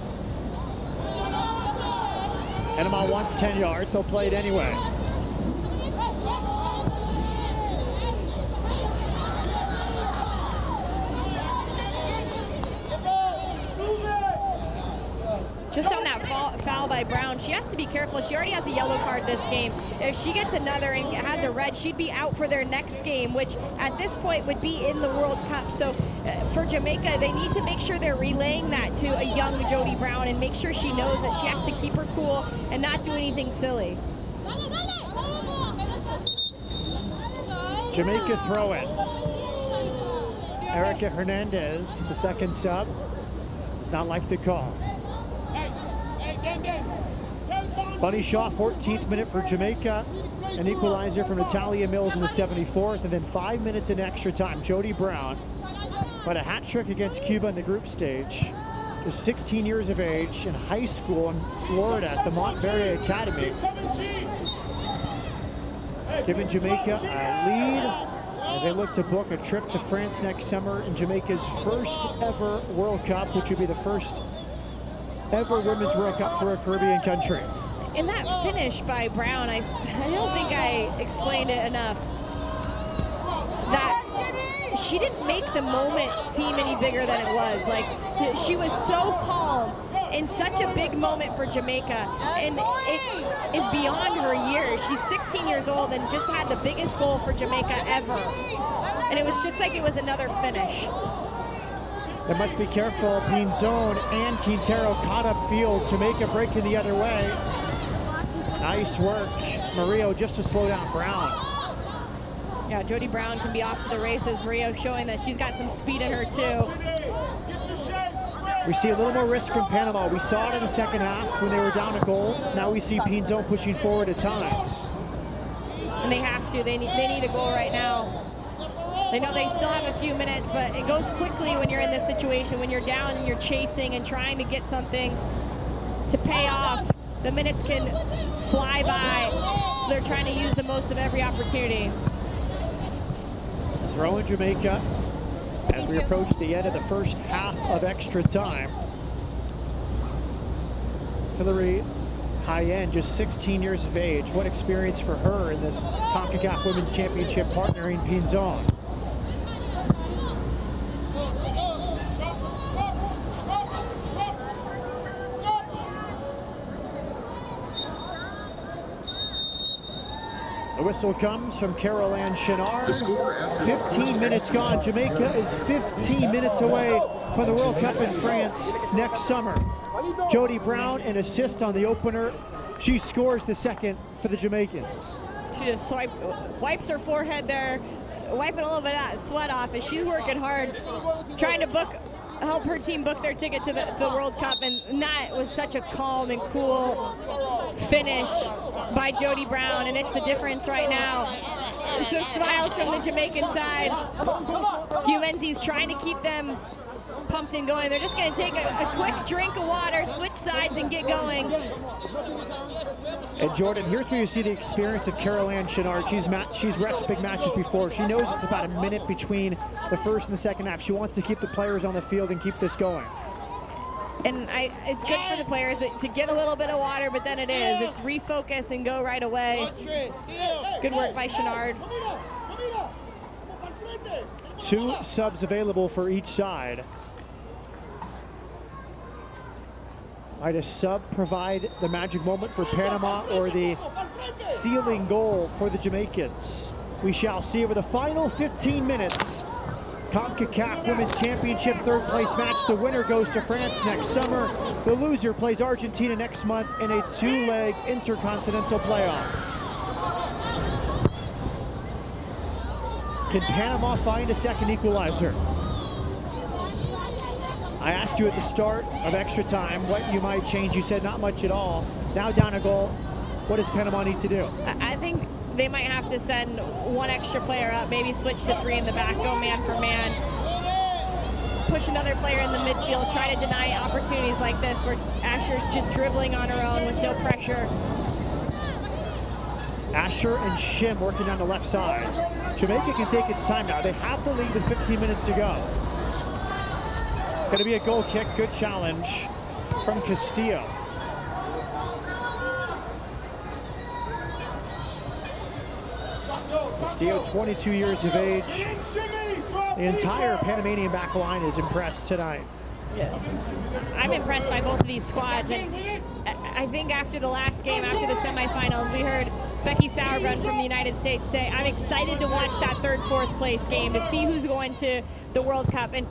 Panama wants 10 yards. They'll play it anyway. Just on that foul by Brown, she has to be careful. She already has a yellow card this game. If she gets another and has a red, she'd be out for their next game, which at this point would be in the World Cup. So for Jamaica, they need to make sure they're relaying that to a young Jodi Brown and make sure she knows that she has to keep her cool and not do anything silly. Jamaica throw it. Erica Hernandez, the second sub, does not like the call. Bunny Shaw, 14th minute for Jamaica. An equalizer from Natalia Mills in the 74th, and then 5 minutes in extra time. Jodi Brown had a hat trick against Cuba in the group stage. Just 16 years of age, in high school in Florida at the Montverde Academy. Giving Jamaica a lead as they look to book a trip to France next summer in Jamaica's first ever World Cup, which would be the first ever Women's World Cup for a Caribbean country. In that finish by Brown, I don't think I explained it enough. That she didn't make the moment seem any bigger than it was. Like, she was so calm in such a big moment for Jamaica, and it is beyond her years. She's 16 years old and just had the biggest goal for Jamaica ever. And it was just like it was another finish. They must be careful. Pinzon and Quintero caught up field. Jamaica breaking the other way. Nice work, Murillo, just to slow down Brown. Yeah, Jodi Brown can be off to the races. Murillo showing that she's got some speed in her too. We see a little more risk from Panama. We saw it in the second half when they were down a goal. Now we see Pinzon pushing forward at times. And they have to. They need a goal right now. They know they still have a few minutes, but it goes quickly when you're in this situation. When you're down and you're chasing and trying to get something to pay off, the minutes can fly by. So they're trying to use the most of every opportunity. Throw in Jamaica as we approach the end of the first half of extra time. Hillary Hyen, just 16 years of age. What experience for her in this Concacaf Women's Championship partnering Pinzon. The whistle comes from Carol Ann Chenard. 15 minutes gone. Jamaica is 15 minutes away from the World Cup in France next summer. Jodi Brown, an assist on the opener. She scores the second for the Jamaicans. She just wipes her forehead there, wiping a little bit of that sweat off as she's working hard, trying to help her team book their ticket to the World Cup. And that was such a calm and cool finish by Jodi Brown, and it's the difference right now. Some smiles from the Jamaican side. Hugh Menzies trying to keep them pumped and going. They're just going to take a quick drink of water, switch sides, and get going. And Jordan, here's where you see the experience of Carol Ann Chenard. She's refed big matches before. She knows it's about a minute between the first and the second half. She wants to keep the players on the field and keep this going. And it's good for the players to get a little bit of water, but then it's refocus and go right away. Good work by Chenard. 2 subs available for each side. Might a sub provide the magic moment for Panama or the sealing goal for the Jamaicans? We shall see over the final 15 minutes. Concacaf Women's Championship third place match. The winner goes to France next summer. The loser plays Argentina next month in a 2-leg intercontinental playoff. Can Panama find a second equalizer? I asked you at the start of extra time what you might change. You said not much at all. Now down a goal. What does Panama need to do? I think they might have to send one extra player up, maybe switch to 3 in the back, go man for man, push another player in the midfield, try to deny opportunities like this where Asher's just dribbling on her own with no pressure. Asher and Shim working down the left side. Jamaica can take its time now. They have the lead with 15 minutes to go. Going to be a goal kick. Good challenge from Castillo. Castillo, 22 years of age. The entire Panamanian back line is impressed tonight. Yeah. I'm impressed by both of these squads, and I think after the last game, after the semifinals, we heard Becky Sauerbrunn from the United States say, I'm excited to watch that 3rd, 4th place game to see who's going to the World Cup. And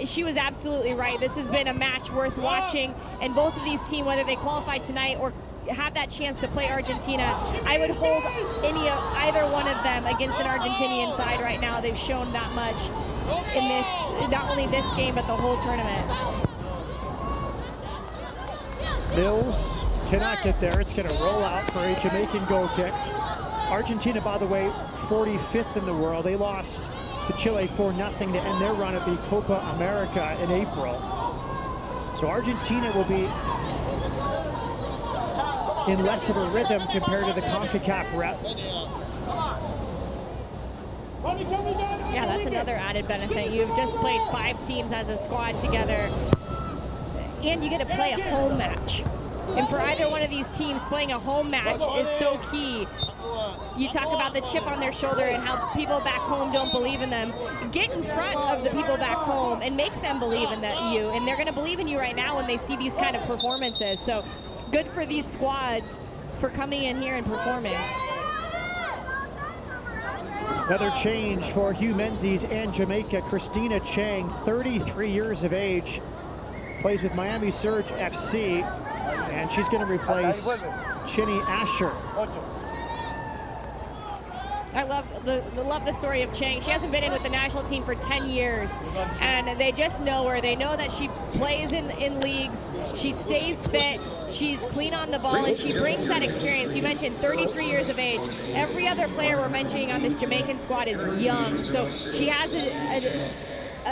she was absolutely right. This has been a match worth watching, and both of these teams, whether they qualify tonight or have that chance to play Argentina, I would hold either one of them against an Argentinian side right now. They've shown that much in this, not only this game, but the whole tournament. Mills cannot get there. It's going to roll out for a Jamaican goal kick. Argentina, by the way, 45th in the world. They lost to Chile 4-0 to end their run at the Copa America in April. So Argentina will be in less of a rhythm compared to the Concacaf rep. Yeah, that's another added benefit. You've just played 5 teams as a squad together, and you get to play a home match. And for either one of these teams, playing a home match is so key. You talk about the chip on their shoulder and how people back home don't believe in them. Get in front of the people back home and make them believe in you. And they're going to believe in you right now when they see these kind of performances. So good for these squads for coming in here and performing. Another change for Hugh Menzies and Jamaica. Christina Chang, 33 years of age, plays with Miami Surge FC, and she's going to replace Chinny Asher. I love the story of Chang. She hasn't been in with the national team for 10 years, and they just know her. They know that she plays in leagues. She stays fit. She's clean on the ball, and she brings that experience. You mentioned 33 years of age. Every other player we're mentioning on this Jamaican squad is young, so she has an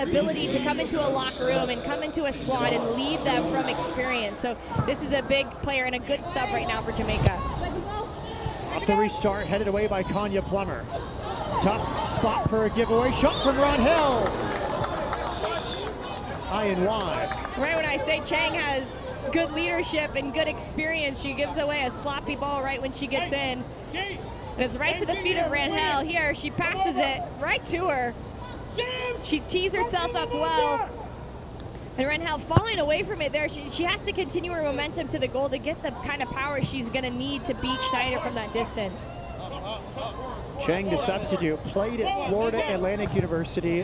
ability to come into a locker room and come into a squad and lead them from experience. So this is a big player and a good sub right now for Jamaica. Off the restart, headed away by Kanya Plummer. Tough spot for a giveaway. Shot from Ron Hill. High and wide. Right when I say Chang has good leadership and good experience, she gives away a sloppy ball right when she gets in. And it's right to the feet of Rangel. Here, she passes it right to her. She tees herself up well. And Rangel falling away from it there. She has to continue her momentum to the goal to get the kind of power she's going to need to beat Schneider from that distance. Chang, the substitute, played at Florida Atlantic University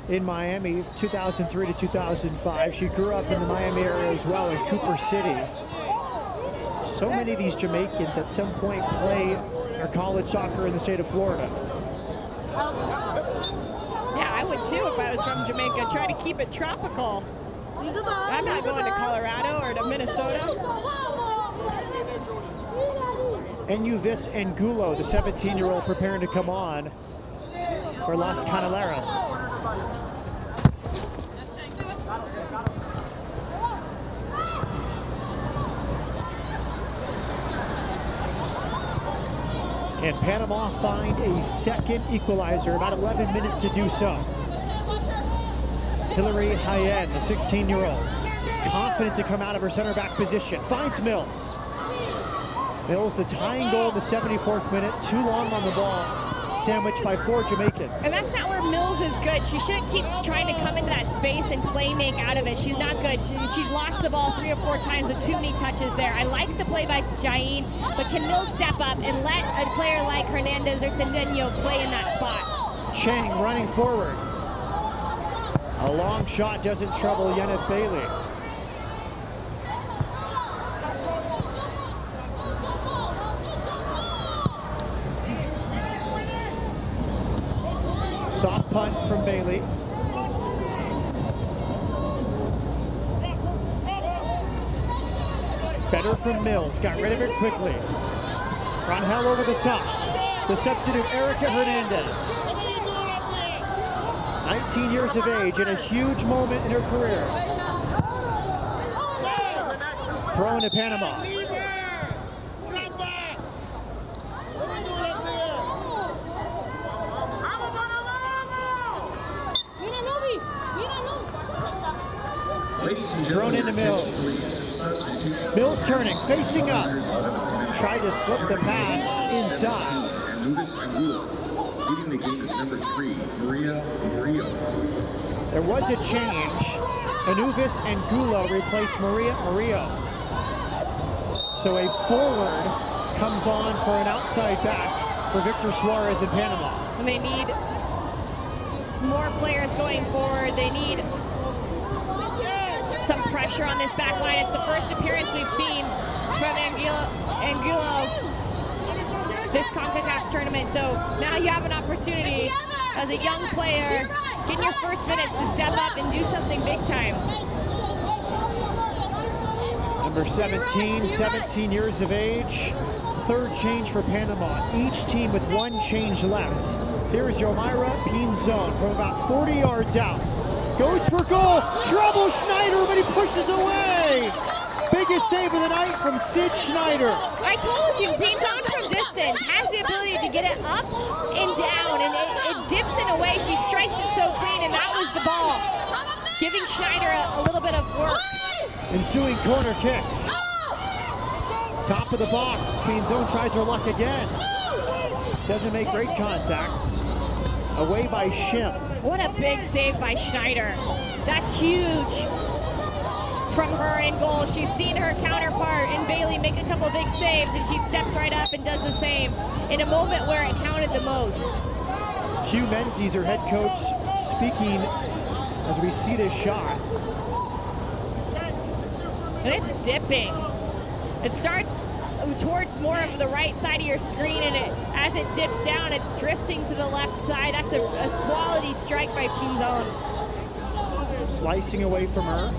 in Miami 2003 to 2005. She grew up in the Miami area as well, in Cooper City. So many of these Jamaicans at some point play their college soccer in the state of Florida. Yeah, I would too if I was from Jamaica. Try to keep it tropical. I'm not going to Colorado or to Minnesota. Enuvis Angulo, the 17-year-old, preparing to come on for Las Canaleras. Can Panama find a second equalizer? About 11 minutes to do so. Hillary Hayen, the 16-year-old, confident to come out of her center back position, finds Mills. Mills, the tying goal in the 74th minute, too long on the ball, sandwiched by 4 Jamaicans. And that's not where Mills is good. She shouldn't keep trying to come into that space and play make out of it. She's not good. She's lost the ball 3 or 4 times with too many touches there. I like the play by Jain, but can Mills step up and let a player like Hernandez or Cedeno play in that spot? Chang running forward. A long shot doesn't trouble Yeneth Bailey. Soft punt from Bailey. Better from Mills. Got rid of it quickly. Rangel over the top. The substitute, Erica Hernandez. 19 years of age and a huge moment in her career. Throw into Panama. Thrown into Mills. Mills turning, facing up. Tried to slip the pass inside. Leading the game is number 3, Maria Murillo. There was a change. Anuvis and Gula replaced Maria Murillo. So a forward comes on for an outside back for Victor Suarez in Panama. And they need more players going forward. They need some pressure on this back line. It's the first appearance we've seen from Angulo this Concacaf tournament. So now you have an opportunity as a young player, getting your first minutes to step up and do something big time. Number 17, 17 years of age. Third change for Panama. Each team with one change left. Here's Yomaira Pinzon from about 40 yards out. Goes for goal, trouble Schneider, but he pushes away. Biggest save of the night from Sid Schneider. I told you, Pinzon from distance has the ability to get it up and down, and it dips in a way. She strikes it so clean, and that was the ball, giving Schneider a little bit of work. Ensuing corner kick. Top of the box, Pinzon tries her luck again. Doesn't make great contacts. Away by Shim. What a big save by Schneider. That's huge from her in goal. She's seen her counterpart in Bailey make a couple big saves, and she steps right up and does the same in a moment where it counted the most. Hugh Menzies, her head coach, speaking as we see this shot. And it's dipping. It starts towards more of the right side of your screen, and as it dips down, it's drifting to the left side. That's a quality strike by Pinzon. Slicing away from her.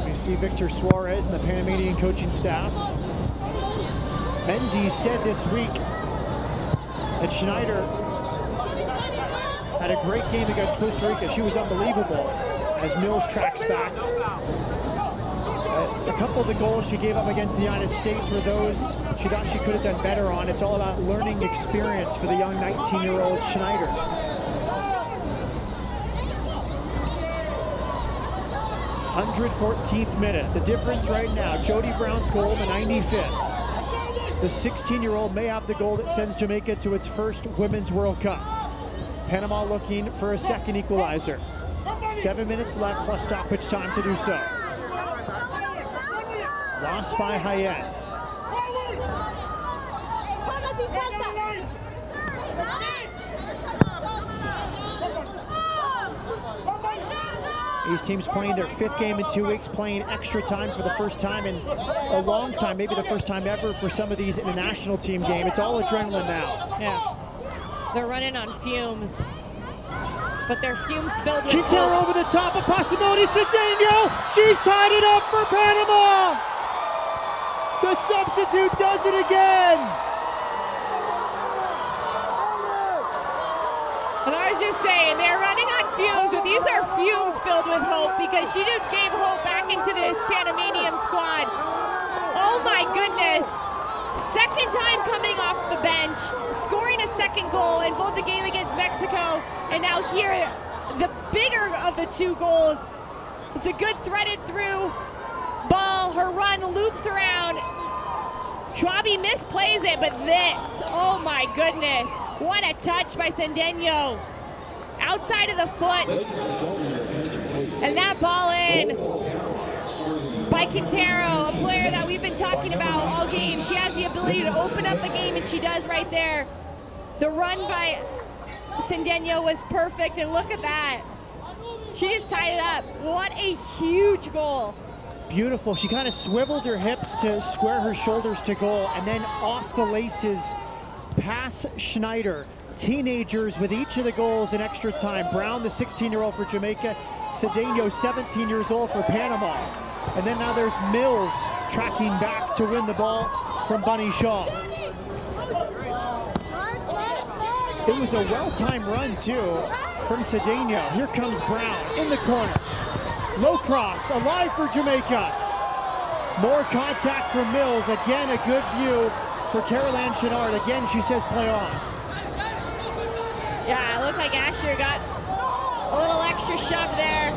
We see Victor Suarez and the Panamanian coaching staff. Menzies said this week that Schneider had a great game against Costa Rica. She was unbelievable as Mills tracks back. A couple of the goals she gave up against the United States were those she thought she could have done better on. It's all about learning experience for the young 19-year-old Schneider. '114th minute. The difference right now, Jodi Brown's goal in the 95th. The 16-year-old may have the goal that sends Jamaica to its first Women's World Cup. Panama looking for a second equalizer. 7 minutes left plus stoppage time to do so. Lost by Hayet. These teams playing their 5th game in 2 weeks, playing extra time for the first time in a long time, maybe the first time ever for some of these in a national team game. It's all adrenaline now. Yeah, they're running on fumes, but they're fumes filled with Quintero over the top, a possibility, Cedeno! She's tied it up for Panama! The substitute does it again! And I was just saying, they're running on fumes, but these are fumes filled with hope, because she just gave hope back into this Panamanian squad. Oh my goodness. Second time coming off the bench, scoring a second goal in both the game against Mexico, and now here, the bigger of the 2 goals. It's a good threaded through ball. Her run loops around. Schwabi misplays it, but this, oh my goodness. What a touch by Cedeno. Outside of the foot. And that ball in by Quintero, a player that we've been talking about all game. She has the ability to open up a game, and she does right there. The run by Cedeno was perfect, and look at that. She just tied it up. What a huge goal. Beautiful. She kind of swiveled her hips to square her shoulders to goal, and then off the laces, past Schneider. Teenagers with each of the goals in extra time. Brown, the 16-year-old for Jamaica. Cedeno, 17 years old for Panama. And then now there's Mills tracking back to win the ball from Bunny Shaw. It was a well-timed run, too, from Cedeno. Here comes Brown in the corner. Low cross, alive for Jamaica. More contact from Mills. Again, a good view for Caroline Chenard. Again, she says play on. Yeah, it looked like Asher got a little extra shove there,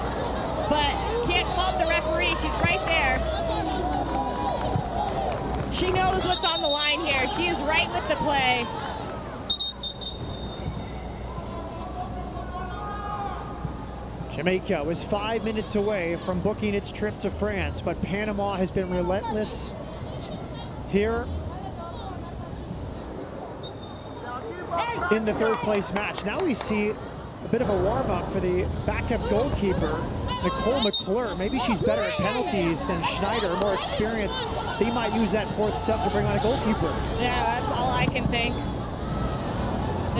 but can't fault the referee. She's right there. She knows what's on the line here. She is right with the play. Jamaica was 5 minutes away from booking its trip to France, but Panama has been relentless here in the third place match. Now we see a bit of a warm-up for the backup goalkeeper, Nicole McClure. Maybe she's better at penalties than Schneider, more experienced. They might use that fourth sub to bring on a goalkeeper. Yeah, that's all I can think.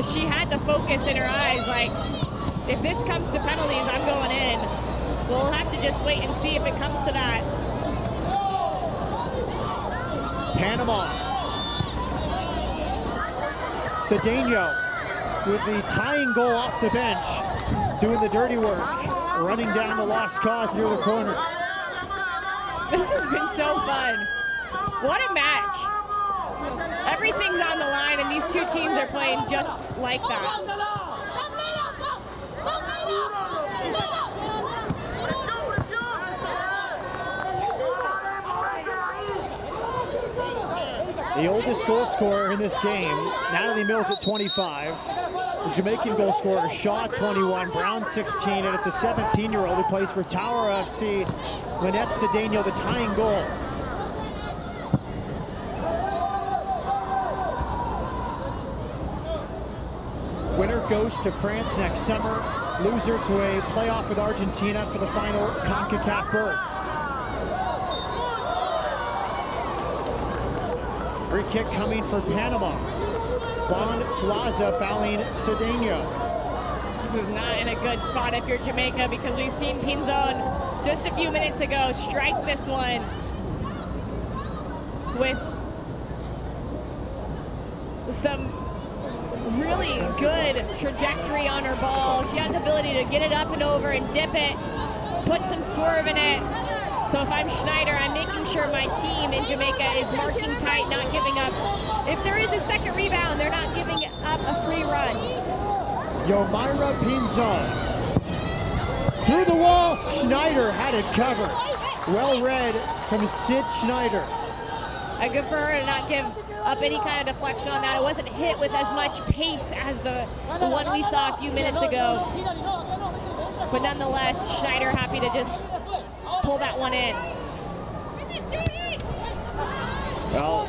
She had the focus in her eyes, like, if this comes to penalties, I'm going in. We'll have to just wait and see if it comes to that. Panama. Cedeno with the tying goal off the bench, doing the dirty work, running down the lost cause near the corner. This has been so fun. What a match. Everything's on the line, and these two teams are playing just like that. The oldest goal scorer in this game, Natalia Mills at 25. The Jamaican goal scorer, Shaw, 21, Brown, 16, and it's a 17-year-old who plays for Tower FC, Lynette Cedeno, the tying goal. Winner goes to France next summer, loser to a playoff with Argentina for the final Concacaf berth. Free kick coming for Panama. Bon Plaza fouling Cedeno. This is not in a good spot if you're Jamaica, because we've seen Pinzon just a few minutes ago strike this one with some really good trajectory on her ball. She has the ability to get it up and over and dip it, put some swerve in it. So if I'm Schneider, I'm making sure my team in Jamaica is marking tight, not giving up. If there is a second rebound, they're not giving up a free run. Yomaira Pinzon. Through the wall, Schneider had it covered. Well read from Sid Schneider. Good for her to not give up any kind of deflection on that. It wasn't hit with as much pace as the one we saw a few minutes ago. But nonetheless, Schneider happy to just pull that one in. Well,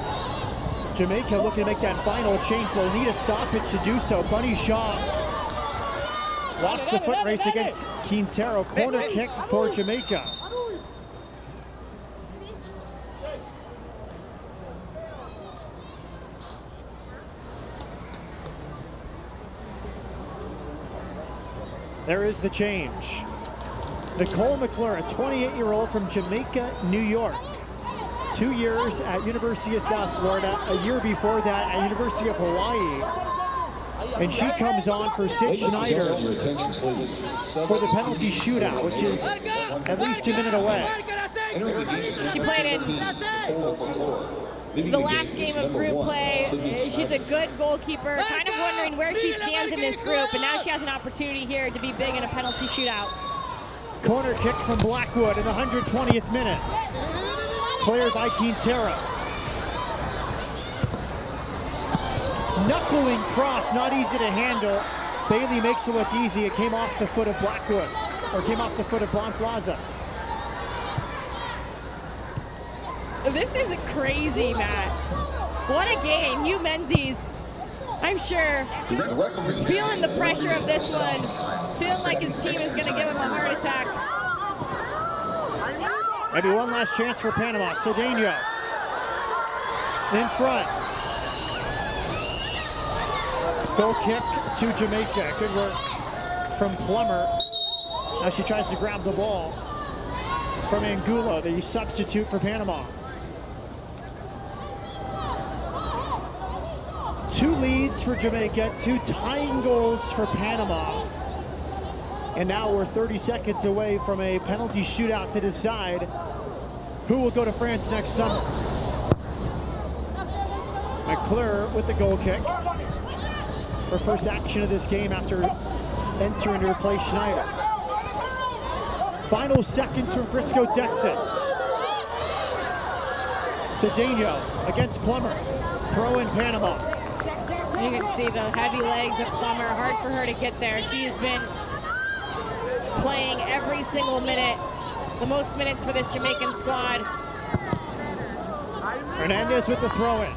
Jamaica looking to make that final change. They'll need a stoppage to do so. Bunny Shaw lost the foot race against Quintero. Corner kick for Jamaica. There is the change. Nicole McClure, a 28-year-old from Jamaica, New York. 2 years at University of South Florida, a year before that at University of Hawaii. And she comes on for Sid Schneider for the penalty shootout, which is at least a minute away. She played in the last game of group play. She's a good goalkeeper, kind of wondering where she stands in this group, and now she has an opportunity here to be big in a penalty shootout. Corner kick from Blackwood in the 120th minute. Cleared by Quintero. Knuckling cross, not easy to handle. Bailey makes it look easy. It came off the foot of Blackwood, or came off the foot of Bon Plaza. This is crazy, Matt. What a game. Hugh Menzies, I'm sure, feeling the pressure of this one, feeling like his team is going to give him a heart attack. Maybe one last chance for Panama. Cedeno in front. Goal kick to Jamaica. Good work from Plummer. Now she tries to grab the ball from Angulo, the substitute for Panama. 2 leads for Jamaica, 2 tying goals for Panama. And now we're 30 seconds away from a penalty shootout to decide who will go to France next summer. McClure with the goal kick. Her first action of this game after entering to replace Schneider. Final seconds from Frisco, Texas. Cedeno against Plummer. Throw in Panama. You can see the heavy legs of Plummer. Hard for her to get there. She has been playing every single minute. The most minutes for this Jamaican squad. Hernandez with the throw-in.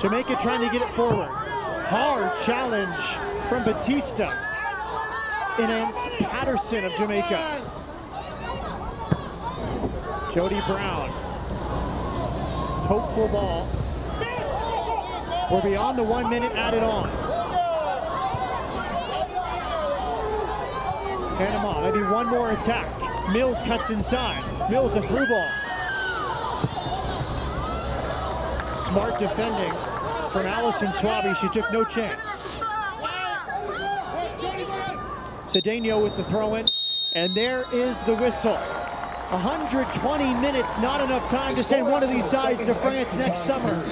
Jamaica trying to get it forward. Hard challenge from Batista. Against Patterson of Jamaica. Jodi Brown. Hopeful ball. We're beyond the 1 minute added on. Panama, maybe one more attack. Mills cuts inside. Mills a through ball. Smart defending from Allison Swaby. She took no chance. Cedeno with the throw-in. And there is the whistle. 120 minutes, not enough time to send one of these sides to France next summer.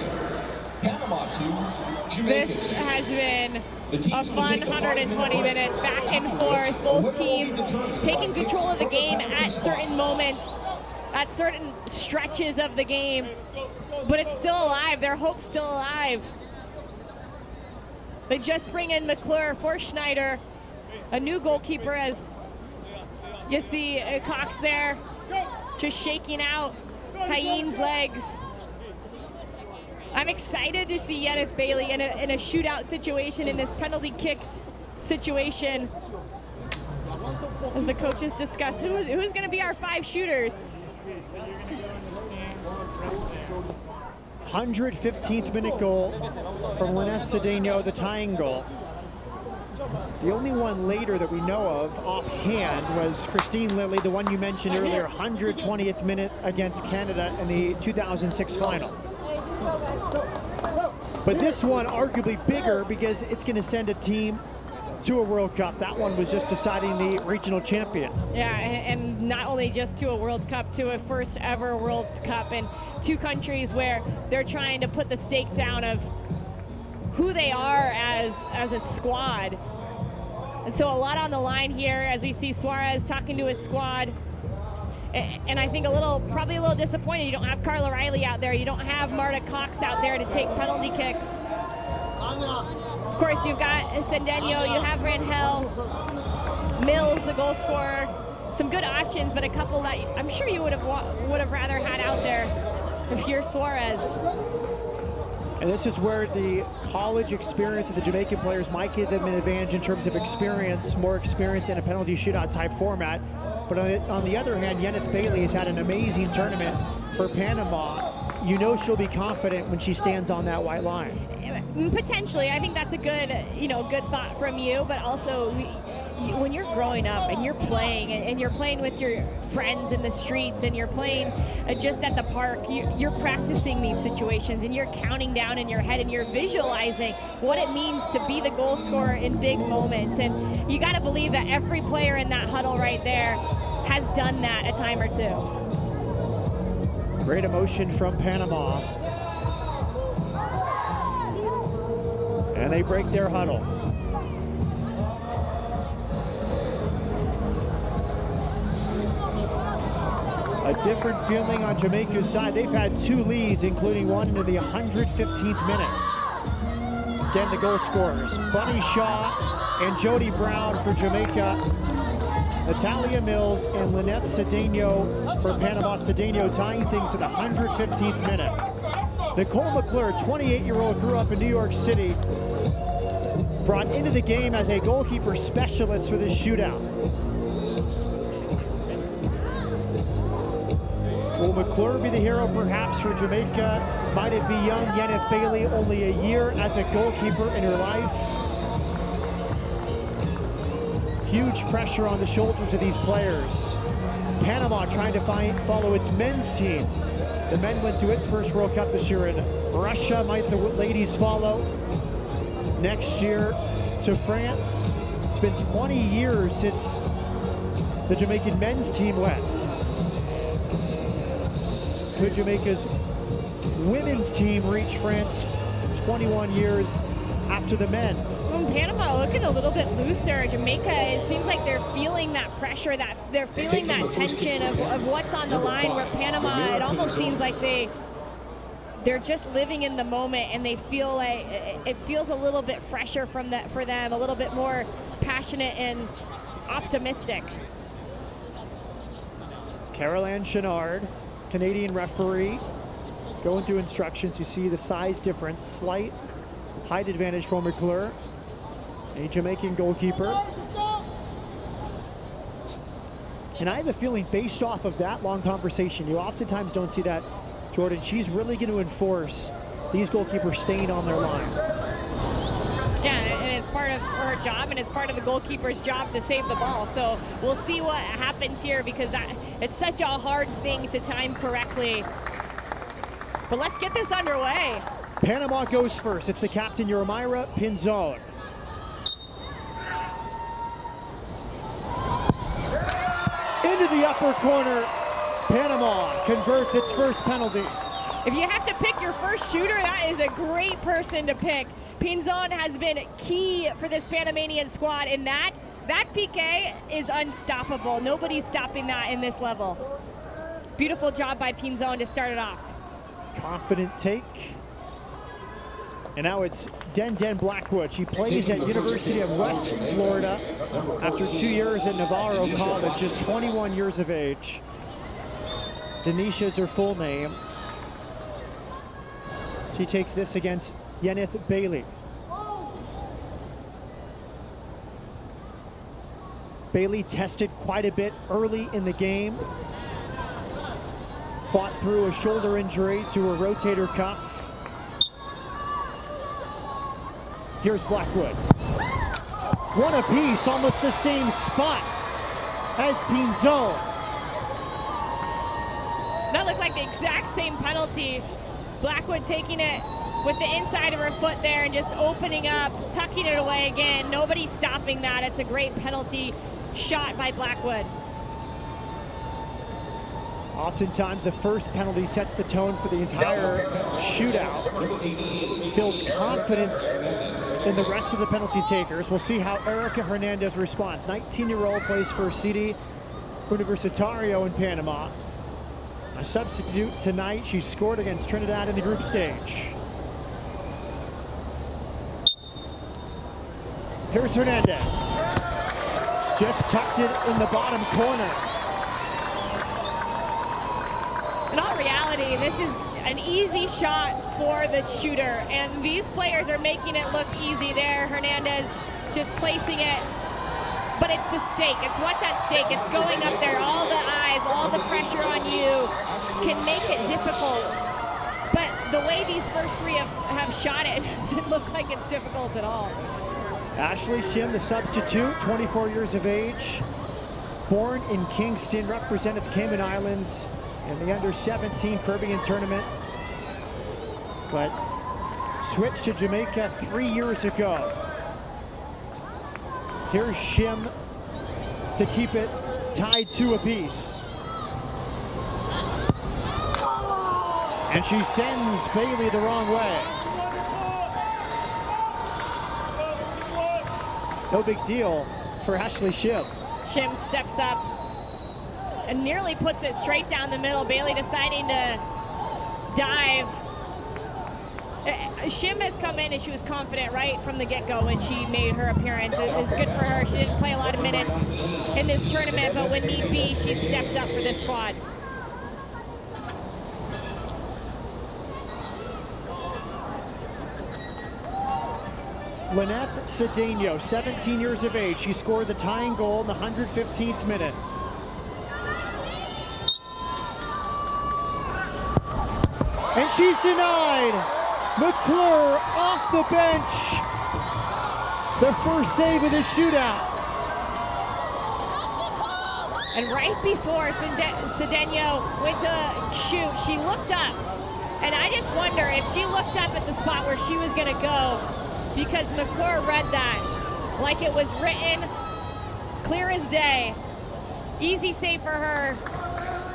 This has been a fun 120 minutes, back and forth, both teams taking control of the game at certain moments, at certain stretches of the game, but it's still alive. Their hope's still alive. They just bring in McClure for Schneider, a new goalkeeper, as you see Cox there, just shaking out Hayin's legs. I'm excited to see Yeneth Bailey in a shootout situation, in this penalty kick situation, as the coaches discuss who's going to be our 5 shooters. 115th minute goal from Lynette Cedeno, the tying goal. The only one later that we know of offhand was Christine Lilly, the one you mentioned earlier, 120th minute against Canada in the 2006 final. But this one arguably bigger because it's going to send a team to a World Cup. That one was just deciding the regional champion. Yeah, and not only just to a World Cup, to a first ever World Cup in 2 countries where they're trying to put the stake down of who they are as a squad. And so a lot on the line here as we see Suarez talking to his squad. And I think probably a little disappointed. You don't have Carla Riley out there. You don't have Marta Cox out there to take penalty kicks. Of course, you've got Cedeno, you have Rangel, Mills, the goal scorer. Some good options, but a couple that I'm sure you would have rather had out there if you're Suarez. And this is where the college experience of the Jamaican players might give them an advantage in terms of experience, more experience in a penalty shootout type format. But on the other hand, Yeneth Bailey has had an amazing tournament for Panama. You know she'll be confident when she stands on that white line. Potentially, I think that's a good thought from you. But also, when you're growing up and you're playing with your friends in the streets and you're playing just at the park, you're practicing these situations and you're counting down in your head and you're visualizing what it means to be the goal scorer in big moments. And you got to believe that every player in that huddle right there has done that a time or two. Great emotion from Panama. And they break their huddle. A different feeling on Jamaica's side. They've had 2 leads, including one into the 115th minutes. Again, the goal scorers, Bunny Shaw and Jodi Brown for Jamaica. Natalia Mills and Lynette Cedeno for Panama. Cedeno tying things at the 115th minute. Nicole McClure, 28-year-old, grew up in New York City. Brought into the game as a goalkeeper specialist for this shootout. Will McClure be the hero perhaps for Jamaica? Might it be young Yeneth Bailey, only a year as a goalkeeper in her life? Huge pressure on the shoulders of these players. Panama trying to follow its men's team. The men went to its first World Cup this year in Russia. Might the ladies follow? next year to France. It's been 20 years since the Jamaican men's team went. Could Jamaica's women's team reach France 21 years after the men? Well, Panama looking a little bit looser. Jamaica, it seems like they're feeling that pressure, that they're feeling that tension of what's on the line, where Panama, it almost seems like they're just living in the moment, and they feel like it feels a little bit fresher for them, a little bit more passionate and optimistic. Carol-Anne Chenard, Canadian referee, going through instructions. You see the size difference, slight height advantage for McClure, a Jamaican goalkeeper. And I have a feeling, based off of that long conversation, you oftentimes don't see that, Jordan, she's really going to enforce these goalkeepers staying on their line. Yeah, and it's part of her job, and it's part of the goalkeeper's job to save the ball. So we'll see what happens here, because it's such a hard thing to time correctly. But let's get this underway. Panama goes first. It's the captain, Yoromira Pinzon. Into the upper corner. Panama converts its first penalty. If you have to pick your first shooter, that is a great person to pick. Pinzon has been key for this Panamanian squad, and that PK is unstoppable. Nobody's stopping that in this level. Beautiful job by Pinzon to start it off. Confident take. And now it's Den Blackwood. She plays at University of West Florida after 2 years at Navarro College, just 21 years of age. Denisha is her full name. She takes this against Yeneth Bailey. Bailey tested quite a bit early in the game. Fought through a shoulder injury to her rotator cuff. Here's Blackwood. One apiece, almost the same spot as Pinzon. That looked like the exact same penalty. Blackwood taking it with the inside of her foot there and just opening up, tucking it away again. Nobody's stopping that. It's a great penalty shot by Blackwood. Oftentimes the first penalty sets the tone for the entire shootout. Builds confidence in the rest of the penalty takers. We'll see how Erica Hernandez responds. 19-year-old plays for CD Universitario in Panama. A substitute tonight. She scored against Trinidad in the group stage. Here's Hernandez. Just tucked it in the bottom corner. In all reality, this is an easy shot for the shooter, and these players are making it look easy there. Hernandez just placing it, but it's the stake. It's what's at stake. It's going up there. All the eyes, all the pressure on you can make it difficult. But the way these first three have shot it, doesn't look like it's difficult at all. Ashley Shim, the substitute, 24 years of age. Born in Kingston, represented the Cayman Islands in the under-17 Caribbean tournament, but switched to Jamaica 3 years ago. Here's Shim to keep it tied 2 apiece. And she sends Bailey the wrong way. No big deal for Ashley Shim. Shim steps up and nearly puts it straight down the middle. Bailey deciding to dive. Shim has come in and she was confident right from the get-go when she made her appearance. It was good for her. She didn't play a lot of minutes in this tournament, but when need be, she stepped up for this squad. Lynette Cedeno, 17 years of age. She scored the tying goal in the 115th minute. And she's denied. McClure off the bench. The first save of the shootout. And right before Cedeno went to shoot, she looked up. And I just wonder if she looked up at the spot where she was going to go, because McClure read that like it was written, clear as day. Easy save for her.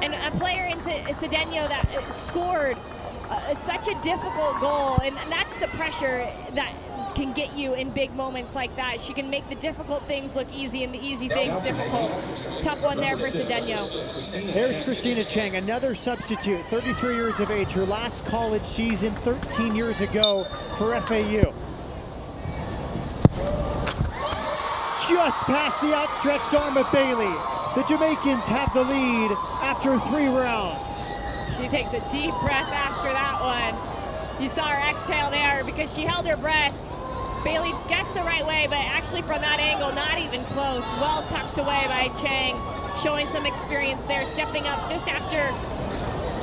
And a player in Cedeno that scored such a difficult goal, and that's the pressure that can get you in big moments like that. She can make the difficult things look easy and the easy things difficult. Tough one there for Cedeno. Here's Christina Chang, another substitute, 33 years of age, her last college season 13 years ago for FAU. Just past the outstretched arm of Bailey. The Jamaicans have the lead after 3 rounds. She takes a deep breath after that one. You saw her exhale there because she held her breath. Bailey guessed the right way, but actually from that angle, not even close. Well tucked away by Chang, showing some experience there, stepping up just after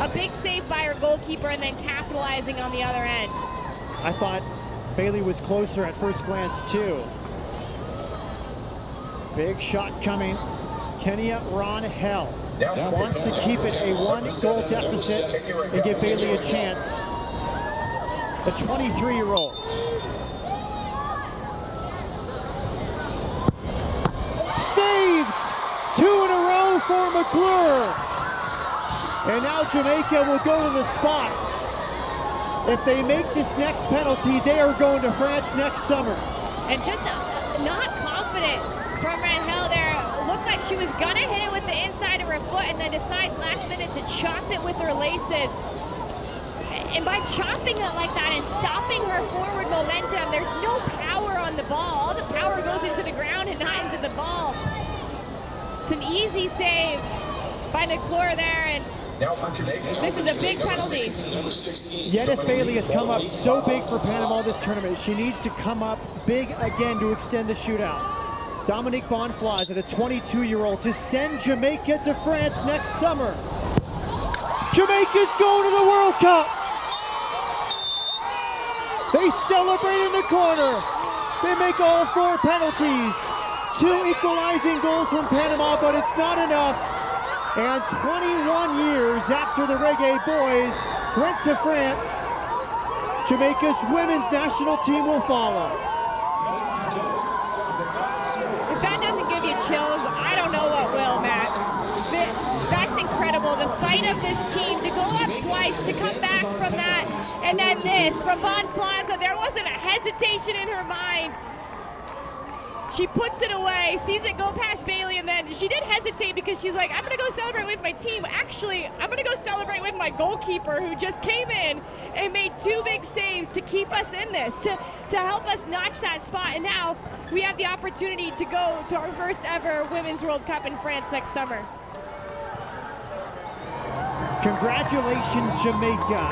a big save by her goalkeeper and then capitalizing on the other end. I thought Bailey was closer at first glance too. Big shot coming. Kenya Ron-Hell wants to keep it a 1-goal deficit and give Bailey a chance. The 23-year-old. Saved! 2 in a row for McClure. And now Jamaica will go to the spot. If they make this next penalty, they are going to France next summer. And just not confident from Ron-Hell there. Looked like she was gonna hit it with the inside of her foot and then decides last minute to chop it with her laces. And by chopping it like that and stopping her forward momentum, there's no power on the ball. All the power goes into the ground and not into the ball. It's an easy save by McClure there, and this is a big penalty. Yet if Bailey has come up so big for Panama this tournament, she needs to come up big again to extend the shootout. Dominique Bonflaza, the 22-year-old, to send Jamaica to France next summer. Jamaica's going to the World Cup. They celebrate in the corner. They make all 4 penalties. 2 equalizing goals from Panama, but it's not enough. And 21 years after the Reggae Boys went to France, Jamaica's women's national team will follow. If that doesn't give you chills, I don't know what will, Matt. That's incredible. The fight of this team to go up twice, to come back from that, and then this from Bonflaza. There wasn't a hesitation in her mind. She puts it away, sees it go past Bailey, and then she did hesitate because she's like, I'm gonna go celebrate with my team. Actually, I'm gonna go celebrate with my goalkeeper who just came in and made 2 big saves to keep us in this, to help us notch that spot. And now we have the opportunity to go to our first ever Women's World Cup in France next summer. Congratulations, Jamaica.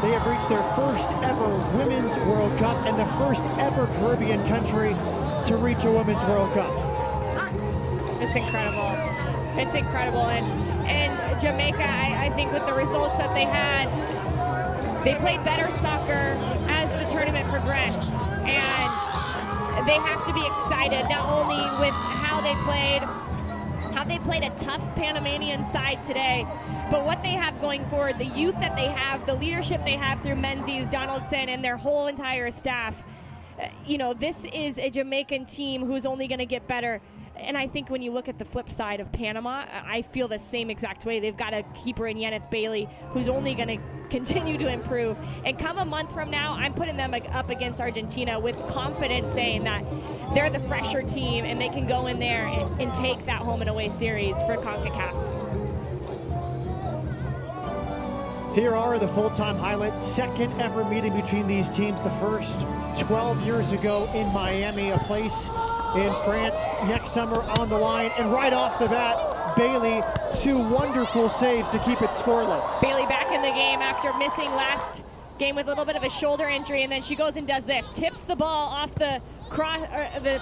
They have reached their first ever Women's World Cup and the first ever Caribbean country to reach a Women's World Cup. It's incredible. It's incredible. And Jamaica, I think with the results that they had, they played better soccer as the tournament progressed. And they have to be excited, not only with how they played a tough Panamanian side today, but what they have going forward, the youth that they have, the leadership they have through Menzies, Donaldson, and their whole entire staff. You know, this is a Jamaican team who's only going to get better. And I think when you look at the flip side of Panama, I feel the same exact way. They've got a keeper in Yeneth Bailey who's only going to continue to improve. And come a month from now, I'm putting them up against Argentina with confidence, saying that they're the fresher team and they can go in there and take that home and away series for Concacaf. Here are the full-time highlights. Second ever meeting between these teams. The first 12 years ago in Miami, a place in France next summer on the line. And right off the bat, Bailey, 2 wonderful saves to keep it scoreless. Bailey back in the game after missing last game with a little bit of a shoulder injury, and then she goes and does this. Tips the ball off the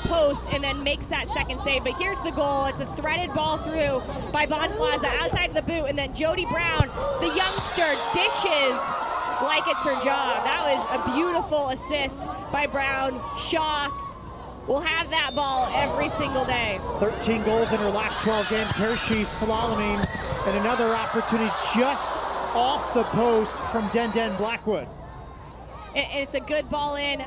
post and then makes that second save. But here's the goal. It's a threaded ball through by Bonflaza outside of the boot, and then Jodi Brown, the youngster, dishes like it's her job. That was a beautiful assist by Brown. Shaw will have that ball every single day. 13 goals in her last 12 games. Here she's slaloming, and another opportunity just off the post from Den Blackwood. And it's a good ball in.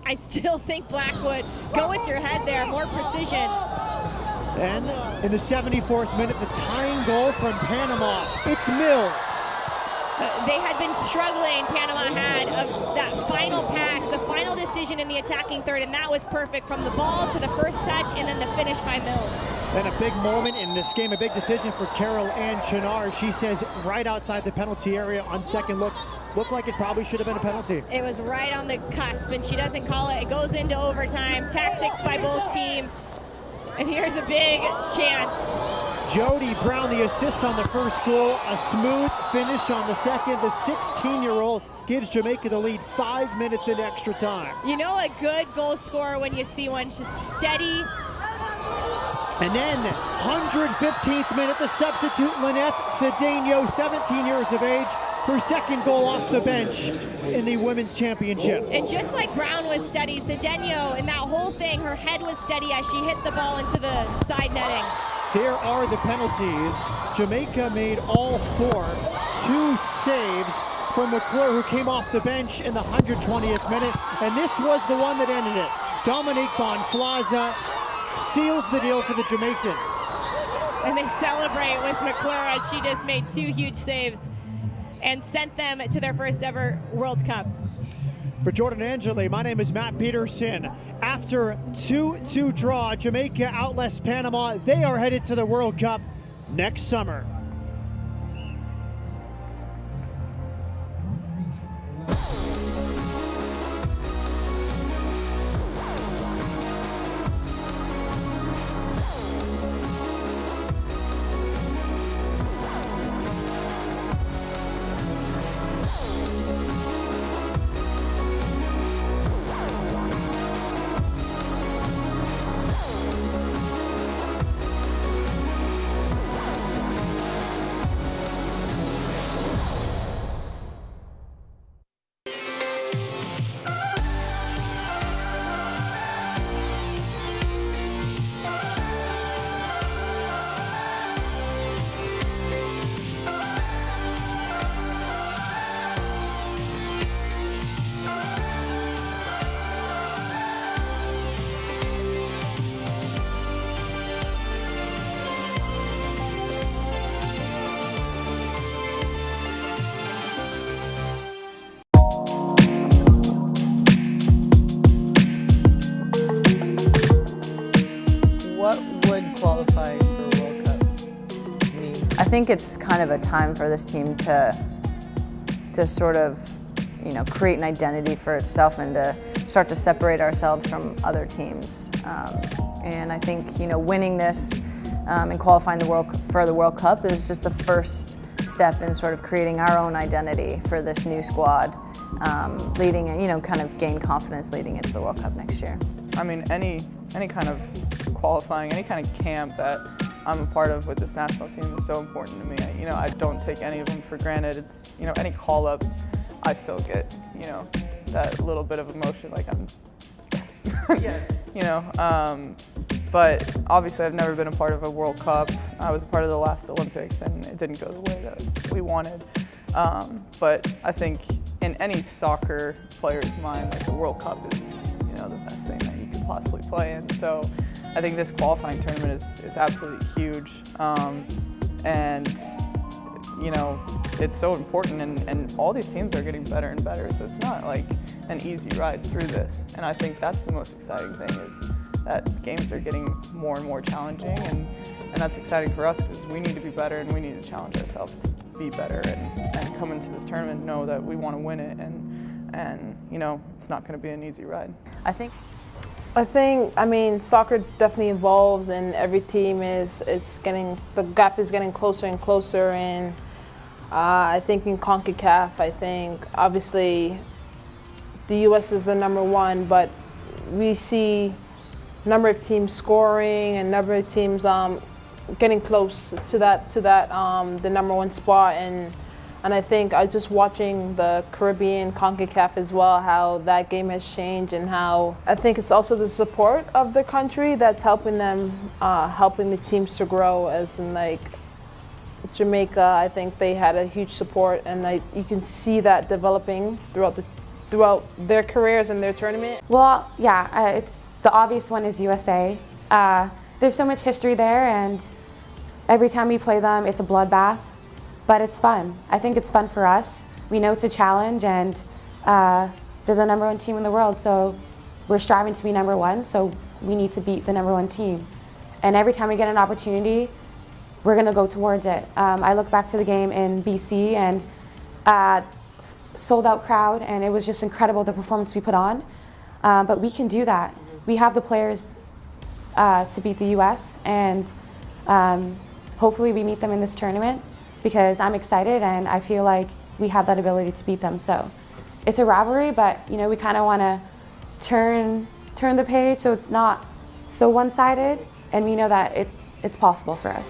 I still think Blackwood, go with your head there, more precision. And in the 74th minute, the tying goal from Panama. It's Mills. They had been struggling, Panama had, of that final pass, the final decision in the attacking third, and that was perfect from the ball to the first touch and then the finish by Mills. Then a big moment in this game, a big decision for Carol Ann Chenard. She says right outside the penalty area on second look, looked like it probably should have been a penalty. It was right on the cusp, and she doesn't call it. It goes into overtime. Tactics by both teams. And here's a big chance. Jodi Brown, the assist on the first goal, a smooth finish on the second. The 16-year-old gives Jamaica the lead 5 minutes in extra time. You know a good goal scorer when you see one, just steady. And then 115th minute, the substitute Lynette Cedeno, 17 years of age, her second goal off the bench in the Women's Championship. And just like Brown was steady, Cedeno, in that whole thing, her head was steady as she hit the ball into the side netting. Here are the penalties. Jamaica made all four. 2 saves from McClure, who came off the bench in the 120th minute. And this was the one that ended it. Dominique Bonflaza seals the deal for the Jamaicans. And they celebrate with McClure as she just made 2 huge saves and sent them to their first ever World Cup. For Jordan Angeli, my name is Matt Peterson. After 2-2 draw, Jamaica outlasts Panama. They are headed to the World Cup next summer. Qualify for a World Cup? I think it's kind of a time for this team to sort of, create an identity for itself and to start to separate ourselves from other teams. And I think, winning this and qualifying for the World Cup is just the first step in sort of creating our own identity for this new squad, leading it, kind of gain confidence leading into the World Cup next year. I mean, any kind of qualifying, any kind of camp that I'm a part of with this national team is so important to me. I don't take any of them for granted. It's, any call up, I still get, that little bit of emotion, like I'm, yes, yeah. But obviously I've never been a part of a World Cup. I was a part of the last Olympics and it didn't go the way that we wanted. But I think in any soccer player's mind, like the World Cup is, the best thing that you could possibly play in. So I think this qualifying tournament is absolutely huge. And, it's so important and all these teams are getting better and better. So it's not like an easy ride through this. And I think that's the most exciting thing is that games are getting more and more challenging. And that's exciting for us because we need to be better and we need to challenge ourselves to be better and come into this tournament and know that we want to win it. And it's not going to be an easy ride. I think, soccer definitely evolves and every team is getting, the gap is getting closer and closer. And I think in Concacaf, obviously the U.S. is the #1, but we see number of teams scoring and number of teams getting close to that the #1 spot. And I think I was just watching the Caribbean Concacaf as well, how that game has changed and how I think it's also the support of the country that's helping them, helping the teams to grow. As in Jamaica, I think they had a huge support and you can see that developing throughout throughout their careers and their tournament? Well, yeah, it's the obvious one is USA. There's so much history there, and every time we play them, it's a bloodbath, but it's fun. I think it's fun for us. We know it's a challenge, and they're the #1 team in the world, so we're striving to be #1, so we need to beat the #1 team. And every time we get an opportunity, we're going to go towards it. I look back to the game in BC, and sold out crowd, and it was just incredible, the performance we put on. But we can do that. We have the players to beat the US, and hopefully we meet them in this tournament, because I'm excited and I feel like we have that ability to beat them. So it's a rivalry, but you know, we kind of want to turn the page so it's not so one-sided, and we know that it's possible for us.